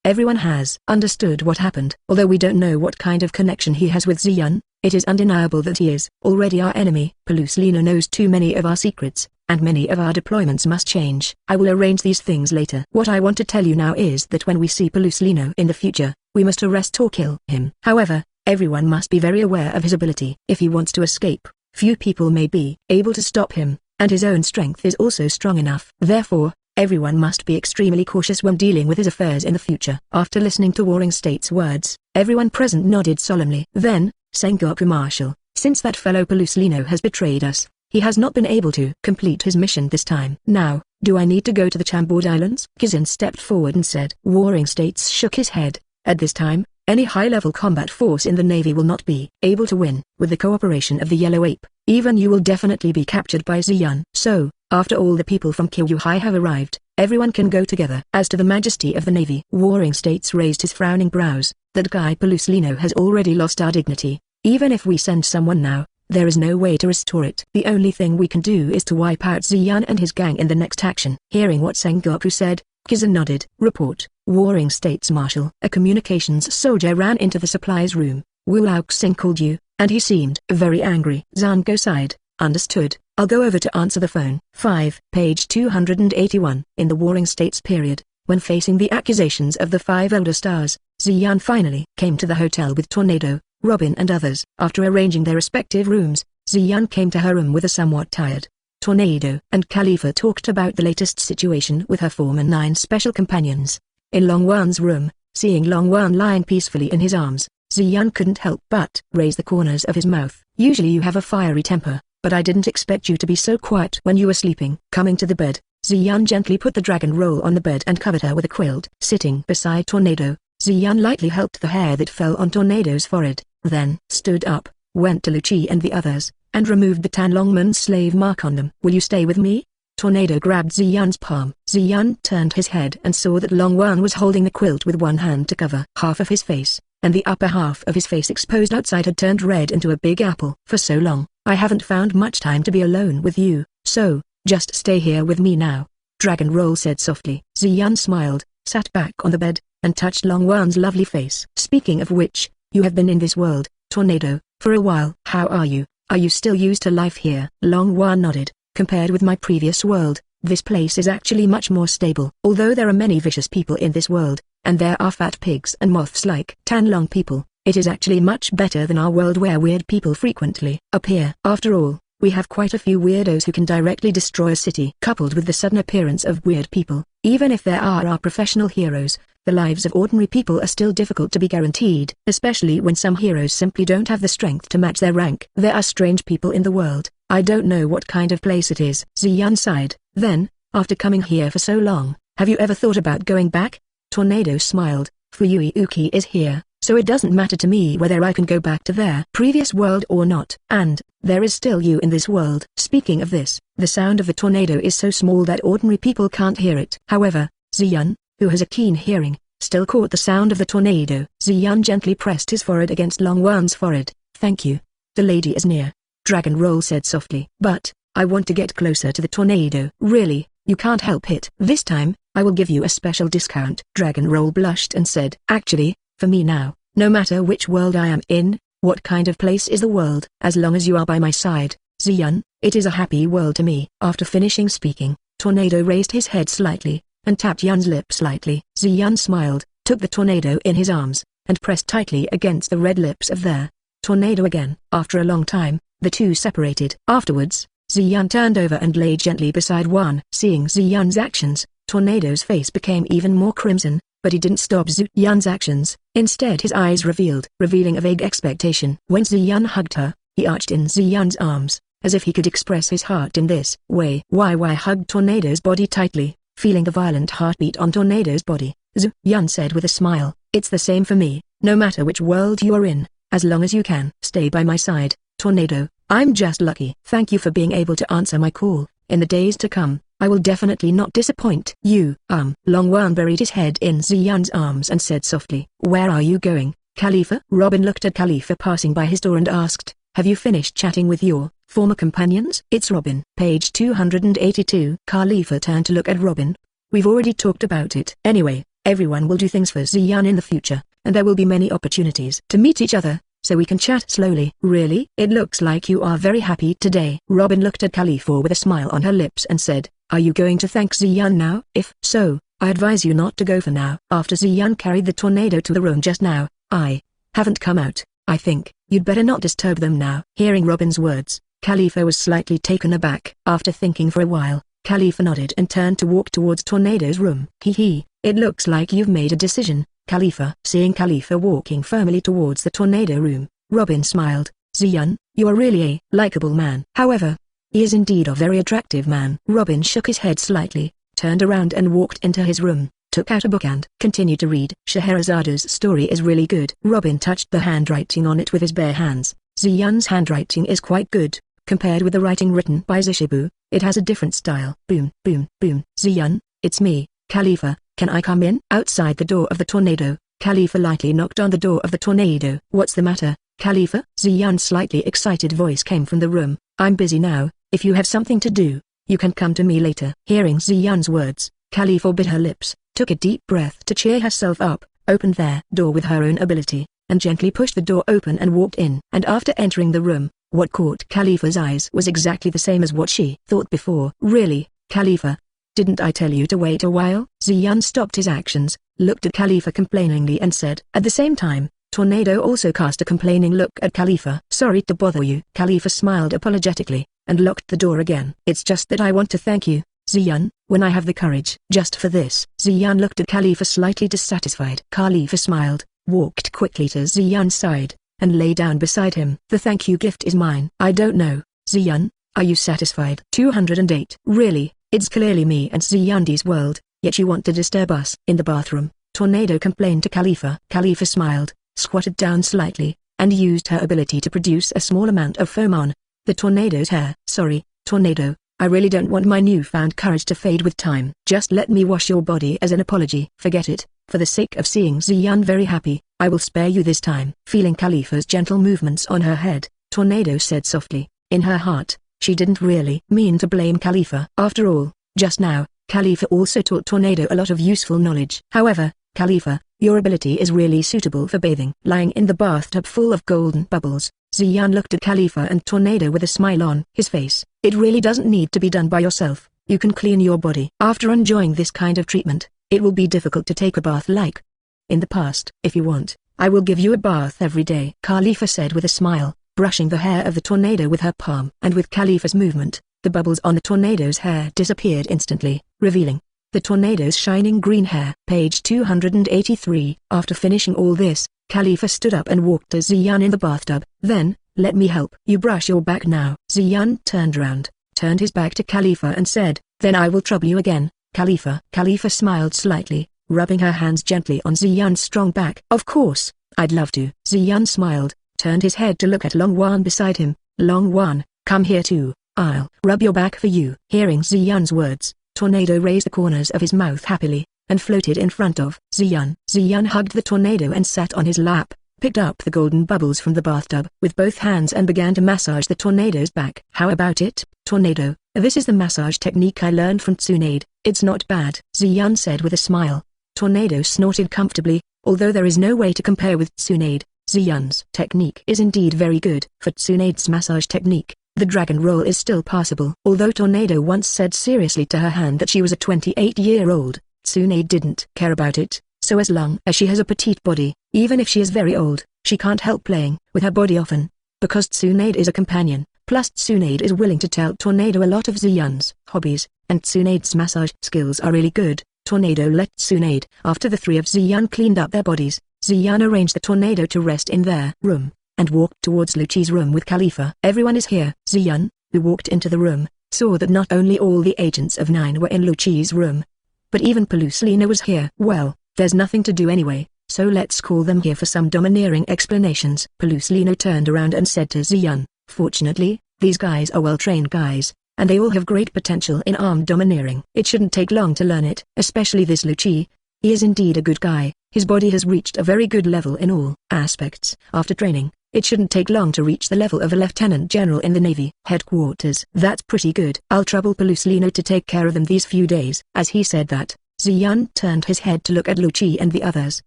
has understood what happened. Although we don't know what kind of connection he has with Ziyun, it is undeniable that he is already our enemy. Peluslino knows too many of our secrets, and many of our deployments must change. I will arrange these things later. What I want to tell you now is that when we see Peluslino in the future, we must arrest or kill him. However, everyone must be very aware of his ability. If he wants to escape, few people may be able to stop him, and his own strength is also strong enough. Therefore, everyone must be extremely cautious when dealing with his affairs in the future. After listening to Warring States' words, everyone present nodded solemnly. Then, Sengoku Marshal, since that fellow Peluslino has betrayed us, he has not been able to complete his mission this time. Now, do I need to go to the Chambord Islands? Kizin stepped forward and said. Warring States shook his head. At this time, any high-level combat force in the Navy will not be able to win. With the cooperation of the Yellow Ape, even you will definitely be captured by Ziyun. So, after all the people from Kyuhai have arrived, everyone can go together. As to the majesty of the Navy, Warring States raised his frowning brows. That guy Peluslino has already lost our dignity. Even if we send someone now, there is no way to restore it. The only thing we can do is to wipe out Ziyun and his gang in the next action. Hearing what Sengoku said, Kizun nodded. Report, Warring States Marshal. A communications soldier ran into the supplies room. Wu Laoxing called you, and he seemed very angry. Zango sighed. Understood. I'll go over to answer the phone. 5. Page 281. In the Warring States period, when facing the accusations of the 5 Elder Stars, Ziyun finally came to the hotel with Tornado, Robin and others. After arranging their respective rooms, Ziyun came to her room with a somewhat tired Tornado and Khalifa talked about the latest situation with her former 9 special companions. In Long Wan's room, seeing Long Wan lying peacefully in his arms, Ziyun couldn't help but raise the corners of his mouth. Usually you have a fiery temper, but I didn't expect you to be so quiet when you were sleeping. Coming to the bed, Ziyun gently put the dragon roll on the bed and covered her with a quilt. Sitting beside Tornado, Ziyun lightly helped the hair that fell on Tornado's forehead, then stood up, went to Lucci and the others, and removed the Tan Longman's slave mark on them. Will you stay with me? Tornado grabbed Ziyun's palm. Ziyun turned his head and saw that Long Wan was holding the quilt with one hand to cover half of his face, and the upper half of his face exposed outside had turned red into a big apple. For so long, I haven't found much time to be alone with you, so, just stay here with me now. Dragon Roll said softly. Ziyun smiled, sat back on the bed, and touched Long Wan's lovely face. Speaking of which, you have been in this world, Tornado, for a while. How are you? Are you still used to life here? Long Wan nodded. Compared with my previous world, this place is actually much more stable. Although there are many vicious people in this world, and there are fat pigs and moths like Tan Long people, it is actually much better than our world where weird people frequently appear. After all, we have quite a few weirdos who can directly destroy a city. Coupled with the sudden appearance of weird people, even if there are our professional heroes, the lives of ordinary people are still difficult to be guaranteed, especially when some heroes simply don't have the strength to match their rank. There are strange people in the world. I don't know what kind of place it is. Ziyun sighed. Then, after coming here for so long, have you ever thought about going back? Tornado smiled. Fuyui Uki is here, so it doesn't matter to me whether I can go back to their previous world or not. And, there is still you in this world. Speaking of this, the sound of the tornado is so small that ordinary people can't hear it. However, Ziyun, who has a keen hearing, still caught the sound of the tornado. Ziyun gently pressed his forehead against Long Wan's forehead. Thank you. The lady is near. Dragon Roll said softly. But, I want to get closer to the tornado. Really, you can't help it. This time, I will give you a special discount. Dragon Roll blushed and said, actually, for me now, no matter which world I am in. What kind of place is the world? As long as you are by my side, Ziyun, it is a happy world to me. After finishing speaking, Tornado raised his head slightly, and tapped Yun's lips lightly. Ziyun smiled, took the Tornado in his arms, and pressed tightly against the red lips of their Tornado again. After a long time, the two separated. Afterwards, Ziyun turned over and lay gently beside Wan. Seeing Ziyun's actions, Tornado's face became even more crimson, but he didn't stop Ziyun's actions. Instead his eyes revealing a vague expectation. When Ziyun hugged her, he arched in Ziyun's arms, as if he could express his heart in this way. Why hugged Tornado's body tightly, feeling the violent heartbeat on Tornado's body. Ziyun said with a smile, it's the same for me, no matter which world you are in, as long as you can stay by my side, Tornado. I'm just lucky. Thank you for being able to answer my call. In the days to come, I will definitely not disappoint you. Long Wan buried his head in Ziyun's arms and said softly, where are you going, Khalifa? Robin looked at Khalifa passing by his door and asked, have you finished chatting with your former companions? It's Robin. Page 282. Khalifa turned to look at Robin. We've already talked about it. Anyway, everyone will do things for Ziyun in the future, and there will be many opportunities to meet each other, so we can chat slowly. Really? It looks like you are very happy today. Robin looked at Khalifa with a smile on her lips and said, are you going to thank Ziyun now? If so, I advise you not to go for now. After Ziyun carried the Tornado to the room just now, I haven't come out. I think you'd better not disturb them now. Hearing Robin's words, Khalifa was slightly taken aback. After thinking for a while, Khalifa nodded and turned to walk towards Tornado's room. It looks like you've made a decision, Khalifa. Seeing Khalifa walking firmly towards the Tornado room, Robin smiled. Ziyun, you are really a likable man. However, he is indeed a very attractive man. Robin shook his head slightly, turned around and walked into his room, took out a book and continued to read. Scheherazada's story is really good. Robin touched the handwriting on it with his bare hands. Ziyun's handwriting is quite good, compared with the writing written by Zishibu. It has a different style. Boom, boom, boom. Ziyun, it's me, Khalifa, can I come in? Outside the door of the Tornado, Khalifa lightly knocked on the door of the Tornado. What's the matter, Khalifa? Ziyun's slightly excited voice came from the room. I'm busy now, if you have something to do, you can come to me later. Hearing Ziyun's words, Khalifa bit her lips, took a deep breath to cheer herself up, opened their door with her own ability, and gently pushed the door open and walked in. And after entering the room, what caught Khalifa's eyes was exactly the same as what she thought before. Really, Khalifa? Didn't I tell you to wait a while? Ziyun stopped his actions, looked at Khalifa complainingly and said. At the same time, Tornado also cast a complaining look at Khalifa. Sorry to bother you. Khalifa smiled apologetically, and locked the door again. It's just that I want to thank you, Ziyun, when I have the courage. Just for this. Ziyun looked at Khalifa slightly dissatisfied. Khalifa smiled, walked quickly to Ziyun's side, and lay down beside him. The thank you gift is mine. I don't know, Ziyun, are you satisfied? 208. Really, it's clearly me and Ziyun's world, yet you want to disturb us. In the bathroom, Tornado complained to Khalifa. Khalifa smiled, squatted down slightly, and used her ability to produce a small amount of foam on the Tornado's hair. Sorry, Tornado, I really don't want my newfound courage to fade with time. Just let me wash your body as an apology. Forget it, for the sake of seeing Ziyun very happy, I will spare you this time. Feeling Khalifa's gentle movements on her head, Tornado said softly. In her heart, she didn't really mean to blame Khalifa. After all, just now, Khalifa also taught Tornado a lot of useful knowledge. However, Khalifa, your ability is really suitable for bathing. Lying in the bathtub full of golden bubbles, Ziyun looked at Khalifa and Tornado with a smile on his face. It really doesn't need to be done by yourself. You can clean your body. After enjoying this kind of treatment, it will be difficult to take a bath like in the past. If you want, I will give you a bath every day, Khalifa said with a smile, brushing the hair of the Tornado with her palm. And with Khalifa's movement, the bubbles on the Tornado's hair disappeared instantly, revealing the Tornado's shining green hair. Page 283. After finishing all this, Khalifa stood up and walked to Ziyun in the bathtub. Then, let me help you brush your back now. Ziyun turned around, turned his back to Khalifa and said, then I will trouble you again, Khalifa. Khalifa smiled slightly, rubbing her hands gently on Ziyun's strong back. Of course, I'd love to. Ziyun smiled, turned his head to look at Long Wan beside him. Long Wan, come here too, I'll rub your back for you. Hearing Ziyun's words, Tornado raised the corners of his mouth happily, and floated in front of Ziyun. Ziyun hugged the Tornado and sat on his lap, picked up the golden bubbles from the bathtub with both hands and began to massage the Tornado's back. How about it, Tornado? This is the massage technique I learned from Tsunade. It's not bad, Ziyun said with a smile. Tornado snorted comfortably, Although there is no way to compare with Tsunade, Ziyun's technique is indeed very good. For Tsunade's massage technique, the dragon roll is still passable. Although Tornado once said seriously to her hand that she was a 28-year-old, Tsunade didn't care about it, so as long as she has a petite body, even if she is very old, she can't help playing with her body often. Because Tsunade is a companion, plus Tsunade is willing to tell Tornado a lot of Ziyun's hobbies, and Tsunade's massage skills are really good, Tornado let Tsunade. After the three of Ziyun cleaned up their bodies, Ziyun arranged the Tornado to rest in their room, and walked towards Lucci's room with Khalifa. Everyone is here. Ziyun, who walked into the room, saw that not only all the agents of 9 were in Lucci's room, but even Peluslina was here. Well, there's nothing to do anyway, so let's call them here for some domineering explanations. Peluslina turned around and said to Ziyun, fortunately, these guys are well-trained guys, and they all have great potential in armed domineering. It shouldn't take long to learn it, especially this Lucci. He is indeed a good guy. His body has reached a very good level in all aspects. After training, it shouldn't take long to reach the level of a lieutenant general in the Navy headquarters. That's pretty good. I'll trouble Peluslina to take care of them these few days. As he said that, Ziyun turned his head to look at Lucci and the others.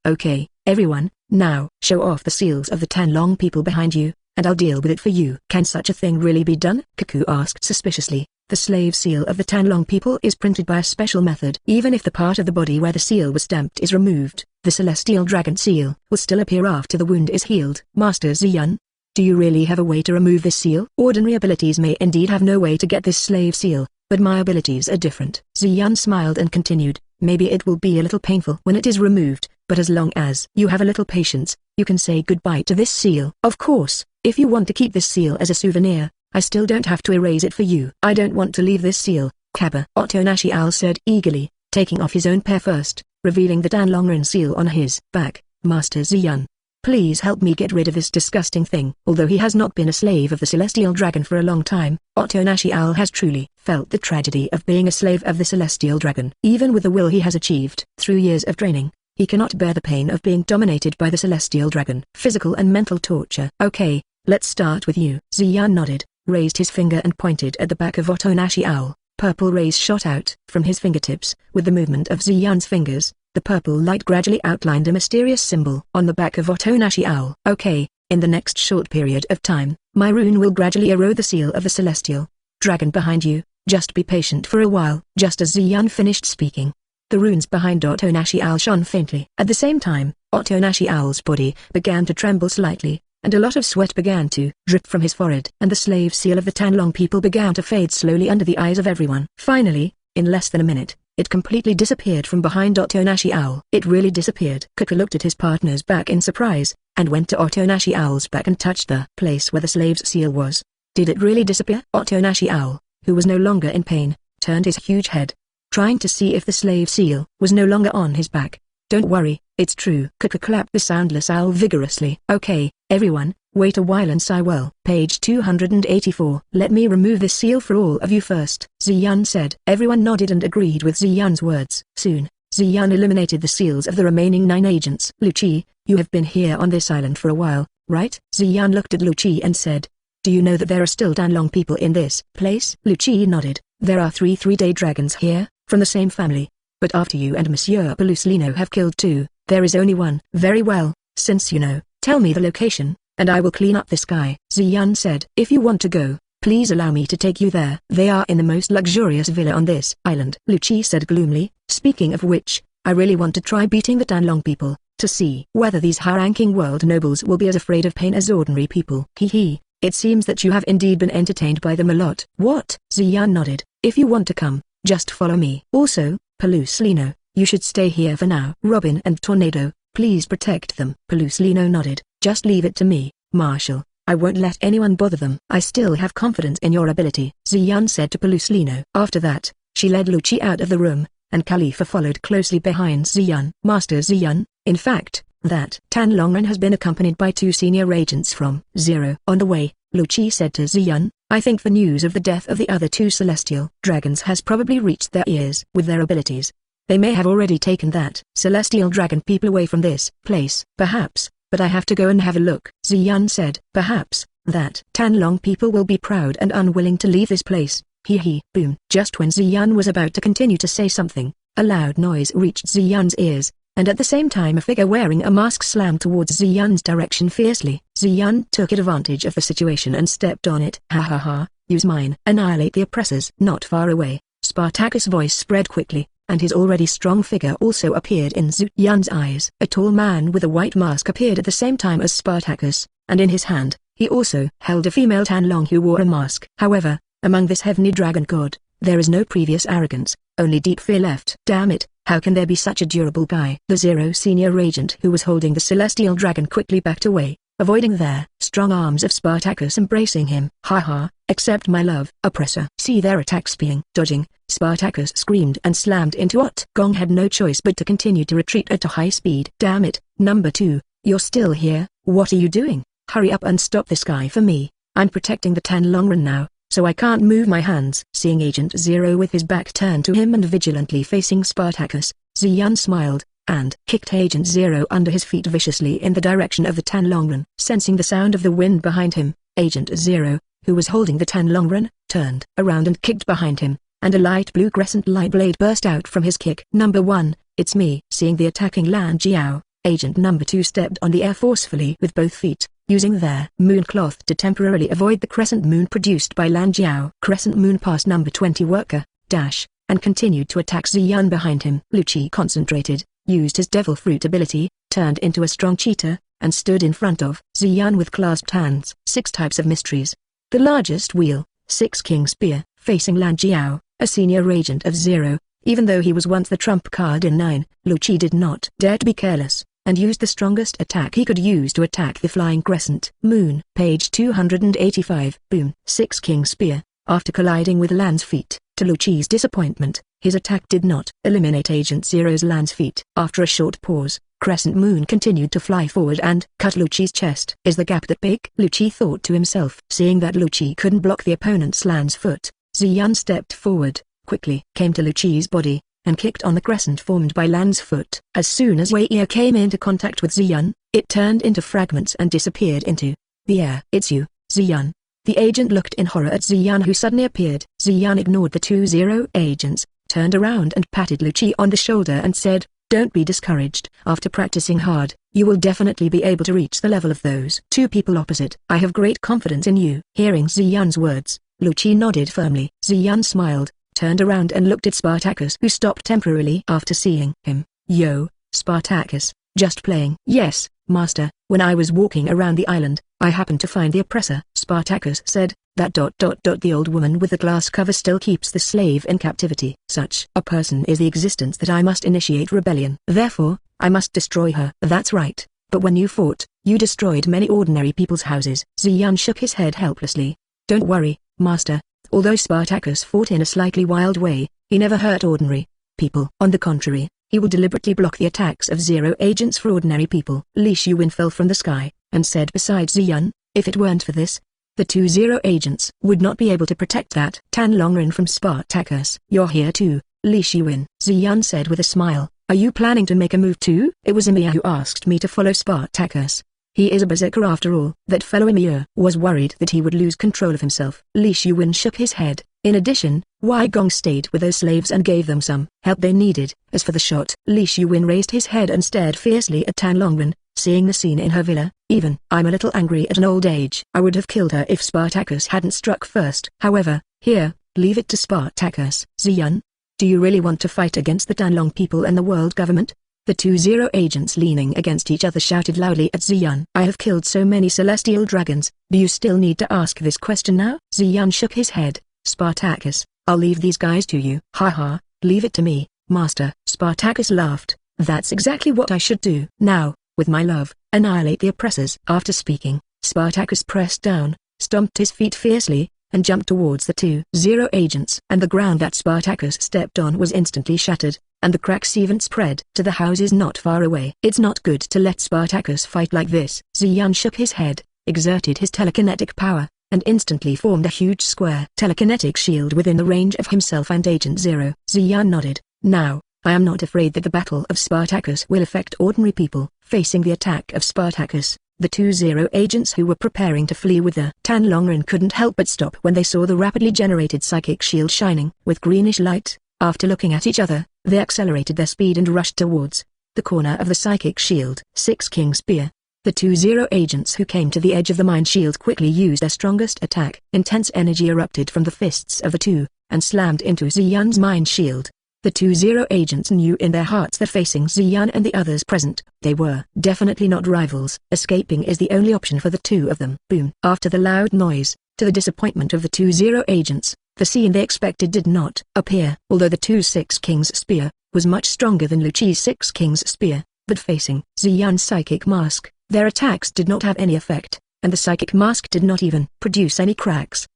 Okay, everyone, now show off the seals of the 10 long people behind you, and I'll deal with it for you. Can such a thing really be done? Kaku asked suspiciously. The slave seal of the 10 long people is printed by a special method. Even if the part of the body where the seal was stamped is removed, the celestial dragon seal will still appear after the wound is healed. Master Ziyun, do you really have a way to remove this seal? Ordinary abilities may indeed have no way to get this slave seal, but my abilities are different. Ziyun smiled and continued, maybe it will be a little painful when it is removed, but as long as you have a little patience, you can say goodbye to this seal. Of course, if you want to keep this seal as a souvenir, I still don't have to erase it for you. I don't want to leave this seal, Kaba. Otonashi Owl said eagerly, taking off his own pair first, revealing the Danlongren seal on his back. Master Ziyun, please help me get rid of this disgusting thing. Although he has not been a slave of the Celestial Dragon for a long time, Otonashi Owl has truly felt the tragedy of being a slave of the Celestial Dragon. Even with the will he has achieved through years of training, he cannot bear the pain of being dominated by the Celestial Dragon. Physical and mental torture. Okay, let's start with you. Ziyun nodded, raised his finger and pointed at the back of Otonashi Owl. Purple rays shot out from his fingertips. With the movement of Ziyun's fingers, the purple light gradually outlined a mysterious symbol on the back of Otonashi Owl. Okay, in the next short period of time, my rune will gradually erode the seal of the Celestial Dragon behind you. Just be patient for a while. Just as Ziyun finished speaking, the runes behind Otonashi Owl shone faintly. At the same time, Otonashi Owl's body began to tremble slightly, and a lot of sweat began to drip from his forehead. And the slave seal of the Tanlong people began to fade slowly under the eyes of everyone. Finally, in less than a minute, it completely disappeared from behind Otonashi Owl. It really disappeared. Kuka looked at his partner's back in surprise, and went to Otonashi Owl's back and touched the place where the slave's seal was. Did it really disappear? Otonashi Owl, who was no longer in pain, turned his huge head, trying to see if the slave seal was no longer on his back. Don't worry, it's true. Kuka clapped the soundless owl vigorously. Okay, everyone, wait a while and sigh well. Page 284. Let me remove this seal for all of you first, Ziyun said. Everyone nodded and agreed with Ziyun's words. Soon, Ziyun eliminated the seals of the remaining 9 agents. Lucci, you have been here on this island for a while, right? Ziyun looked at Lucci and said, do you know that there are still Danlong people in this place? Lucci nodded. There are 3 three-day dragons here, from the same family. But after you and Monsieur Peluslino have killed 2, there is only 1. Very well, since you know, tell me the location, and I will clean up this guy. Ziyun said. If you want to go, please allow me to take you there. They are in the most luxurious villa on this island. Lucci said gloomily. Speaking of which, I really want to try beating the Danlong people, to see whether these high-ranking world nobles will be as afraid of pain as ordinary people. Hee. It seems that you have indeed been entertained by them a lot. What? Ziyun nodded. If you want to come, just follow me. Also, Peluslino, you should stay here for now. Robin and Tornado, please protect them. Peluslino nodded. Just leave it to me, Marshal. I won't let anyone bother them. I still have confidence in your ability, Ziyun said to Peluslino. After that, she led Lucci out of the room, and Khalifa followed closely behind Ziyun. Master Ziyun, in fact, that Tanlongren has been accompanied by 2 senior agents from Zero. On the way, Lucci said to Ziyun, I think the news of the death of the other 2 celestial dragons has probably reached their ears. With their abilities, they may have already taken that celestial dragon people away from this place. Perhaps, but I have to go and have a look. Ziyun said. Perhaps, that Tanlong people will be proud and unwilling to leave this place. Hee. Boom. Just when Ziyun was about to continue to say something, a loud noise reached Ziyun's ears, and at the same time a figure wearing a mask slammed towards Ziyun's direction fiercely. Ziyun took advantage of the situation and stepped on it. Ha ha ha, use mine. Annihilate the oppressors. Not far away, Spartacus' voice spread quickly, and his already strong figure also appeared in Ziyun's eyes. A tall man with a white mask appeared at the same time as Spartacus, and in his hand, he also held a female Tanlong who wore a mask. However, among this heavenly dragon god, there is no previous arrogance, only deep fear left. Damn it, how can there be such a durable guy? The Zero senior agent who was holding the celestial dragon quickly backed away, avoiding their strong arms of Spartacus embracing him. Ha ha, accept my love, oppressor. See their attacks being dodging, Spartacus screamed and slammed into Ot. Gong had no choice but to continue to retreat at a high speed. Damn it, number 2, you're still here, what are you doing? Hurry up and stop this guy for me. I'm protecting the Tanlongren now, so I can't move my hands. Seeing Agent Zero with his back turned to him and vigilantly facing Spartacus, Ziyun smiled, and kicked Agent Zero under his feet viciously in the direction of the Tanlongren. Sensing the sound of the wind behind him, Agent Zero, who was holding the Tanlongren, turned around and kicked behind him, and a light blue crescent light blade burst out from his kick. Number 1, it's me. Seeing the attacking Lan Jiao, Agent number 2 stepped on the air forcefully with both feet, using their moon cloth to temporarily avoid the crescent moon produced by Lan Jiao. Crescent moon past number 20 worker, dash, and continued to attack Ziyun behind him. Lucci concentrated, used his devil fruit ability, turned into a strong cheetah, and stood in front of Ziyun with clasped hands. 6 types of mysteries. The largest wheel, 6 king spear, facing Lan Jiao, a senior agent of Zero. Even though he was once the trump card in 9, Lucci did not dare to be careless, and used the strongest attack he could use to attack the flying crescent moon. Page 285. Boom. 6 king spear. After colliding with Lan's feet, to Lucci's disappointment, his attack did not eliminate Agent Zero's Lan's feet. After a short pause, crescent moon continued to fly forward and cut Lucci's chest. Is the gap that big? Lucci thought to himself. Seeing that Lucci couldn't block the opponent's Lan's foot, Ziyun stepped forward, quickly came to Lucci's body, and kicked on the crescent formed by Lan's foot. As soon as Wei Ye came into contact with Ziyun, it turned into fragments and disappeared into the air. It's you, Ziyun. The agent looked in horror at Ziyun who suddenly appeared. Ziyun ignored the 2 Zero agents, turned around and patted Lucci on the shoulder and said, don't be discouraged. After practicing hard, you will definitely be able to reach the level of those 2 people opposite. I have great confidence in you. Hearing Ziyun's words, Lucci nodded firmly. Ziyun smiled, turned around and looked at Spartacus who stopped temporarily after seeing him. Yo, Spartacus, just playing. Yes, master, when I was walking around the island, I happened to find the oppressor. Spartacus said, the old woman with the glass cover still keeps the slave in captivity. Such a person is the existence that I must initiate rebellion. Therefore, I must destroy her. That's right, but when you fought, you destroyed many ordinary people's houses. Ziyun shook his head helplessly. Don't worry, master. Although Spartacus fought in a slightly wild way, he never hurt ordinary people. On the contrary, he would deliberately block the attacks of Zero agents for ordinary people. Li Shuwen fell from the sky, and said beside Ziyun, if it weren't for this, the 2 Zero agents would not be able to protect that Tanlongren from Spartacus. You're here too, Li Shuwen, Ziyun said with a smile. Are you planning to make a move too? It was Emir who asked me to follow Spartacus. He is a berserker after all. That fellow Emir was worried that he would lose control of himself. Li Shuwen shook his head. In addition, Wei Gong stayed with those slaves and gave them some help they needed. As for the shot, Li Shuwen raised his head and stared fiercely at Tanlongren, seeing the scene in her villa. Even I'm a little angry at an old age. I would have killed her if Spartacus hadn't struck first. However, here, leave it to Spartacus. Ziyun, do you really want to fight against the Tanlong people and the world government? The 2 Zero agents leaning against each other shouted loudly at Ziyun. I have killed so many celestial dragons, do you still need to ask this question now? Ziyun shook his head. Spartacus, I'll leave these guys to you. Ha ha, leave it to me, master. Spartacus laughed. That's exactly what I should do. Now, with my love, annihilate the oppressors. After speaking, Spartacus pressed down, stomped his feet fiercely, and jumped towards the 2 Zero agents. And the ground that Spartacus stepped on was instantly shattered, and the cracks even spread to the houses not far away. It's not good to let Spartacus fight like this. Ziyun shook his head, exerted his telekinetic power, and instantly formed a huge square telekinetic shield within the range of himself and Agent Zero. Ziyun nodded. Now, I am not afraid that the battle of Spartacus will affect ordinary people. Facing the attack of Spartacus, the 2 Zero agents who were preparing to flee with the Tanlongren couldn't help but stop when they saw the rapidly generated psychic shield shining with greenish light. After looking at each other, they accelerated their speed and rushed towards the corner of the psychic shield. 6 King Spear. The 2 agents who came to the edge of the mind shield quickly used their strongest attack. Intense energy erupted from the fists of the two, and slammed into Ziyun's mind shield. The 2 agents knew in their hearts that facing Ziyun and the others present, they were definitely not rivals. Escaping is the only option for the two of them. Boom. After the loud noise, to the disappointment of the 2 agents, the scene they expected did not appear. Although the 6 King's spear was much stronger than Lu Qi's 6 King's spear, but facing Ziyun's psychic mask, their attacks did not have any effect, and the psychic mask did not even produce any cracks.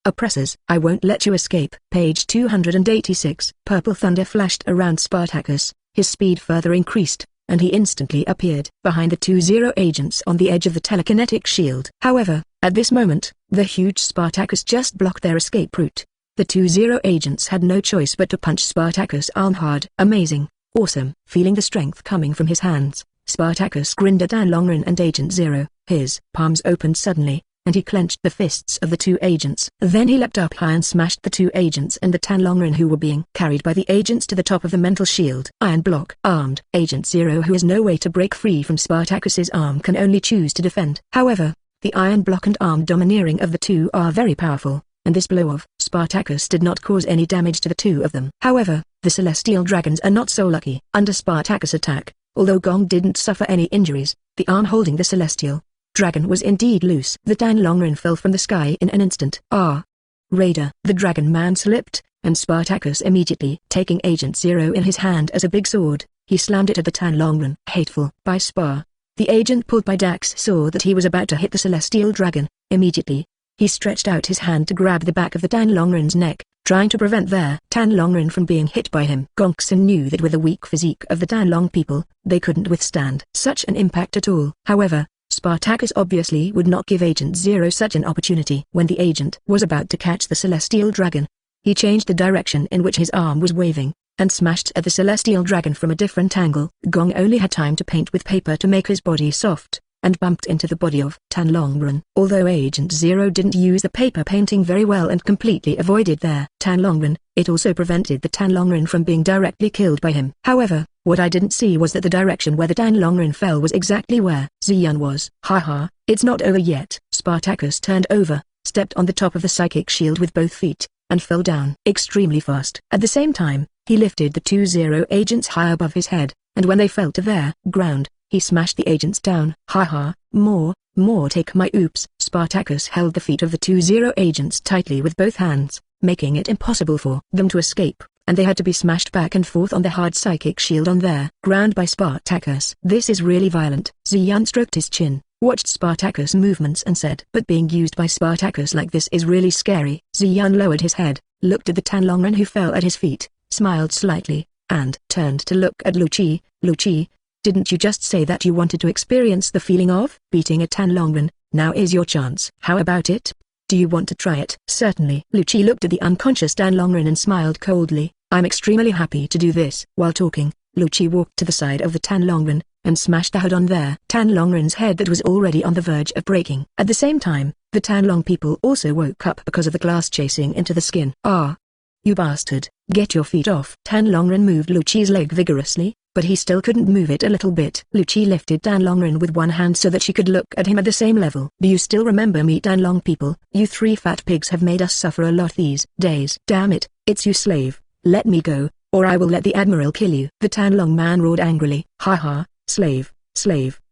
Oppressors, I won't let you escape. Page 286. Purple thunder flashed around Spartacus, his speed further increased, and he instantly appeared behind the 2 agents on the edge of the telekinetic shield. However, at this moment, the huge Spartacus just blocked their escape route. The 2 agents had no choice but to punch Spartacus' arm hard. Amazing, awesome. Feeling the strength coming from his hands, Spartacus grinned at Dan Longren and Agent Zero. His palms opened suddenly, and he clenched the fists of the 2 agents. Then he leapt up high and smashed the 2 agents and the Tan Longren who were being carried by the agents to the top of the mental shield. Iron block. Armed Agent Zero, who has no way to break free from Spartacus's arm, can only choose to defend. However, the iron block and arm domineering of the two are very powerful, and this blow of Spartacus did not cause any damage to the two of them. However, the Celestial Dragons are not so lucky. Under Spartacus' attack, although Gong didn't suffer any injuries, the arm holding the Celestial Dragon was indeed loose. The Dan Longren fell from the sky in an instant. Raider. The Dragon Man slipped, and Spartacus immediately, taking Agent Zero in his hand as a big sword, he slammed it at the Tan Longren. Hateful. By Spar. The agent pulled by Dax saw that he was about to hit the Celestial Dragon. Immediately, he stretched out his hand to grab the back of the Dan Longren's neck, trying to prevent their Tan Longren from being hit by him. Gongsun knew that with the weak physique of the Dan Long people, they couldn't withstand such an impact at all. However, Spartacus obviously would not give Agent Zero such an opportunity. When the agent was about to catch the Celestial Dragon, he changed the direction in which his arm was waving, and smashed at the Celestial Dragon from a different angle. Gong only had time to paint with paper to make his body soft, and bumped into the body of Tan Longren. Although Agent Zero didn't use the paper painting very well and completely avoided their Tan Longren, it also prevented the Tan Longren from being directly killed by him. However, what I didn't see was that the direction where the Tan Longren fell was exactly where Ziyun was. Haha, it's not over yet. Spartacus turned over, stepped on the top of the psychic shield with both feet, and fell down extremely fast. At the same time, he lifted the 2 agents high above his head, and when they fell to their ground, he smashed the agents down. Haha, more, take my oops. Spartacus held the feet of the 2 agents tightly with both hands, making it impossible for them to escape, and they had to be smashed back and forth on the hard psychic shield on their ground by Spartacus. This is really violent. Ziyun stroked his chin, watched Spartacus' movements and said, but being used by Spartacus like this is really scary. Ziyun lowered his head, looked at the Tan Longren who fell at his feet, smiled slightly, and turned to look at Lu Qi. Lu Qi, didn't you just say that you wanted to experience the feeling of beating a Tan Longren? Now is your chance. How about it? Do you want to try it? Certainly. Lu Qi looked at the unconscious Tan Longren and smiled coldly. I'm extremely happy to do this. While talking, Lu Qi walked to the side of the Tan Longren, and smashed the hood on their Tan Longren's head that was already on the verge of breaking. At the same time, the Tan Long people also woke up because of the glass chasing into the skin. You bastard, get your feet off. Tan Longren moved Lu Qi's leg vigorously, but he still couldn't move it a little bit. Lu Qi lifted Tan Longren with one hand so that she could look at him at the same level. Do you still remember me, Tan Long people? You three fat pigs have made us suffer a lot these days. Damn it, it's you slave. Let me go, or I will let the Admiral kill you. The Tan Long man roared angrily. Haha, slave.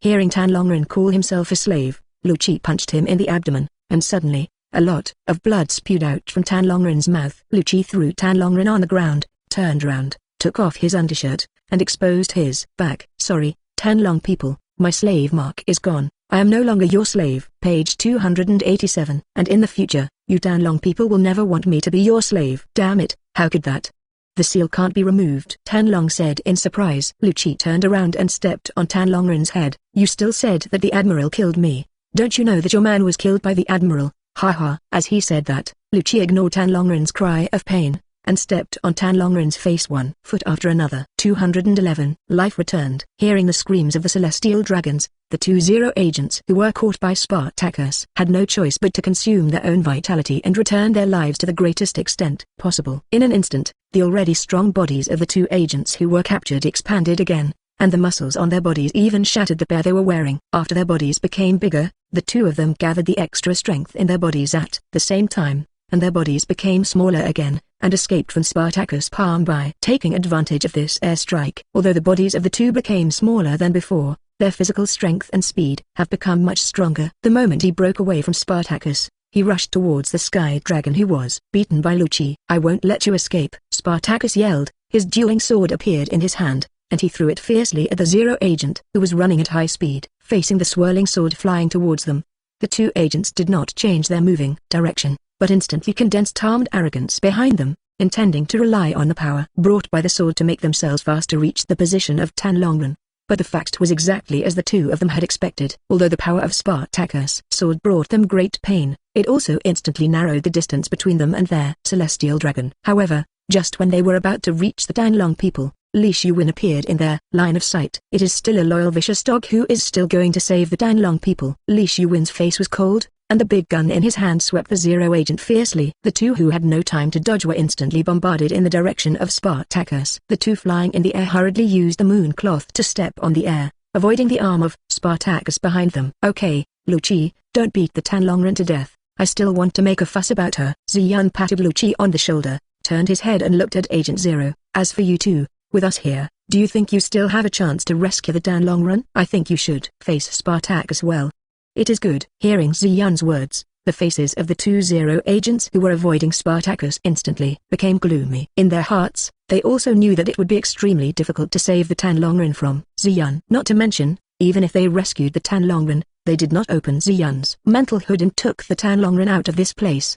Hearing Tan Longren call himself a slave, Lu Qi punched him in the abdomen, and suddenly, a lot of blood spewed out from Tan Longren's mouth. Lu Qi threw Tan Longren on the ground, turned round, took off his undershirt, and exposed his back. Sorry, Tan Long people, my slave mark is gone. I am no longer your slave. Page 287. And in the future, you Tan Long people will never want me to be your slave. Damn it, how could that? The seal can't be removed, Tan Long said in surprise. Lu Qi turned around and stepped on Tan Longren's head. You still said that the Admiral killed me. Don't you know that your man was killed by the Admiral? Haha. As he said that, Lu Qi ignored Tan Longren's cry of pain, and stepped on Tan Longren's face one foot after another. 211. Life returned. Hearing the screams of the Celestial Dragons, the 2 agents who were caught by Spartacus had no choice but to consume their own vitality and return their lives to the greatest extent possible. In an instant, the already strong bodies of the 2 agents who were captured expanded again, and the muscles on their bodies even shattered the pair they were wearing. After their bodies became bigger, the two of them gathered the extra strength in their bodies at the same time, and their bodies became smaller again, and escaped from Spartacus' palm by taking advantage of this airstrike. Although the bodies of the two became smaller than before, their physical strength and speed have become much stronger. The moment he broke away from Spartacus, he rushed towards the sky dragon who was beaten by Lucci. "I won't let you escape," Spartacus yelled. His dueling sword appeared in his hand, and he threw it fiercely at the Zero agent who was running at high speed, facing the swirling sword flying towards them. The two agents did not change their moving direction, but instantly condensed armed arrogance behind them, intending to rely on the power brought by the sword to make themselves faster reach the position of Tan Longren. But the fact was exactly as the two of them had expected. Although the power of Spartacus' sword brought them great pain, it also instantly narrowed the distance between them and their celestial dragon. However, just when they were about to reach the Tanlong people, Li Shuwen appeared in their line of sight. "It is still a loyal vicious dog who is still going to save the Tanlong people." Li Shuwen's face was cold, and the big gun in his hand swept the Zero agent fiercely. The two who had no time to dodge were instantly bombarded in the direction of Spartacus. The two flying in the air hurriedly used the moon cloth to step on the air, avoiding the arm of Spartacus behind them. "Okay, Lucci, don't beat the Tanlongren to death. I still want to make a fuss about her." Ziyun patted Lucci on the shoulder, turned his head and looked at Agent Zero. "As for you two, with us here, do you think you still have a chance to rescue the Tanlongren? I think you should face Spartacus well. It is good." Hearing Ziyun's words, the faces of the two Zero agents who were avoiding Spartacus instantly became gloomy. In their hearts, they also knew that it would be extremely difficult to save the Tanlongren from Ziyun. Not to mention, even if they rescued the Tanlongren, they did not open Ziyun's mental hood and took the Tanlongren out of this place.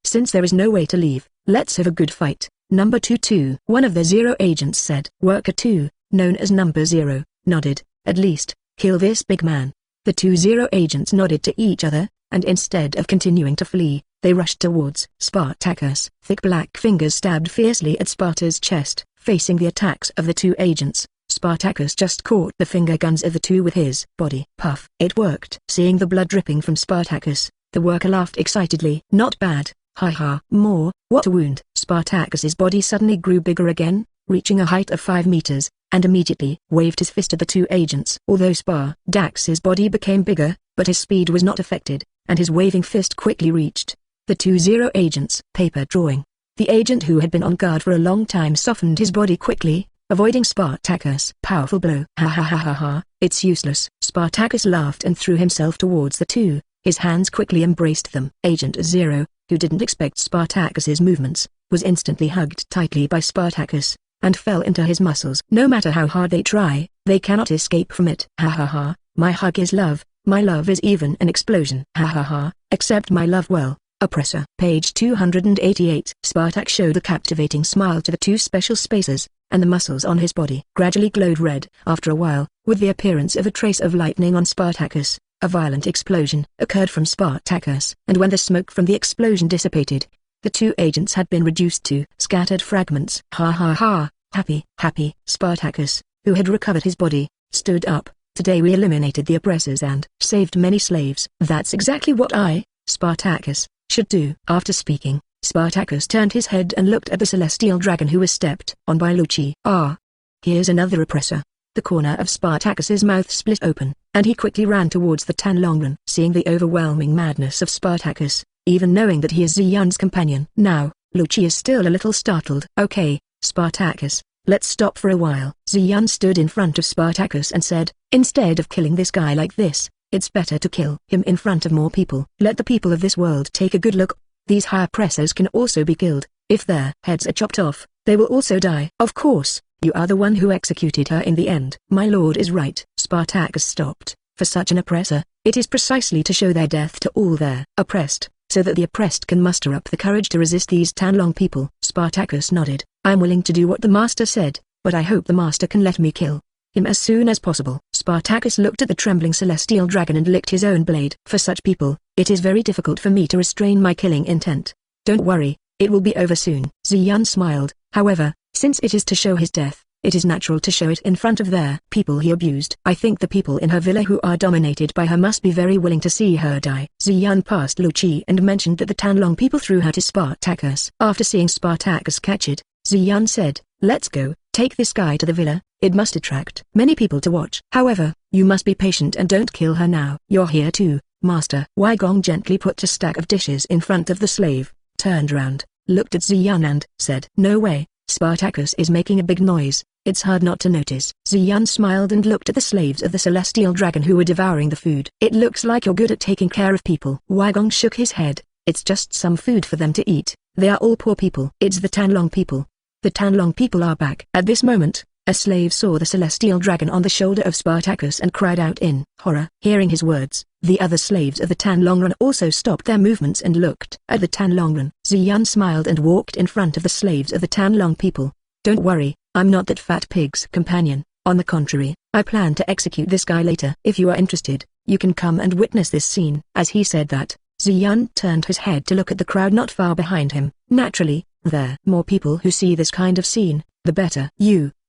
Since there is no way to leave, let's have a good fight. Number 2-2. One of the Zero agents said. Worker 2, known as Number 0, nodded. "At least, kill this big man." The two Zero agents nodded to each other, and instead of continuing to flee, they rushed towards Spartacus. Thick black fingers stabbed fiercely at Sparta's chest. Facing the attacks of the two agents, Spartacus just caught the finger guns of the two with his body. Puff. It worked. Seeing the blood dripping from Spartacus, the worker laughed excitedly. "Not bad. Ha ha. More. What a wound." Spartacus's body suddenly grew bigger again, reaching a height of 5 meters, and immediately waved his fist at the two agents. Although Spartacus's body became bigger, but his speed was not affected, and his waving fist quickly reached the two Zero agents. Paper drawing. The agent who had been on guard for a long time softened his body quickly, avoiding Spartacus' powerful blow. "Ha ha ha ha ha, it's useless." Spartacus laughed and threw himself towards the two. His hands quickly embraced them. Agent Zero, who didn't expect Spartacus's movements, was instantly hugged tightly by Spartacus, and fell into his muscles. No matter how hard they try, they cannot escape from it. "Ha ha ha, my hug is love, my love is even an explosion." "Ha ha ha, accept my love well, oppressor." Page 288. Spartak showed a captivating smile to the two special spacers, and the muscles on his body gradually glowed red. After a while, with the appearance of a trace of lightning on Spartacus, a violent explosion occurred from Spartacus, and when the smoke from the explosion dissipated, the two agents had been reduced to scattered fragments. "Ha ha ha, happy." Spartacus, who had recovered his body, stood up. "Today we eliminated the oppressors and saved many slaves." "That's exactly what I, Spartacus, should do." After speaking, Spartacus turned his head and looked at the celestial dragon who was stepped on by Lucci. "Ah, here's another oppressor." The corner of Spartacus's mouth split open, and he quickly ran towards the Tanlongren. Seeing the overwhelming madness of Spartacus, even knowing that he is Ziyun's companion. Now, Lucci is still a little startled. "Okay, Spartacus, let's stop for a while." Ziyun stood in front of Spartacus and said, "Instead of killing this guy like this, it's better to kill him in front of more people. Let the people of this world take a good look. These high oppressors can also be killed. If their heads are chopped off, they will also die." "Of course, you are the one who executed her in the end." "My lord is right." Spartacus stopped. "For such an oppressor, it is precisely to show their death to all their oppressed, so that the oppressed can muster up the courage to resist these Tanlong people." Spartacus nodded. "I'm willing to do what the master said, but I hope the master can let me kill him as soon as possible." Spartacus looked at the trembling celestial dragon and licked his own blade. "For such people, it is very difficult for me to restrain my killing intent. Don't worry, it will be over soon." Ziyun smiled. However, since it is to show his death, it is natural to show it in front of their people he abused. "I think the people in her villa who are dominated by her must be very willing to see her die." Ziyun passed Lucci and mentioned that the Tanlong people threw her to Spartacus. After seeing Spartacus catch it, Ziyun said, let's go, take this guy to the villa, it must attract many people to watch. However, you must be patient and don't kill her now. You're here too, master. Wei Gong gently put a stack of dishes in front of the slave, turned round, looked at Ziyun and said, no way, Spartacus is making a big noise, it's hard not to notice. Ziyun smiled and looked at the slaves of the Celestial Dragon who were devouring the food. It looks like you're good at taking care of people. Wei Gong shook his head, it's just some food for them to eat, they are all poor people. It's the Tanlong people. The Tanlong people are back. At this moment, a slave saw the Celestial Dragon on the shoulder of Spartacus and cried out in horror. Hearing his words, the other slaves of the Tanlongren also stopped their movements and looked at the Tanlongren. Ziyun smiled and walked in front of the slaves of the Tanlong people. Don't worry, I'm not that fat pig's companion. On the contrary, I plan to execute this guy later. If you are interested, you can come and witness this scene. As he said that, Ziyun turned his head to look at the crowd not far behind him. Naturally, there are more people who see this kind of scene, the better.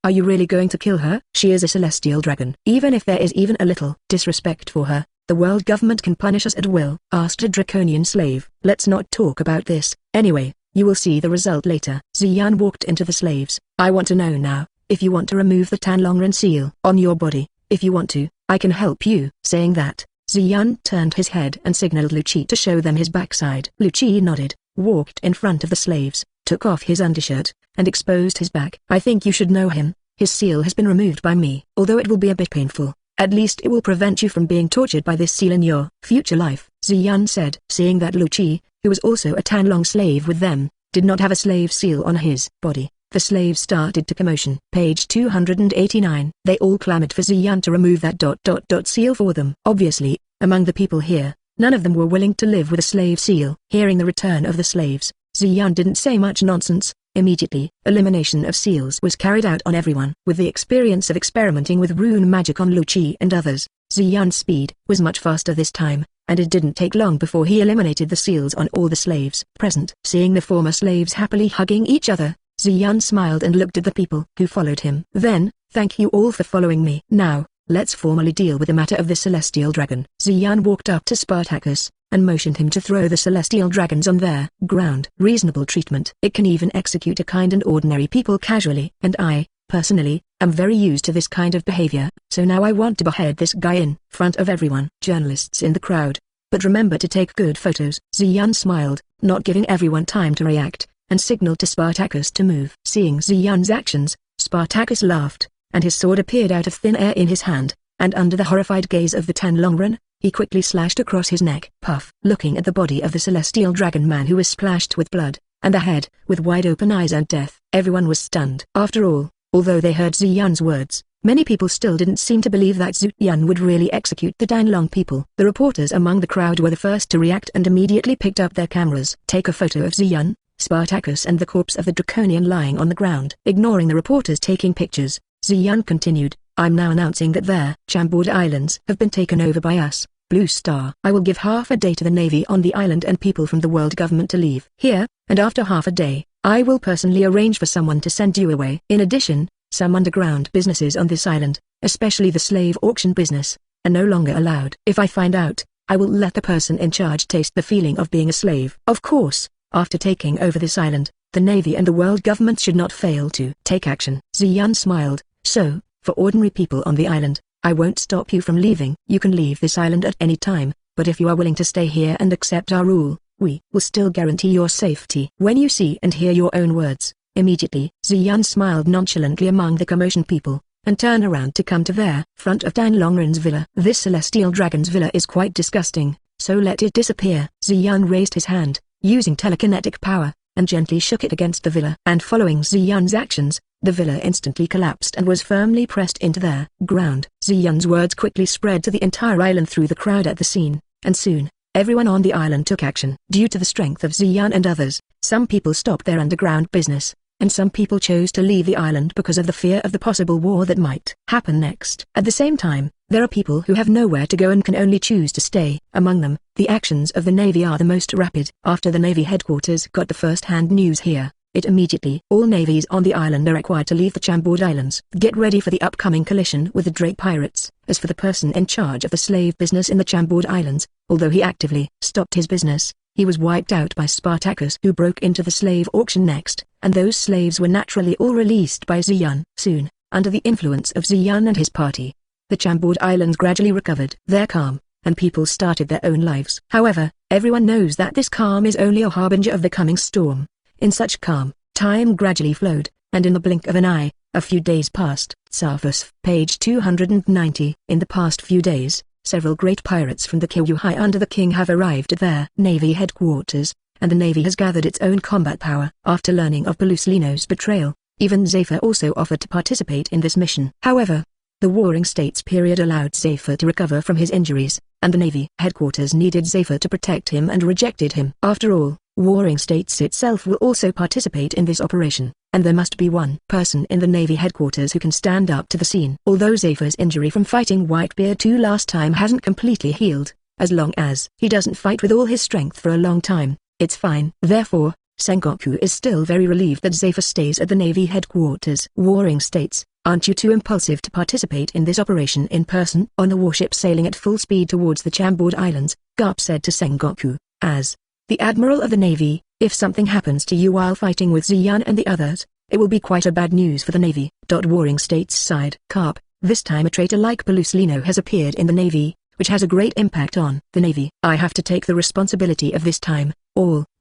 Are you really going to kill her? She is a celestial dragon. Even if there is even a little disrespect for her, the world government can punish us at will, asked a draconian slave. Let's not talk about this. Anyway, you will see the result later. Ziyun walked into the slaves. I want to know now, if you want to remove the Tanlongren seal on your body. If you want to, I can help you. Saying that, Ziyun turned his head and signaled Lucci to show them his backside. Lucci nodded, walked in front of the slaves, took off his undershirt, and exposed his back. I think you should know him. His seal has been removed by me. Although it will be a bit painful, at least it will prevent you from being tortured by this seal in your future life, Ziyun said. Seeing that Lucci, who was also a Tanlong slave with them, did not have a slave seal on his body, the slaves started to commotion. Page 289. They all clamored for Ziyun to remove that seal for them. Obviously, among the people here, none of them were willing to live with a slave seal. Hearing the return of the slaves, Ziyun didn't say much nonsense. Immediately, elimination of seals was carried out on everyone. With the experience of experimenting with rune magic on Lucci and others, Ziyun's speed was much faster this time, and it didn't take long before he eliminated the seals on all the slaves present. Seeing the former slaves happily hugging each other, Ziyun smiled and looked at the people who followed him. Then, thank you all for following me. Now, let's formally deal with the matter of the Celestial Dragon. Ziyun walked up to Spartacus, and motioned him to throw the Celestial Dragons on their ground. Reasonable treatment. It can even execute a kind and ordinary people casually. And I, personally, am very used to this kind of behavior, so now I want to behead this guy in front of everyone. Journalists in the crowd. But remember to take good photos. Ziyun smiled, not giving everyone time to react, and signaled to Spartacus to move. Seeing Ziyun's actions, Spartacus laughed, and his sword appeared out of thin air in his hand, and under the horrified gaze of the Tanlongren, he quickly slashed across his neck. Puff. Looking at the body of the Celestial Dragon man who was splashed with blood, and the head, with wide open eyes and death, everyone was stunned. After all, although they heard Ziyun's words, many people still didn't seem to believe that Ziyun would really execute the Danlong people. The reporters among the crowd were the first to react and immediately picked up their cameras. Take a photo of Ziyun, Spartacus and the corpse of the Draconian lying on the ground. Ignoring the reporters taking pictures, Ziyun continued, I'm now announcing that their Chambord Islands have been taken over by us, Blue Star. I will give half a day to the Navy on the island and people from the world government to leave here, and after half a day, I will personally arrange for someone to send you away. In addition, some underground businesses on this island, especially the slave auction business, are no longer allowed. If I find out, I will let the person in charge taste the feeling of being a slave. Of course, after taking over this island, the Navy and the world government should not fail to take action. Ziyun smiled, so, for ordinary people on the island, I won't stop you from leaving. You can leave this island at any time, but if you are willing to stay here and accept our rule, we will still guarantee your safety. When you see and hear your own words, immediately, Ziyun smiled nonchalantly among the commotion people, and turned around to come to their front of Danlongren's villa. This Celestial Dragon's villa is quite disgusting, so let it disappear. Ziyun raised his hand, using telekinetic power, and gently shook it against the villa. And following Ziyun's actions, the villa instantly collapsed and was firmly pressed into their ground. Ziyun's words quickly spread to the entire island through the crowd at the scene, and soon, everyone on the island took action. Due to the strength of Ziyun and others, some people stopped their underground business, and some people chose to leave the island because of the fear of the possible war that might happen next. At the same time, there are people who have nowhere to go and can only choose to stay. Among them, the actions of the Navy are the most rapid. After the Navy headquarters got the first-hand news here, it immediately all navies on the island are required to leave the Chambord Islands. Get ready for the upcoming collision with the Drake pirates. As for the person in charge of the slave business in the Chambord Islands, although he actively stopped his business, He was wiped out by Spartacus, who broke into the slave auction next, and those slaves were naturally all released by Ziyun. Soon, under the influence of Ziyun and his party, the Chambord Islands gradually recovered their calm, and people started their own lives. However, everyone knows that this calm is only a harbinger of the coming storm. In such calm, time gradually flowed, and in the blink of an eye, a few days passed. Tsarfus, page 290. In the past few days, several great pirates from the Kyuhai under the king have arrived at their navy headquarters, and the navy has gathered its own combat power. After learning of Pelusilino's betrayal, even Zephyr also offered to participate in this mission. However, the Warring States period allowed Zephyr to recover from his injuries, and the navy headquarters needed Zephyr to protect him and rejected him. After all, Warring States itself will also participate in this operation, and there must be one person in the navy headquarters who can stand up to the scene. Although Zephyr's injury from fighting Whitebeard 2 last time hasn't completely healed, as long as he doesn't fight with all his strength for a long time, it's fine. Therefore, Sengoku is still very relieved that Zephyr stays at the navy headquarters. Warring States, aren't you too impulsive to participate in this operation in person? On the warship sailing at full speed towards the Chambord Islands, Garp said to Sengoku, as the Admiral of the Navy, if something happens to you while fighting with Ziyun and the others, it will be quite a bad news for the Navy. Warring States sighed. Garp, this time a traitor like Pelusilino has appeared in the Navy, which has a great impact on the Navy. I have to take the responsibility of this time,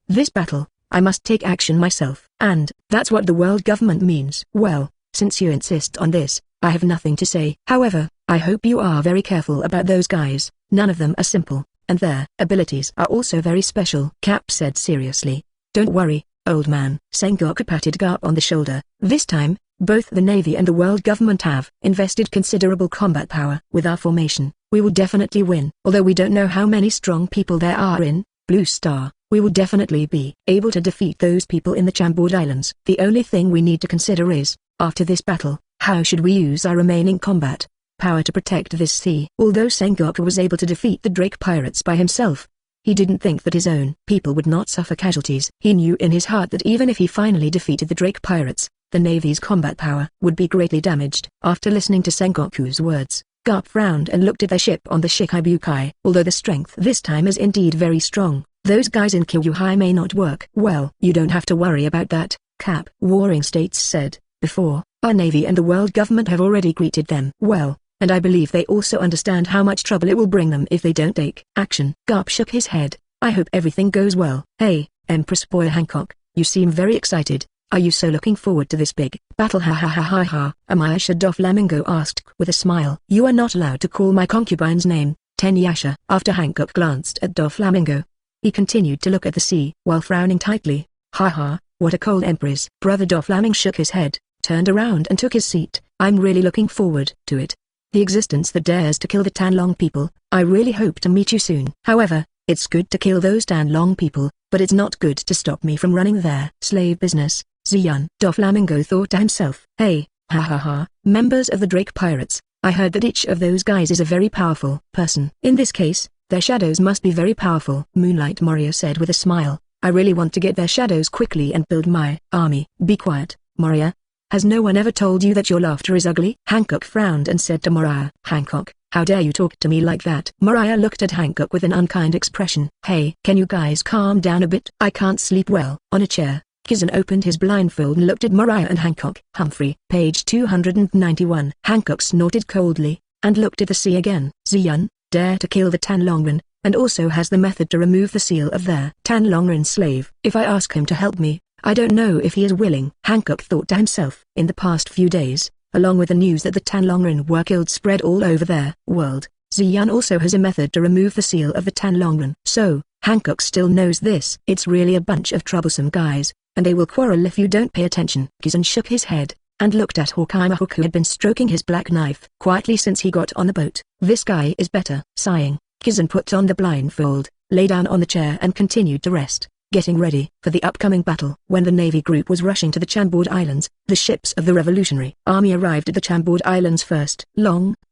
this battle. I must take action myself. And that's what the world government means. Well, since you insist on this, I have nothing to say. However, I hope you are very careful about those guys. None of them are simple, and their abilities are also very special. Cap said seriously. Don't worry, old man. Sengoku patted Garp on the shoulder. This time, both the Navy and the world government have invested considerable combat power. With our formation, we will definitely win. Although we don't know how many strong people there are in Blue Star, we will definitely be able to defeat those people in the Chambord Islands. The only thing we need to consider is, after this battle, how should we use our remaining combat power to protect this sea? Although Sengoku was able to defeat the Drake pirates by himself, he didn't think that his own people would not suffer casualties. He knew in his heart that even if he finally defeated the Drake pirates, the Navy's combat power would be greatly damaged. After listening to Sengoku's words, Garp frowned and looked at their ship on the Shikibukai. Although the strength this time is indeed very strong, those guys in Kyuhai may not work. Well, you don't have to worry about that, Cap. Warring States said, before, our Navy and the world government have already greeted them well, and I believe they also understand how much trouble it will bring them if they don't take action. Garp shook his head. I hope everything goes well. Hey, Empress Boy Hancock, you seem very excited. Are you so looking forward to this big battle? Ha ha ha ha ha. Amaya Doflamingo asked with a smile. You are not allowed to call my concubine's name, Tenyasha. After Hancock glanced at Doflamingo, he continued to look at the sea while frowning tightly. Ha ha, what a cold empress. Brother Doflamingo shook his head, turned around and took his seat. I'm really looking forward to it. The existence that dares to kill the Tanlong people. I really hope to meet you soon. However, it's good to kill those Tanlong people, but it's not good to stop me from running their slave business. Ziyun. Doflamingo thought to himself. Hey, ha ha ha, members of the Drake Pirates, I heard that each of those guys is a very powerful person. In this case, their shadows must be very powerful. Moonlight Morio said with a smile. I really want to get their shadows quickly and build my army. Be quiet, Moria. Has no one ever told you that your laughter is ugly? Hancock frowned and said to Moria. Hancock, how dare you talk to me like that? Moria looked at Hancock with an unkind expression. Hey, can you guys calm down a bit? I can't sleep well. On a chair, Kizan opened his blindfold and looked at Moria and Hancock. Humphrey, page 291. Hancock snorted coldly, and looked at the sea again. Ziyun, dare to kill the Tanlongren, and also has the method to remove the seal of their Tanlongren slave. If I ask him to help me, I don't know if he is willing. Hancock thought to himself. In the past few days, along with the news that the Tanlongren were killed spread all over their world, Ziyun also has a method to remove the seal of the Tanlongren. So, Hancock still knows this. It's really a bunch of troublesome guys, and they will quarrel if you don't pay attention. Kizan shook his head, and looked at Hawkeye who had been stroking his black knife quietly since he got on the boat. This guy is better. Sighing, Kizan put on the blindfold, lay down on the chair and continued to rest, getting ready for the upcoming battle. When the Navy group was rushing to the Chambord Islands, the ships of the Revolutionary Army arrived at the Chambord Islands first.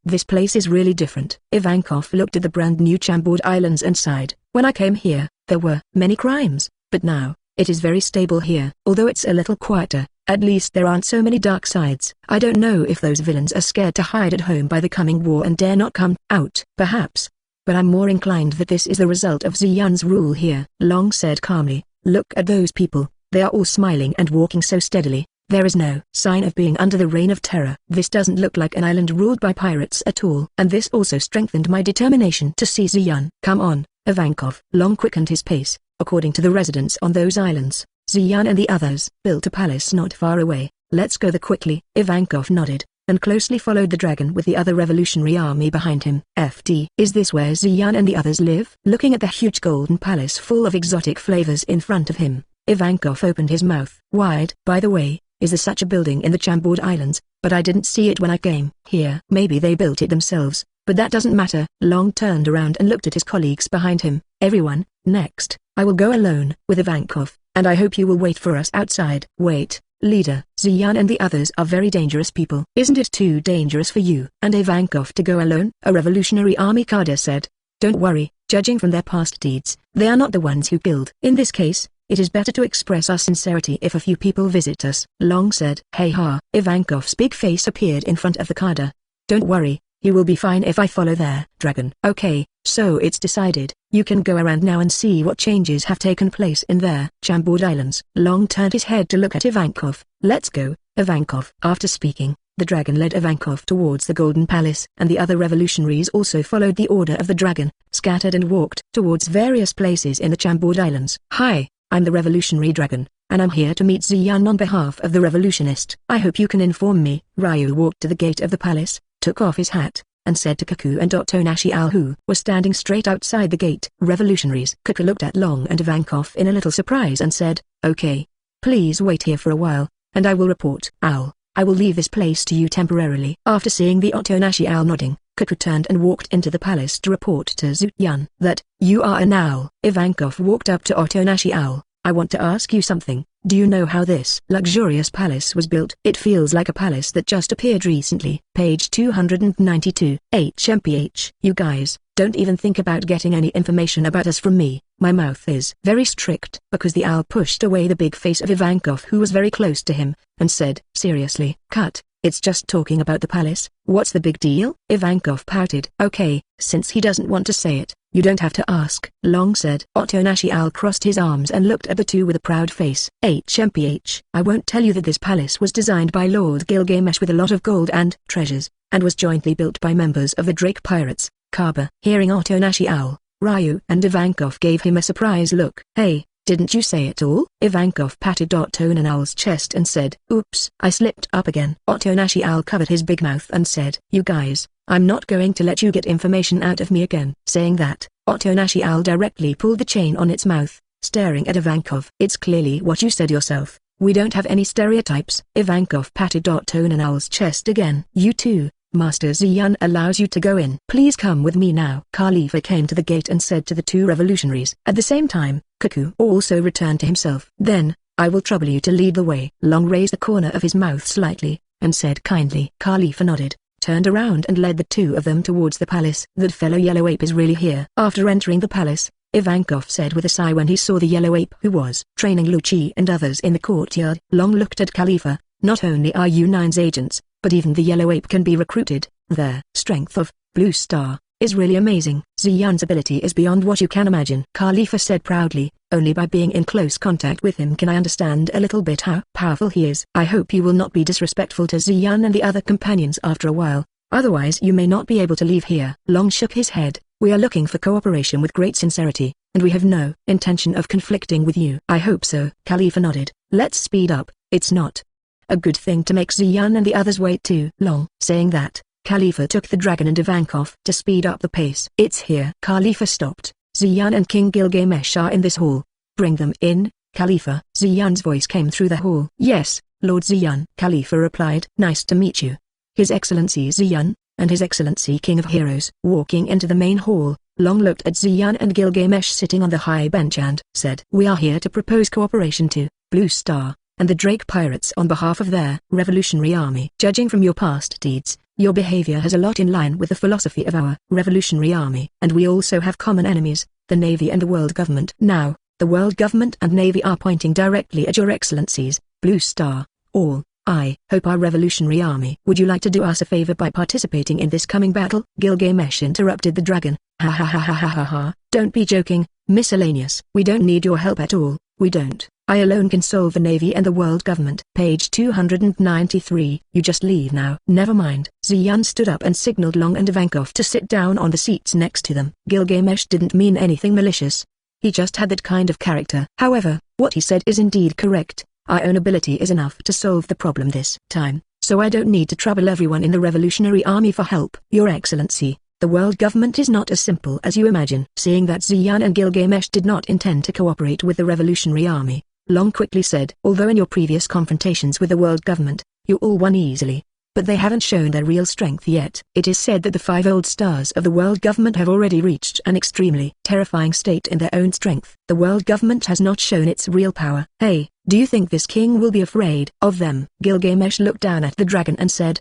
This place is really different. Ivankov looked at the brand new Chambord Islands and sighed. When I came here, there were many crimes, but now, it is very stable here. Although it's a little quieter, at least there aren't so many dark sides. I don't know if those villains are scared to hide at home by the coming war and dare not come out. Perhaps but I'm more inclined that this is the result of Ziyun's rule here. Long said calmly, look at those people, they are all smiling and walking so steadily. There is no sign of being under the reign of terror. This doesn't look like an island ruled by pirates at all. And this also strengthened my determination to see Ziyun. Come on, Ivankov. Long quickened his pace. According to the residents on those islands, Ziyun and the others built a palace not far away. Let's go there quickly. Ivankov nodded, and closely followed the dragon with the other revolutionary army behind him. FD. Is this where Ziyun and the others live? Looking at the huge golden palace full of exotic flavors in front of him, Ivankov opened his mouth wide. By the way, is there such a building in the Chambord Islands? But I didn't see it when I came here. Maybe they built it themselves, but that doesn't matter. Long turned around and looked at his colleagues behind him. Everyone, next, I will go alone with Ivankov, and I hope you will wait for us outside. Wait, leader. Ziyun and the others are very dangerous people. Isn't it too dangerous for you and Ivankov to go alone? A revolutionary army cadre said. Don't worry, judging from their past deeds, they are not the ones who killed. In this case, it is better to express our sincerity if a few people visit us. Long said. Hey ha. Ivankov's big face appeared in front of the cadre. Don't worry, you will be fine if I follow their dragon. Okay, so it's decided. You can go around now and see what changes have taken place in their Chambord Islands. Long turned his head to look at Ivankov. Let's go, Ivankov. After speaking, the dragon led Ivankov towards the Golden Palace, and the other revolutionaries also followed the order of the dragon, scattered and walked towards various places in the Chambord Islands. Hi, I'm the revolutionary dragon, and I'm here to meet Ziyun on behalf of the revolutionist. I hope you can inform me. Ryu walked to the gate of the palace, took off his hat, and said to Cuckoo and Otonashi Owl, who were standing straight outside the gate. Revolutionaries. Cuckoo looked at Long and Ivankov in a little surprise and said, okay, please wait here for a while, and I will report. Owl, I will leave this place to you temporarily. After seeing the Otonashi Owl nodding, Cuckoo turned and walked into the palace to report to Ziyun that, you are an owl. Ivankov walked up to Otonashi Owl. I want to ask you something. Do you know how this luxurious palace was built? It feels like a palace that just appeared recently. Page 292. HMPH. You guys, don't even think about getting any information about us from me. My mouth is very strict. Because the owl pushed away the big face of Ivankov, who was very close to him, and said, seriously, cut. It's just talking about the palace. What's the big deal? Ivankov pouted. Okay, since he doesn't want to say it, you don't have to ask. Long said. Otonashi Owl crossed his arms and looked at the two with a proud face. HMPH. I won't tell you that this palace was designed by Lord Gilgamesh with a lot of gold and treasures, and was jointly built by members of the Drake Pirates, Kaba. Hearing Otonashi Owl, Ryu and Ivankov gave him a surprised look. Hey, didn't you say it all? Ivankov patted Otonan Owl's chest and said, oops, I slipped up again. Otonashi Owl covered his big mouth and said, you guys, I'm not going to let you get information out of me again. Saying that, Otonashi Owl directly pulled the chain on its mouth, staring at Ivankov. It's clearly what you said yourself. We don't have any stereotypes. Ivankov patted Otonan Owl's chest again. You too. Master Ziyun allows you to go in. Please come with me now. Khalifa came to the gate and said to the two revolutionaries. At the same time, Cuckoo also returned to himself. Then, I will trouble you to lead the way. Long raised the corner of his mouth slightly, and said kindly. Khalifa nodded, turned around and led the two of them towards the palace. That fellow yellow ape is really here. After entering the palace, Ivankov said with a sigh when he saw the yellow ape who was training Lucci and others in the courtyard. Long looked at Khalifa. Not only are you Nine's agents, but even the yellow ape can be recruited. Their strength of Blue Star is really amazing. Ziyun's ability is beyond what you can imagine. Khalifa said proudly, only by being in close contact with him can I understand a little bit how powerful he is. I hope you will not be disrespectful to Ziyun and the other companions after a while, otherwise you may not be able to leave here. Long shook his head. We are looking for cooperation with great sincerity, and we have no intention of conflicting with you. I hope so. Khalifa nodded. Let's speed up. It's not a good thing to make Ziyun and the others wait too long. Saying that, Khalifa took the dragon and Ivankov to speed up the pace. It's here. Khalifa stopped. Ziyun and King Gilgamesh are in this hall. Bring them in, Khalifa. Ziyun's voice came through the hall. Yes, Lord Ziyun. Khalifa replied. Nice to meet you. His Excellency Ziyun, and His Excellency King of Heroes. Walking into the main hall, Long looked at Ziyun and Gilgamesh sitting on the high bench and said, we are here to propose cooperation to Blue Star and the Drake Pirates on behalf of their revolutionary army. Judging from your past deeds, your behavior has a lot in line with the philosophy of our revolutionary army. And we also have common enemies, the Navy and the world government. Now, the world government and Navy are pointing directly at your excellencies, Blue Star. All I hope our revolutionary army. Would you like to do us a favor by participating in this coming battle? Gilgamesh interrupted the dragon. Ha ha ha ha ha ha ha. Don't be joking, miscellaneous. We don't need your help at all. We don't. I alone can solve the navy and the world government. Page 293. You just leave now. Never mind. Ziyun stood up and signaled Long and Ivankov to sit down on the seats next to them. Gilgamesh didn't mean anything malicious. He just had that kind of character. However, what he said is indeed correct. Our own ability is enough to solve the problem this time, so I don't need to trouble everyone in the revolutionary army for help. Your Excellency, the world government is not as simple as you imagine. Seeing that Ziyun and Gilgamesh did not intend to cooperate with the revolutionary army, Long quickly said, although in your previous confrontations with the world government, you all won easily, but they haven't shown their real strength yet. It is said that the 5 old stars of the world government have already reached an extremely terrifying state in their own strength. The world government has not shown its real power. Hey, do you think this king will be afraid of them? Gilgamesh looked down at the dragon and said,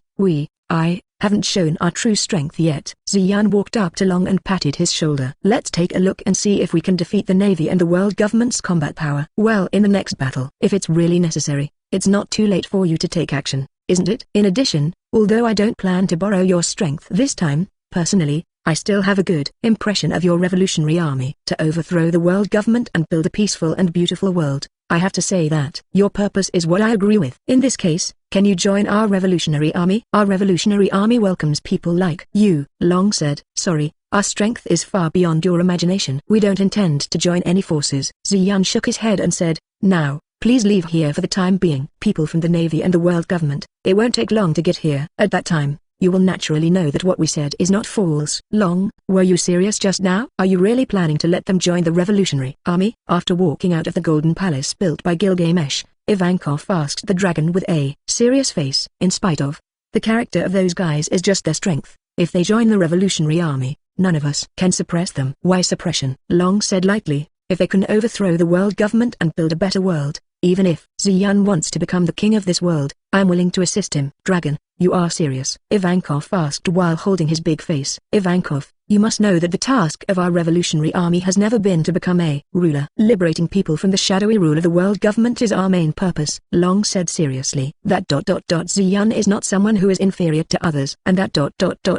I haven't shown our true strength yet. Ziyun walked up to Long and patted his shoulder. Let's take a look and see if we can defeat the navy and the world government's combat power. Well, in the next battle, if it's really necessary, it's not too late for you to take action, isn't it? In addition, although I don't plan to borrow your strength this time, personally, I still have a good impression of your revolutionary army. To overthrow the world government and build a peaceful and beautiful world, I have to say that your purpose is what I agree with. In this case, can you join our revolutionary army? Our revolutionary army welcomes people like you. Long said, sorry, our strength is far beyond your imagination. We don't intend to join any forces. Ziyun shook his head and said, now, please leave here for the time being. People from the navy and the world government, it won't take long to get here. At that time, you will naturally know that what we said is not false. Long, were you serious just now? Are you really planning to let them join the revolutionary army? After walking out of the golden palace built by Gilgamesh, Ivankov asked the dragon with a serious face. In spite of the character of those guys is just their strength. If they join the revolutionary army, none of us can suppress them. Why suppression? Long said lightly, if they can overthrow the world government and build a better world, even if Ziyun wants to become the king of this world, I'm willing to assist him. Dragon, you are serious? Ivankov asked while holding his big face. Ivankov, you must know that the task of our revolutionary army has never been to become a ruler. Liberating people from the shadowy rule of the world government is our main purpose. Long said seriously. That Ziyun is not someone who is inferior to others. And that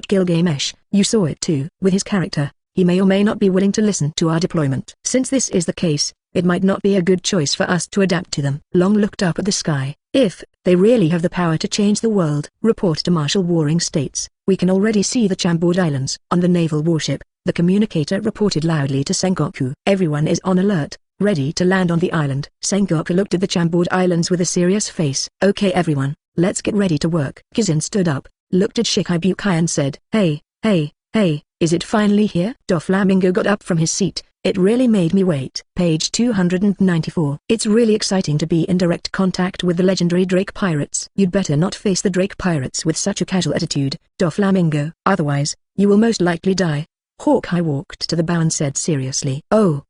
Gilgamesh, you saw it too. With his character, he may or may not be willing to listen to our deployment. Since this is the case, it might not be a good choice for us to adapt to them. Long looked up at the sky. If they really have the power to change the world, report to Marshal Warring States. We can already see the Chambord Islands. On the naval warship, the communicator reported loudly to Sengoku. Everyone is on alert, ready to land on the island. Sengoku looked at the Chambord Islands with a serious face. Okay everyone, let's get ready to work. Kizun stood up, looked at Shikibukai and said, Hey, is it finally here? Doflamingo got up from his seat. It really made me wait. Page 294. It's really exciting to be in direct contact with the legendary Drake pirates. You'd better not face the Drake pirates with such a casual attitude, Doflamingo. Otherwise, you will most likely die. Hawkeye walked to the bow and said seriously. Oh,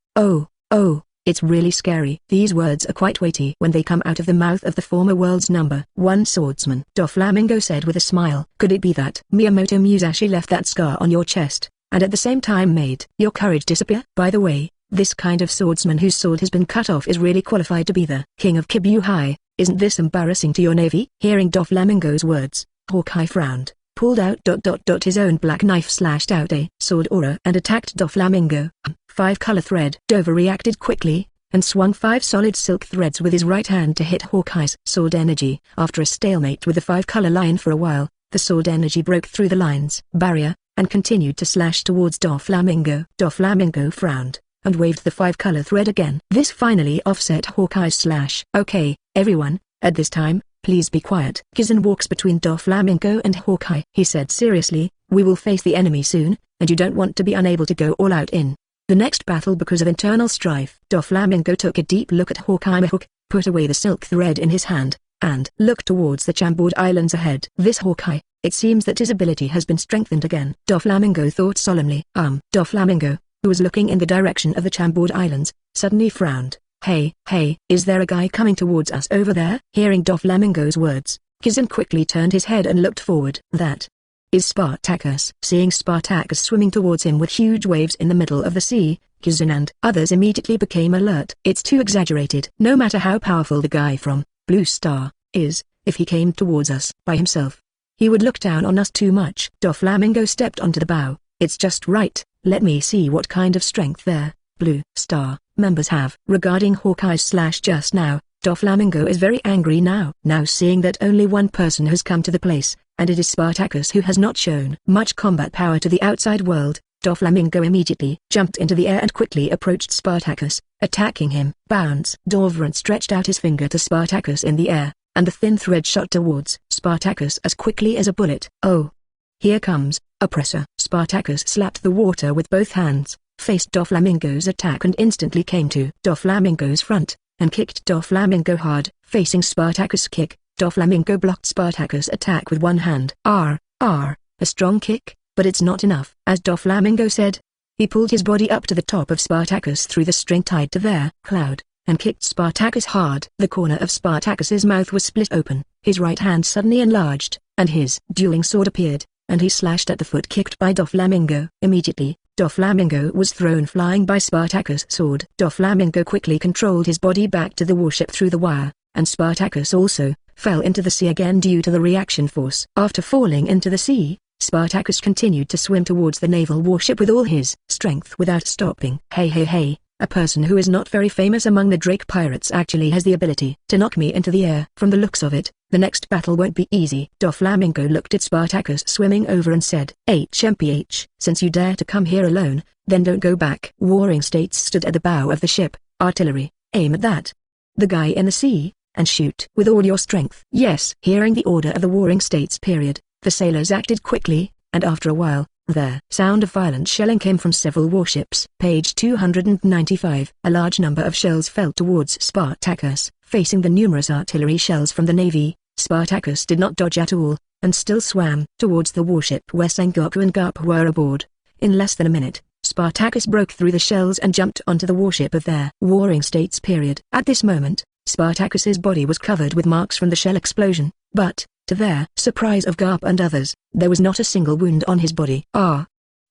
it's really scary. These words are quite weighty when they come out of the mouth of the former world's #1 swordsman. Doflamingo said with a smile. Could it be that Miyamoto Musashi left that scar on your chest, and at the same time made your courage disappear? By the way, this kind of swordsman whose sword has been cut off is really qualified to be the king of Kibuhai. Isn't this embarrassing to your navy? Hearing Doflamingo's words, Hawkeye frowned, pulled out his own black knife, slashed out a sword aura and attacked Doflamingo. 5-color thread. Dover reacted quickly, and swung 5 solid silk threads with his right hand to hit Hawkeye's sword energy. After a stalemate with the 5-color line for a while, the sword energy broke through the line's barrier, and continued to slash towards Doflamingo. Doflamingo frowned, and waved the 5-color thread again. This finally offset Hawkeye's slash. Okay, everyone, at this time, please be quiet. Kizun walks between Doflamingo and Hawkeye. He said seriously, we will face the enemy soon, and you don't want to be unable to go all out in the next battle because of internal strife. Doflamingo took a deep look at Hawkeye, put away the silk thread in his hand, and looked towards the Chambord Islands ahead. This Hawkeye, it seems that his ability has been strengthened again. Doflamingo thought solemnly. Doflamingo, who was looking in the direction of the Chambord Islands, suddenly frowned. Hey, is there a guy coming towards us over there? Hearing Doflamingo's words, Kizun quickly turned his head and looked forward. That is Spartacus. Seeing Spartacus swimming towards him with huge waves in the middle of the sea, Kizun and others immediately became alert. It's too exaggerated. No matter how powerful the guy from Blue Star is, if he came towards us by himself, he would look down on us too much. Doflamingo stepped onto the bow. It's just right, let me see what kind of strength their Blue Star members have. Regarding Hawkeye/ just now, Doflamingo is very angry now. Now seeing that only one person has come to the place, and it is Spartacus who has not shown much combat power to the outside world, Doflamingo immediately jumped into the air and quickly approached Spartacus, attacking him. Bounce! Dorvrant stretched out his finger to Spartacus in the air, and the thin thread shot towards Spartacus as quickly as a bullet. Oh! Here comes, oppressor! Spartacus slapped the water with both hands, faced Doflamingo's attack and instantly came to Doflamingo's front, and kicked Doflamingo hard. Facing Spartacus' kick, Doflamingo blocked Spartacus' attack with one hand. A strong kick, but it's not enough. As Doflamingo said, he pulled his body up to the top of Spartacus through the string tied to their cloud, and kicked Spartacus hard. The corner of Spartacus's mouth was split open, his right hand suddenly enlarged, and his dueling sword appeared, and he slashed at the foot kicked by Doflamingo. Immediately, Doflamingo was thrown flying by Spartacus' sword. Doflamingo quickly controlled his body back to the warship through the wire, and Spartacus also fell into the sea again due to the reaction force. After falling into the sea, Spartacus continued to swim towards the naval warship with all his strength without stopping. Hey, a person who is not very famous among the Drake pirates actually has the ability to knock me into the air. From the looks of it, the next battle won't be easy. Doflamingo looked at Spartacus swimming over and said, HMPH, since you dare to come here alone, then don't go back. Warring States stood at the bow of the ship. Artillery, aim at that. The guy in the sea, and shoot with all your strength. Yes. Hearing the order of the Warring States period, the sailors acted quickly, and after a while, the sound of violent shelling came from several warships. Page 295. A large number of shells fell towards Spartacus. Facing the numerous artillery shells from the navy, Spartacus did not dodge at all, and still swam towards the warship where Sengoku and Garp were aboard. In less than a minute, Spartacus broke through the shells and jumped onto the warship of their Warring States period. At this moment, Spartacus's body was covered with marks from the shell explosion, but, to their surprise of Garp and others, there was not a single wound on his body.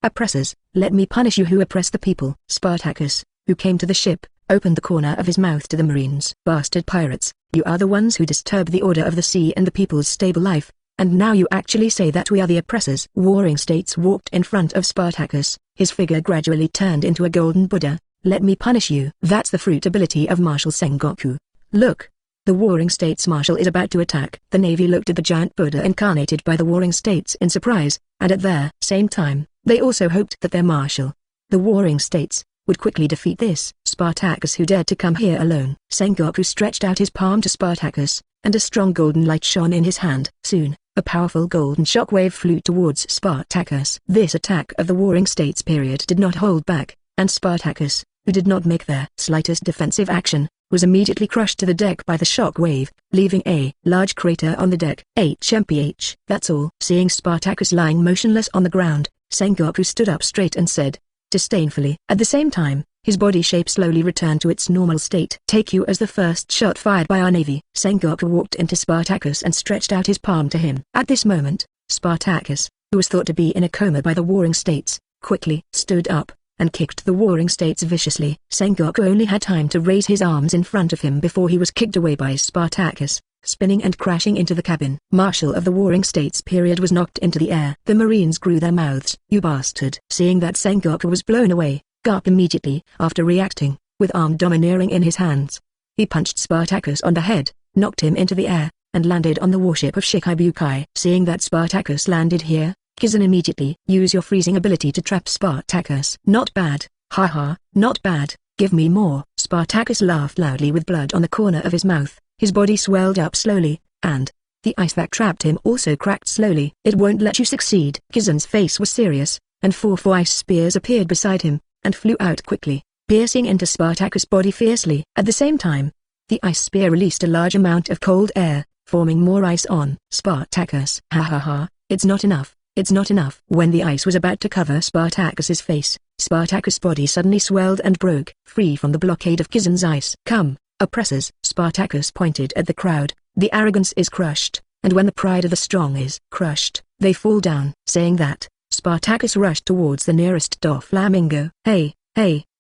Oppressors, let me punish you who oppress the people. Spartacus, who came to the ship, opened the corner of his mouth to the marines. Bastard pirates, you are the ones who disturb the order of the sea and the people's stable life, and now you actually say that we are the oppressors. Warring States walked in front of Spartacus, his figure gradually turned into a golden Buddha. Let me punish you. That's the fruit ability of Marshal Sengoku. Look! The Warring States Marshal is about to attack. The Navy looked at the giant Buddha incarnated by the Warring States in surprise, and at the same time, they also hoped that their Marshal, the Warring States, would quickly defeat this Spartacus who dared to come here alone. Sengoku stretched out his palm to Spartacus, and a strong golden light shone in his hand. Soon, a powerful golden shockwave flew towards Spartacus. This attack of the Warring States period did not hold back, and Spartacus, who did not make their slightest defensive action, was immediately crushed to the deck by the shock wave, leaving a large crater on the deck. HMPH. That's all. Seeing Spartacus lying motionless on the ground, Sengoku stood up straight and said, disdainfully. At the same time, his body shape slowly returned to its normal state. Take you as the first shot fired by our navy. Sengoku walked into Spartacus and stretched out his palm to him. At this moment, Spartacus, who was thought to be in a coma by the Warring States, quickly stood up and kicked the Warring States viciously. Sengoku only had time to raise his arms in front of him before he was kicked away by Spartacus, spinning and crashing into the cabin. Marshal of the Warring States period was knocked into the air. The Marines grew their mouths. You bastard! Seeing that Sengoku was blown away, Garp immediately, after reacting, with armed domineering in his hands, he punched Spartacus on the head, knocked him into the air, and landed on the warship of Shikibukai. Seeing that Spartacus landed here, Kizan immediately use your freezing ability to trap Spartacus. Not bad, haha, not bad, give me more. Spartacus laughed loudly with blood on the corner of his mouth, his body swelled up slowly, and the ice that trapped him also cracked slowly. It won't let you succeed. Kizan's face was serious, and four ice spears appeared beside him, and flew out quickly, piercing into Spartacus' body fiercely. At the same time, the ice spear released a large amount of cold air, forming more ice on Spartacus. Ha ha ha, it's not enough. It's not enough. When the ice was about to cover Spartacus's face, Spartacus' body suddenly swelled and broke free from the blockade of Kizan's ice. Come, oppressors! Spartacus pointed at the crowd. The arrogance is crushed, and when the pride of the strong is crushed, they fall down. Saying that, Spartacus rushed towards the nearest Doflamingo. Hey,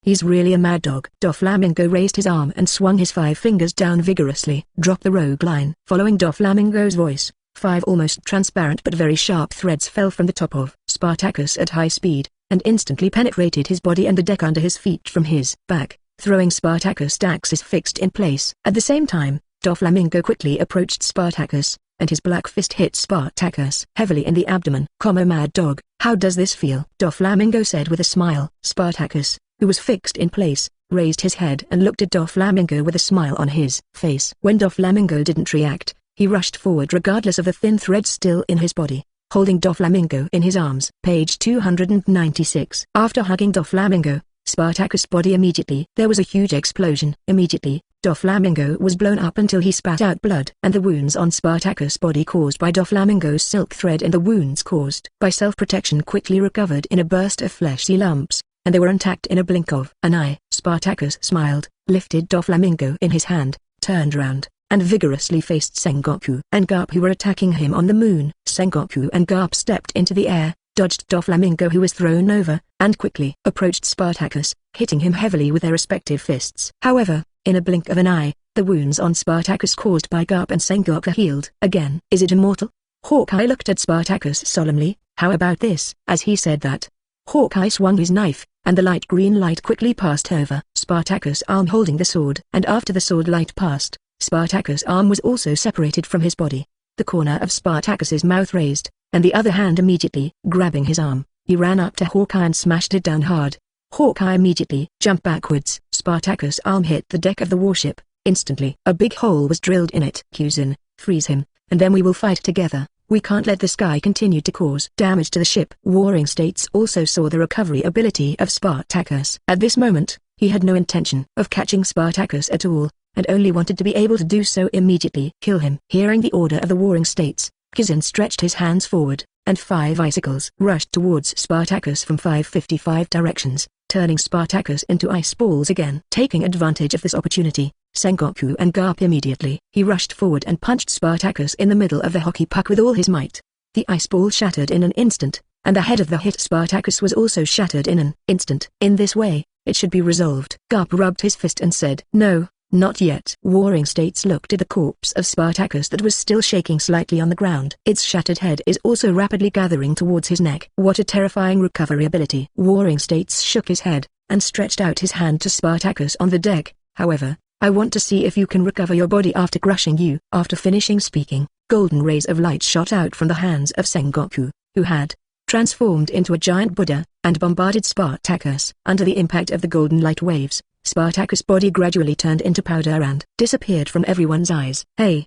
He's really a mad dog. Doflamingo raised his arm and swung his 5 fingers down vigorously. Drop the rogue line. Following Doflamingo's voice, 5 almost transparent but very sharp threads fell from the top of Spartacus at high speed, and instantly penetrated his body and the deck under his feet from his back, throwing Spartacus' axis fixed in place. At the same time, Doflamingo quickly approached Spartacus, and his black fist hit Spartacus heavily in the abdomen. Mad dog, how does this feel? Doflamingo said with a smile. Spartacus, who was fixed in place, raised his head and looked at Doflamingo with a smile on his face. When Doflamingo didn't react, he rushed forward regardless of the thin thread still in his body, holding Doflamingo in his arms. Page 296. After hugging Doflamingo, Spartacus' body immediately. There was a huge explosion. Immediately, Doflamingo was blown up until he spat out blood. And the wounds on Spartacus' body caused by Doflamingo's silk thread and the wounds caused by self-protection quickly recovered in a burst of fleshy lumps, and they were intact in a blink of an eye. Spartacus smiled, lifted Doflamingo in his hand, turned round, and vigorously faced Sengoku and Garp who were attacking him on the moon. Sengoku and Garp stepped into the air, dodged Doflamingo who was thrown over, and quickly approached Spartacus, hitting him heavily with their respective fists. However, in a blink of an eye, the wounds on Spartacus caused by Garp and Sengoku healed. Again. Is it immortal? Hawkeye looked at Spartacus solemnly. How about this? As he said that, Hawkeye swung his knife, and the light green light quickly passed over Spartacus' arm holding the sword. And after the sword light passed, Spartacus' arm was also separated from his body. The corner of Spartacus's mouth raised, and the other hand immediately grabbing his arm, he ran up to Hawkeye and smashed it down hard. Hawkeye immediately jumped backwards. Spartacus' arm hit the deck of the warship. Instantly, a big hole was drilled in it. Kuzin, freeze him, and then we will fight together. We can't let this guy continue to cause damage to the ship. Warring States also saw the recovery ability of Spartacus. At this moment, he had no intention of catching Spartacus at all, and only wanted to be able to do so immediately. Kill him. Hearing the order of the Warring States, Kuzin stretched his hands forward, and 5 icicles rushed towards Spartacus from 555 directions, turning Spartacus into ice balls again. Taking advantage of this opportunity, Sengoku and Garp immediately. He rushed forward and punched Spartacus in the middle of the hockey puck with all his might. The ice ball shattered in an instant, and the head of the hit Spartacus was also shattered in an instant. In this way, it should be resolved. Garp rubbed his fist and said, "No, not yet." Warring States looked at the corpse of Spartacus that was still shaking slightly on the ground. Its shattered head is also rapidly gathering towards his neck. What a terrifying recovery ability. Warring States shook his head, and stretched out his hand to Spartacus on the deck. However, I want to see if you can recover your body after crushing you. After finishing speaking, golden rays of light shot out from the hands of Sengoku, who had transformed into a giant Buddha, and bombarded Spartacus. Under the impact of the golden light waves, Spartacus' body gradually turned into powder and disappeared from everyone's eyes. Hey,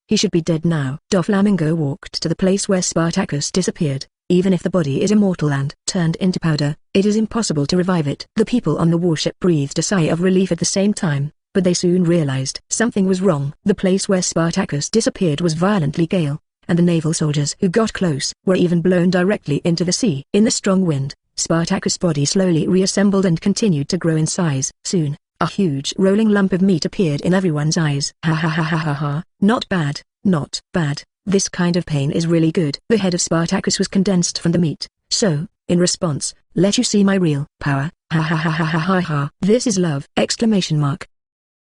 he should be dead now. Doflamingo walked to the place where Spartacus disappeared. Even if the body is immortal and turned into powder, it is impossible to revive it. The people on the warship breathed a sigh of relief at the same time, but they soon realized something was wrong. The place where Spartacus disappeared was violently gale, and the naval soldiers who got close were even blown directly into the sea. In the strong wind, Spartacus' body slowly reassembled and continued to grow in size. Soon, a huge rolling lump of meat appeared in everyone's eyes. Ha ha ha ha ha ha, not bad, not bad. This kind of pain is really good. The head of Spartacus was condensed from the meat, so, in response, let you see my real power. Ha ha ha ha ha ha ha. This is love! Exclamation mark.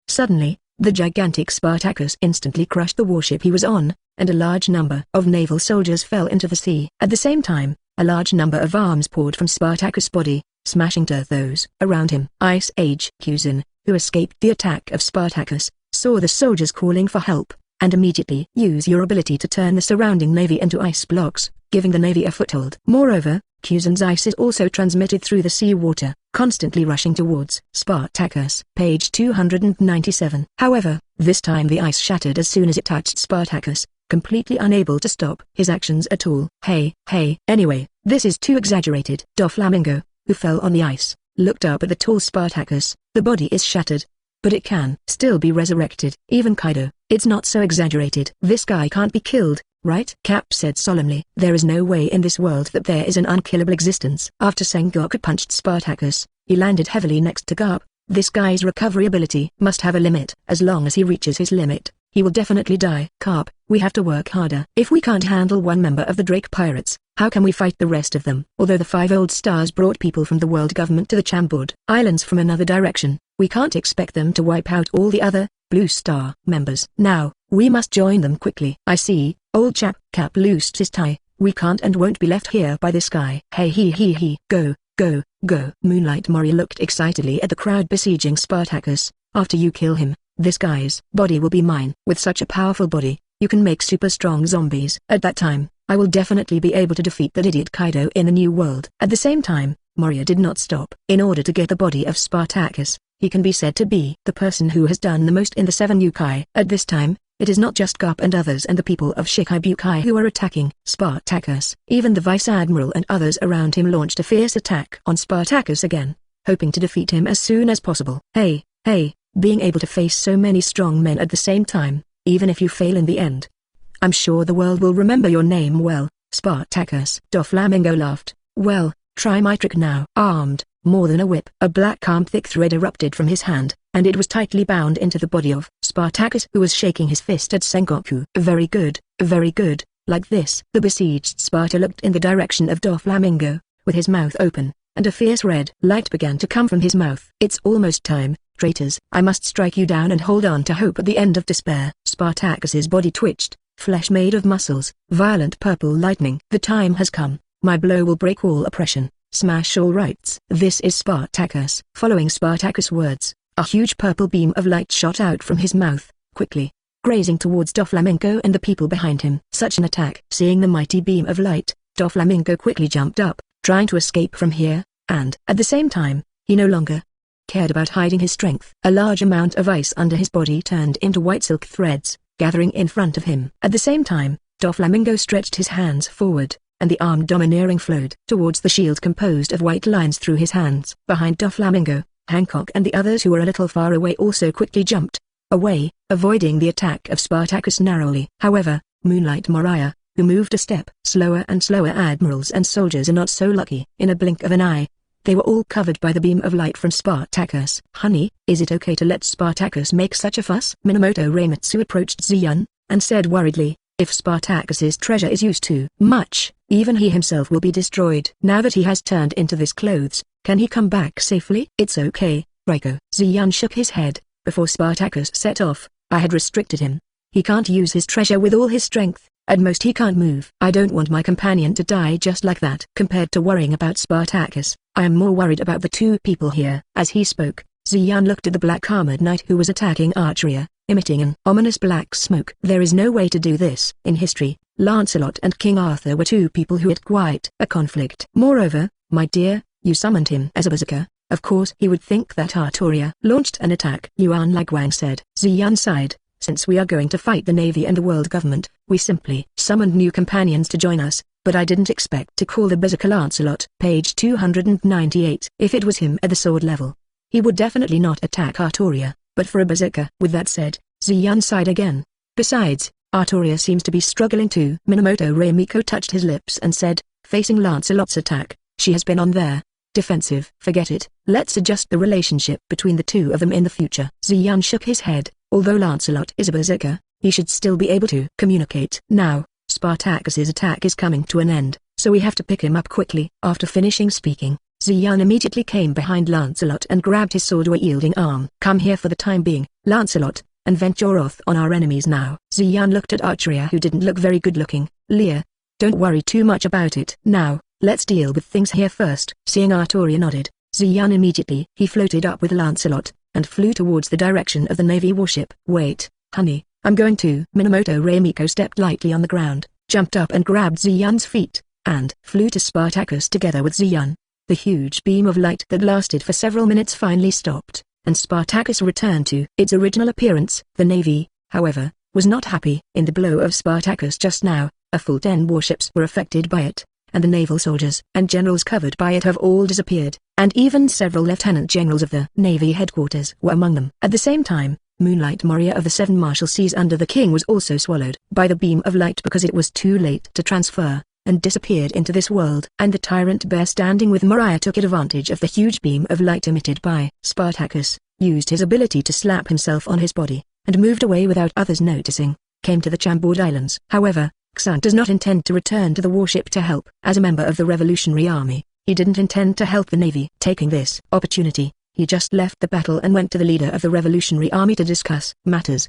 Suddenly, the gigantic Spartacus instantly crushed the warship he was on, and a large number of naval soldiers fell into the sea. At the same time, a large number of arms poured from Spartacus' body, smashing to those around him. Ice Age. Kuzin, who escaped the attack of Spartacus, saw the soldiers calling for help, and immediately use your ability to turn the surrounding navy into ice blocks, giving the navy a foothold. Moreover, Kuzin's ice is also transmitted through the sea water, constantly rushing towards Spartacus. Page 297. However, this time the ice shattered as soon as it touched Spartacus, completely unable to stop his actions at all. Hey, anyway, this is too exaggerated. Doflamingo, who fell on the ice, looked up at the tall Spartacus. The body is shattered, but it can still be resurrected. Even Kaido, it's not so exaggerated. This guy can't be killed, right? Cap said solemnly. There is no way in this world that there is an unkillable existence. After Sengoku punched Spartacus, he landed heavily next to Garp. This guy's recovery ability must have a limit. As long as he reaches his limit, he will definitely die. Garp, we have to work harder. If we can't handle one member of the Drake Pirates, How can we fight the rest of them? Although the 5 old stars brought people from the world government to the Chambord Islands from another direction, we can't expect them to wipe out all the other Blue Star members. Now, we must join them quickly. I see, old chap. Cap loosed his tie. We can't and won't be left here by this guy. Hey he. Go, go, go. Moonlight Maria looked excitedly at the crowd besieging Spartacus. After you kill him, this guy's body will be mine. With such a powerful body, you can make super strong zombies. At that time, I will definitely be able to defeat that idiot Kaido in the new world. At the same time, Moria did not stop. In order to get the body of Spartacus, he can be said to be the person who has done the most in the 7 Yukai. At this time, it is not just Garp and others and the people of Shikibukai who are attacking Spartacus. Even the Vice Admiral and others around him launched a fierce attack on Spartacus again, hoping to defeat him as soon as possible. Hey, being able to face so many strong men at the same time, even if you fail in the end, I'm sure the world will remember your name well, Spartacus. Doflamingo laughed. Well, try my trick now. Armed, more than a whip. A black arm thick thread erupted from his hand, and it was tightly bound into the body of Spartacus, who was shaking his fist at Sengoku. Very good, like this. The besieged Sparta looked in the direction of Doflamingo, with his mouth open, and a fierce red light began to come from his mouth. It's almost time, traitors. I must strike you down and hold on to hope at the end of despair. Spartacus's body twitched, flesh made of muscles, violent purple lightning. The time has come. My blow will break all oppression, smash all rights. This is Spartacus. Following Spartacus' words, a huge purple beam of light shot out from his mouth, quickly, grazing towards Doflamingo and the people behind him. Such an attack. Seeing the mighty beam of light, Doflamingo quickly jumped up, trying to escape from here, and, at the same time, he no longer cared about hiding his strength. A large amount of ice under his body turned into white silk threads, gathering in front of him. At the same time, Doflamingo stretched his hands forward, and the armed domineering flowed towards the shield composed of white lines through his hands. Behind Doflamingo, Hancock and the others who were a little far away also quickly jumped away, avoiding the attack of Spartacus narrowly. However, Moonlight Maria, who moved a step slower and slower, admirals and soldiers are not so lucky. In a blink of an eye, they were all covered by the beam of light from Spartacus. Honey, is it okay to let Spartacus make such a fuss? Minamoto Reimitsu approached Ziyun, and said worriedly, if Spartacus's treasure is used too much, even he himself will be destroyed. Now that he has turned into this clothes, can he come back safely? It's okay, Raiko. Ziyun shook his head. Before Spartacus set off, I had restricted him. He can't use his treasure with all his strength. At most he can't move. I don't want my companion to die just like that. Compared to worrying about Spartacus, I am more worried about the 2 people here. As he spoke, Ziyun looked at the black armored knight who was attacking Archeria, emitting an ominous black smoke. There is no way to do this. In history, Lancelot and King Arthur were 2 people who had quite a conflict. Moreover, my dear, you summoned him as a berserker. Of course he would think that Artoria launched an attack. Yuan Lagwang said. Ziyun sighed. Since we are going to fight the Navy and the world government, we simply summoned new companions to join us, but I didn't expect to call the berserker Lancelot. Page 298. If it was him at the sword level, he would definitely not attack Artoria, but for a berserker. With that said, Ziyun sighed again. Besides, Artoria seems to be struggling too. Minamoto Reimiko touched his lips and said, facing Lancelot's attack, she has been on their defensive. Forget it, let's adjust the relationship between the 2 of them in the future. Ziyun shook his head. Although Lancelot is a berserker, he should still be able to communicate. Now, Spartacus's attack is coming to an end, so we have to pick him up quickly. After finishing speaking, Ziyun immediately came behind Lancelot and grabbed his sword-wielding arm. Come here for the time being, Lancelot, and vent your wrath on our enemies now. Ziyun looked at Archeria, who didn't look very good looking. Leah, don't worry too much about it. Now, let's deal with things here first. Seeing Artoria nodded, Ziyun immediately he floated up with Lancelot, and flew towards the direction of the Navy warship. Wait, honey, I'm going to. Minamoto Reimiko stepped lightly on the ground, jumped up and grabbed Ziyun's feet, and flew to Spartacus together with Ziyun. The huge beam of light that lasted for several minutes finally stopped, and Spartacus returned to its original appearance. The Navy, however, was not happy. In the blow of Spartacus just now, a full 10 warships were affected by it, and the naval soldiers and generals covered by it have all disappeared, and even several lieutenant generals of the Navy headquarters were among them. At the same time, Moonlight Maria of the 7 Marshalseas under the king was also swallowed by the beam of light because it was too late to transfer, and disappeared into this world. And the tyrant bear standing with Maria took advantage of the huge beam of light emitted by Spartacus, used his ability to slap himself on his body, and moved away without others noticing, came to the Chambord Islands. However, Xun does not intend to return to the warship to help. As a member of the Revolutionary Army, he didn't intend to help the Navy. Taking this opportunity, he just left the battle and went to the leader of the Revolutionary Army to discuss matters.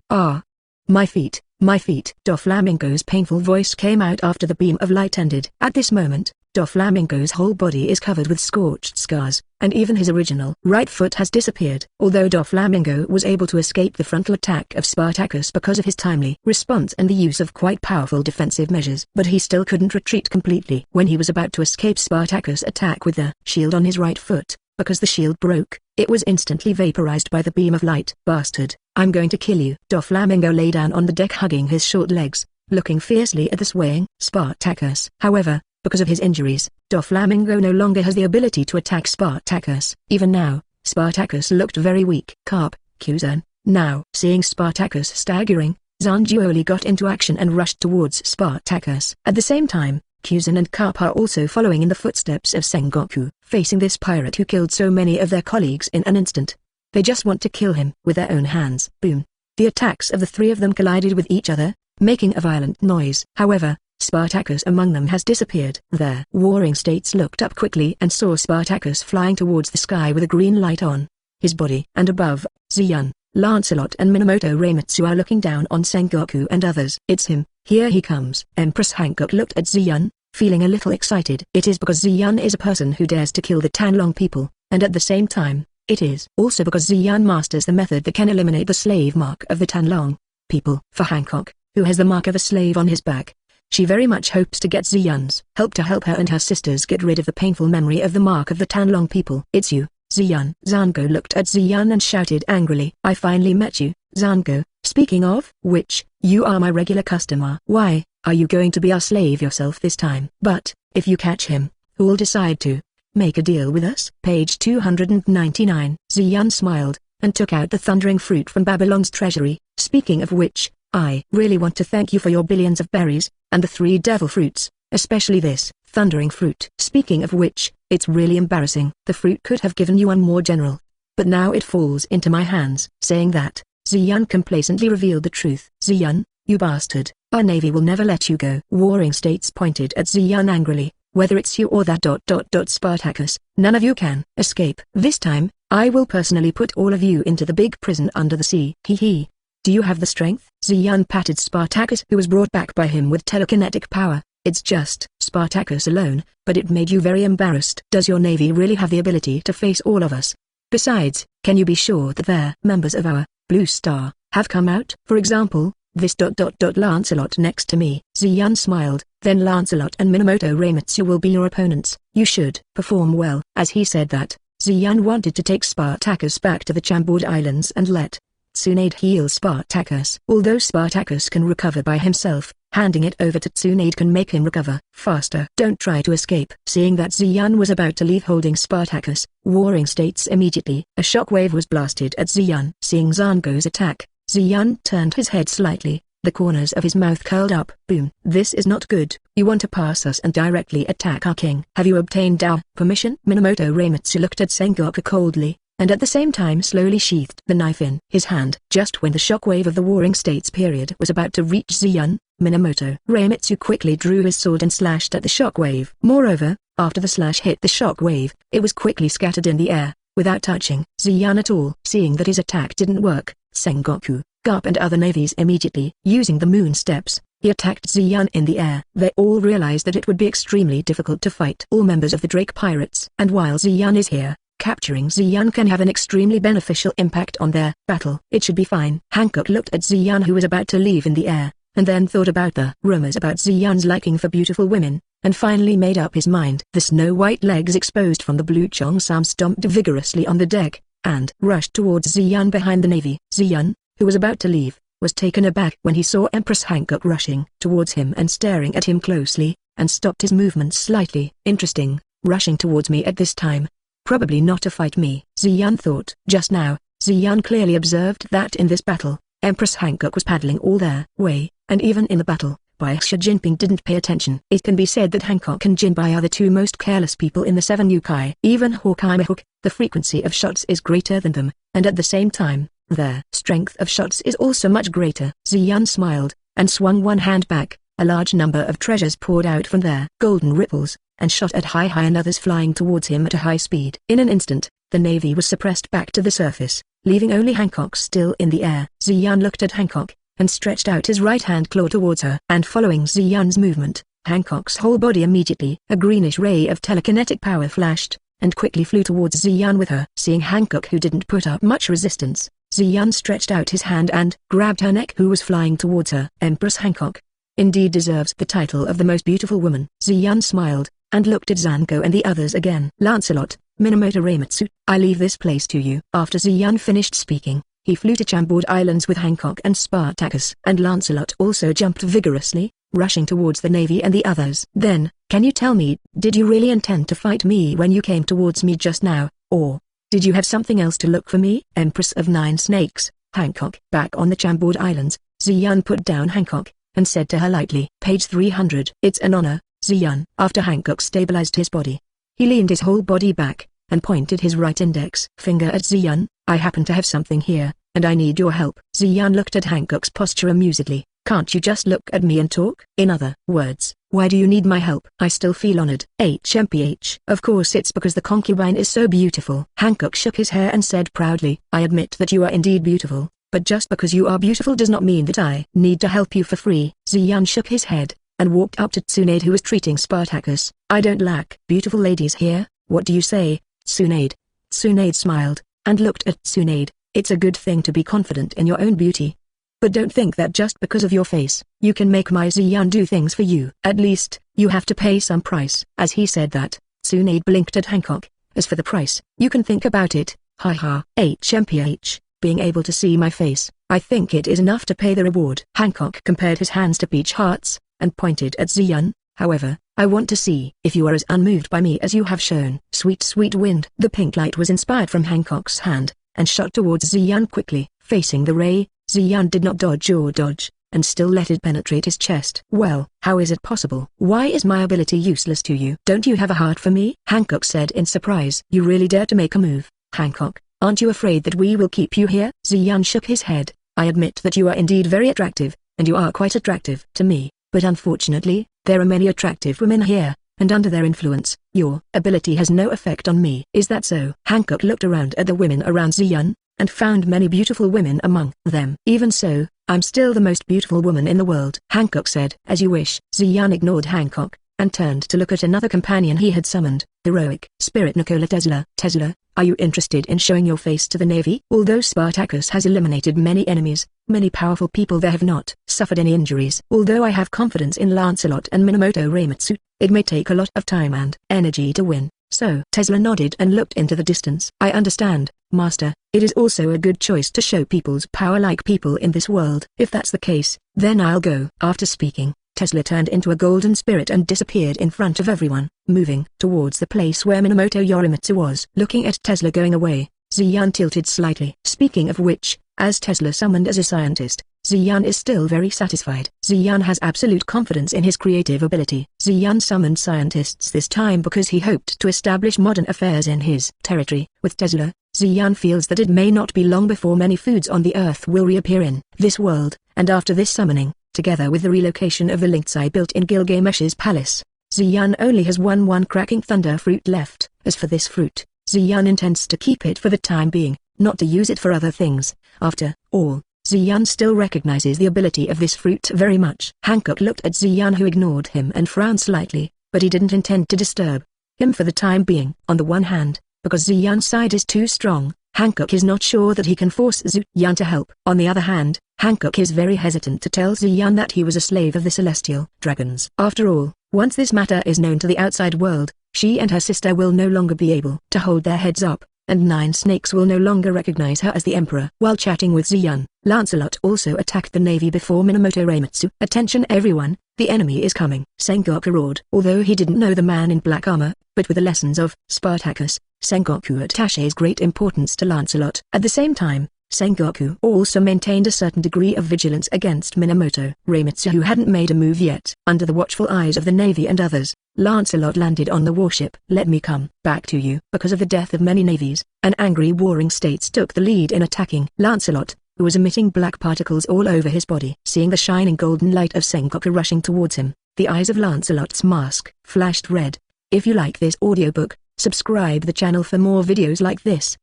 My feet, my feet. Doflamingo's painful voice came out after the beam of light ended. At this moment, Doflamingo's whole body is covered with scorched scars, and even his original right foot has disappeared. Although Doflamingo was able to escape the frontal attack of Spartacus because of his timely response and the use of quite powerful defensive measures, but he still couldn't retreat completely. When he was about to escape Spartacus' attack with the shield on his right foot, because the shield broke, it was instantly vaporized by the beam of light. Bastard, I'm going to kill you. Doflamingo lay down on the deck hugging his short legs, looking fiercely at the swaying Spartacus. However, because of his injuries, Doflamingo no longer has the ability to attack Spartacus. Even now, Spartacus looked very weak. Carp, Kuzan, now. Seeing Spartacus staggering, Zangioli got into action and rushed towards Spartacus. At the same time, Kuzan and Carp are also following in the footsteps of Sengoku, facing this pirate who killed so many of their colleagues in an instant. They just want to kill him with their own hands. Boom. The attacks of the three of them collided with each other, making a violent noise. However, Spartacus among them has disappeared. Their warring states looked up quickly and saw Spartacus flying towards the sky with a green light on his body. And above, Ziyun, Lancelot and Minamoto Reimitsu are looking down on Sengoku and others. It's him, here he comes. Empress Hancock looked at Ziyun, feeling a little excited. It is because Ziyun is a person who dares to kill the Tanlong people, and at the same time, it is also because Ziyun masters the method that can eliminate the slave mark of the Tanlong people. For Hancock, who has the mark of a slave on his back, she very much hopes to get Ziyun's help to help her and her sisters get rid of the painful memory of the mark of the Tanlong people. It's you, Ziyun. Zango looked at Ziyun and shouted angrily. I finally met you, Zango. Speaking of which, you are my regular customer. Why, are you going to be our slave yourself this time? But, if you catch him, who'll decide to make a deal with us? Page 299. Ziyun smiled, and took out the thundering fruit from Babylon's treasury. Speaking of which, I really want to thank you for your billions of berries, and the 3 devil fruits, especially this thundering fruit. Speaking of which, it's really embarrassing. The fruit could have given you one more general, but now it falls into my hands. Saying that, Ziyun complacently revealed the truth. Ziyun, you bastard, our navy will never let you go. Warring states pointed at Ziyun angrily. Whether it's you or that Spartacus, none of you can escape. This time, I will personally put all of you into the big prison under the sea. Hee. Do you have the strength? Ziyun patted Spartacus, who was brought back by him with telekinetic power. It's just Spartacus alone, but it made you very embarrassed. Does your navy really have the ability to face all of us? Besides, can you be sure that they're members of our Blue Star have come out? For example, this Lancelot next to me. Ziyun smiled. Then Lancelot and Minamoto Reimitsu will be your opponents. You should perform well. As he said that, Ziyun wanted to take Spartacus back to the Chambord Islands and let Tsunade heal Spartacus. Although Spartacus can recover by himself, handing it over to Tsunade can make him recover faster. Don't try to escape. Seeing that Ziyun was about to leave holding Spartacus, warring states immediately. A shockwave was blasted at Ziyun. Seeing Zango's attack, Ziyun turned his head slightly. The corners of his mouth curled up. Boom. This is not good. You want to pass us and directly attack our king. Have you obtained our permission? Minamoto Reimitsu looked at Sengoku coldly, and at the same time slowly sheathed the knife in his hand. Just when the shockwave of the warring states period was about to reach Ziyun, Minamoto Reimitsu quickly drew his sword and slashed at the shockwave. Moreover, after the slash hit the shockwave, it was quickly scattered in the air, without touching Ziyun at all. Seeing that his attack didn't work, Sengoku, Garp and other navies immediately, using the moon steps, he attacked Ziyun in the air. They all realized that it would be extremely difficult to fight all members of the Drake Pirates. And while Ziyun is here, capturing Ziyun can have an extremely beneficial impact on their battle. It should be fine. Hancock looked at Ziyun, who was about to leave in the air, and then thought about the rumors about Ziyun's liking for beautiful women, and finally made up his mind. The snow-white legs exposed from the blue Cheongsam stomped vigorously on the deck, and rushed towards Ziyun behind the navy. Ziyun, who was about to leave, was taken aback when he saw Empress Hancock rushing towards him and staring at him closely, and stopped his movements slightly. Interesting, rushing towards me at this time. Probably not to fight me, Ziyun thought. Just now, Ziyun clearly observed that in this battle, Empress Hancock was paddling all their way, and even in the battle, Bai Xia Jinping didn't pay attention. It can be said that Hancock and Jinbai are the two most careless people in the 7 Yukai. Even Hawkeye Mihawk, the frequency of shots is greater than them, and at the same time, their strength of shots is also much greater. Ziyun smiled, and swung one hand back, a large number of treasures poured out from their golden ripples, and shot at high and others flying towards him at a high speed. In an instant, the navy was suppressed back to the surface, leaving only Hancock still in the air. Ziyan looked at Hancock, and stretched out his right-hand claw towards her. And following Ziyan's movement, Hancock's whole body immediately, a greenish ray of telekinetic power flashed, and quickly flew towards Ziyan with her. Seeing Hancock, who didn't put up much resistance, Ziyan stretched out his hand and grabbed her neck, who was flying towards her. Empress Hancock indeed deserves the title of the most beautiful woman. Ziyan smiled, and looked at Zanko and the others again. Lancelot, Minamoto Reimitsu, I leave this place to you. After Ziyan finished speaking, he flew to Chambord Islands with Hancock and Spartacus. And Lancelot also jumped vigorously, rushing towards the navy and the others. Then, can you tell me, did you really intend to fight me when you came towards me just now, or did you have something else to look for me? Empress of Nine Snakes, Hancock. Back on the Chambord Islands, Ziyan put down Hancock, and said to her lightly. Page 300. It's an honor, Ziyan. After Hancock stabilized his body, he leaned his whole body back, and pointed his right index finger at Ziyan. I happen to have something here, and I need your help. Ziyan looked at Hancock's posture amusedly. Can't you just look at me and talk? In other words, why do you need my help? I still feel honored. HMPH. Of course it's because the concubine is so beautiful. Hancock shook his hair and said proudly, I admit that you are indeed beautiful, but just because you are beautiful does not mean that I need to help you for free. Ziyan shook his head, and walked up to Tsunade, who was treating Spartacus. I don't lack beautiful ladies here, what do you say, Tsunade? Tsunade smiled, and looked at Tsunade. It's a good thing to be confident in your own beauty. But don't think that just because of your face, you can make my Ziyan do things for you. At least, you have to pay some price. As he said that, Tsunade blinked at Hancock. As for the price, you can think about it. Haha. HMPH, being able to see my face, I think it is enough to pay the reward. Hancock compared his hands to peach hearts, and pointed at Ziyan. However, I want to see if you are as unmoved by me as you have shown. Sweet sweet wind. The pink light was inspired from Hancock's hand, and shot towards Ziyan quickly. Facing the ray, Ziyan did not dodge or dodge, and still let it penetrate his chest. Well, how is it possible? Why is my ability useless to you? Don't you have a heart for me? Hancock said in surprise. You really dare to make a move, Hancock? Aren't you afraid that we will keep you here? Ziyan shook his head. I admit that you are indeed very attractive, and you are quite attractive to me, but unfortunately, there are many attractive women here, and under their influence, your ability has no effect on me. Is that so? Hancock looked around at the women around Ziyan, and found many beautiful women among them. Even so, I'm still the most beautiful woman in the world. Hancock said. As you wish. Ziyan ignored Hancock, and turned to look at another companion he had summoned, heroic spirit Nikola Tesla. Tesla, are you interested in showing your face to the navy? Although Spartacus has eliminated many enemies, many powerful people there have not suffered any injuries. Although I have confidence in Lancelot and Minamoto Reimitsu, it may take a lot of time and energy to win. So Tesla nodded and looked into the distance. I understand, Master. It is also a good choice to show people's power like people in this world. If that's the case, then I'll go. After speaking, Tesla turned into a golden spirit and disappeared in front of everyone, moving towards the place where Minamoto Yorimitsu was. Looking at Tesla going away, Ziyan tilted slightly. Speaking of which, as Tesla summoned as a scientist, Ziyan is still very satisfied. Ziyan has absolute confidence in his creative ability. Ziyan summoned scientists this time because he hoped to establish modern affairs in his territory. With Tesla, Ziyan feels that it may not be long before many foods on the earth will reappear in this world, and after this summoning, together with the relocation of the Lynx Eye built in Gilgamesh's palace, Ziyan only has one cracking thunder fruit left. As for this fruit, Ziyan intends to keep it for the time being, not to use it for other things. After all, Ziyan still recognizes the ability of this fruit very much. Hancock looked at Ziyan, who ignored him and frowned slightly, but he didn't intend to disturb him for the time being. On the one hand, because Ziyan's side is too strong, Hancock is not sure that he can force Ziyan to help. On the other hand, Hancock is very hesitant to tell Ziyan that he was a slave of the celestial dragons. After all, once this matter is known to the outside world, she and her sister will no longer be able to hold their heads up, and Nine Snakes will no longer recognize her as the emperor. While chatting with Ziyan, Lancelot also attacked the navy before Minamoto Reimitsu. Attention everyone, the enemy is coming. Sengoku roared. Although he didn't know the man in black armor, but with the lessons of Spartacus, Sengoku attaches great importance to Lancelot. At the same time, Sengoku also maintained a certain degree of vigilance against Minamoto Reimitsu, who hadn't made a move yet. Under the watchful eyes of the navy and others, Lancelot landed on the warship. Let me come back to you. Because of the death of many navies, an angry warring states took the lead in attacking Lancelot. who was emitting black particles all over his body. Seeing the shining golden light of Sengoku rushing towards him, the eyes of Lancelot's mask flashed red. If you like this audiobook, subscribe the channel for more videos like this.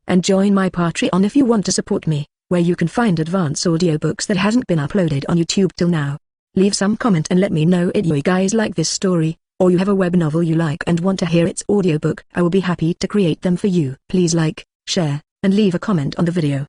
And join my Patreon if you want to support me, where you can find advanced audiobooks that hasn't been uploaded on YouTube till now. Leave some comment and let me know if you guys like this story, or you have a web novel you like and want to hear its audiobook. I will be happy to create them for you. Please like, share, and leave a comment on the video.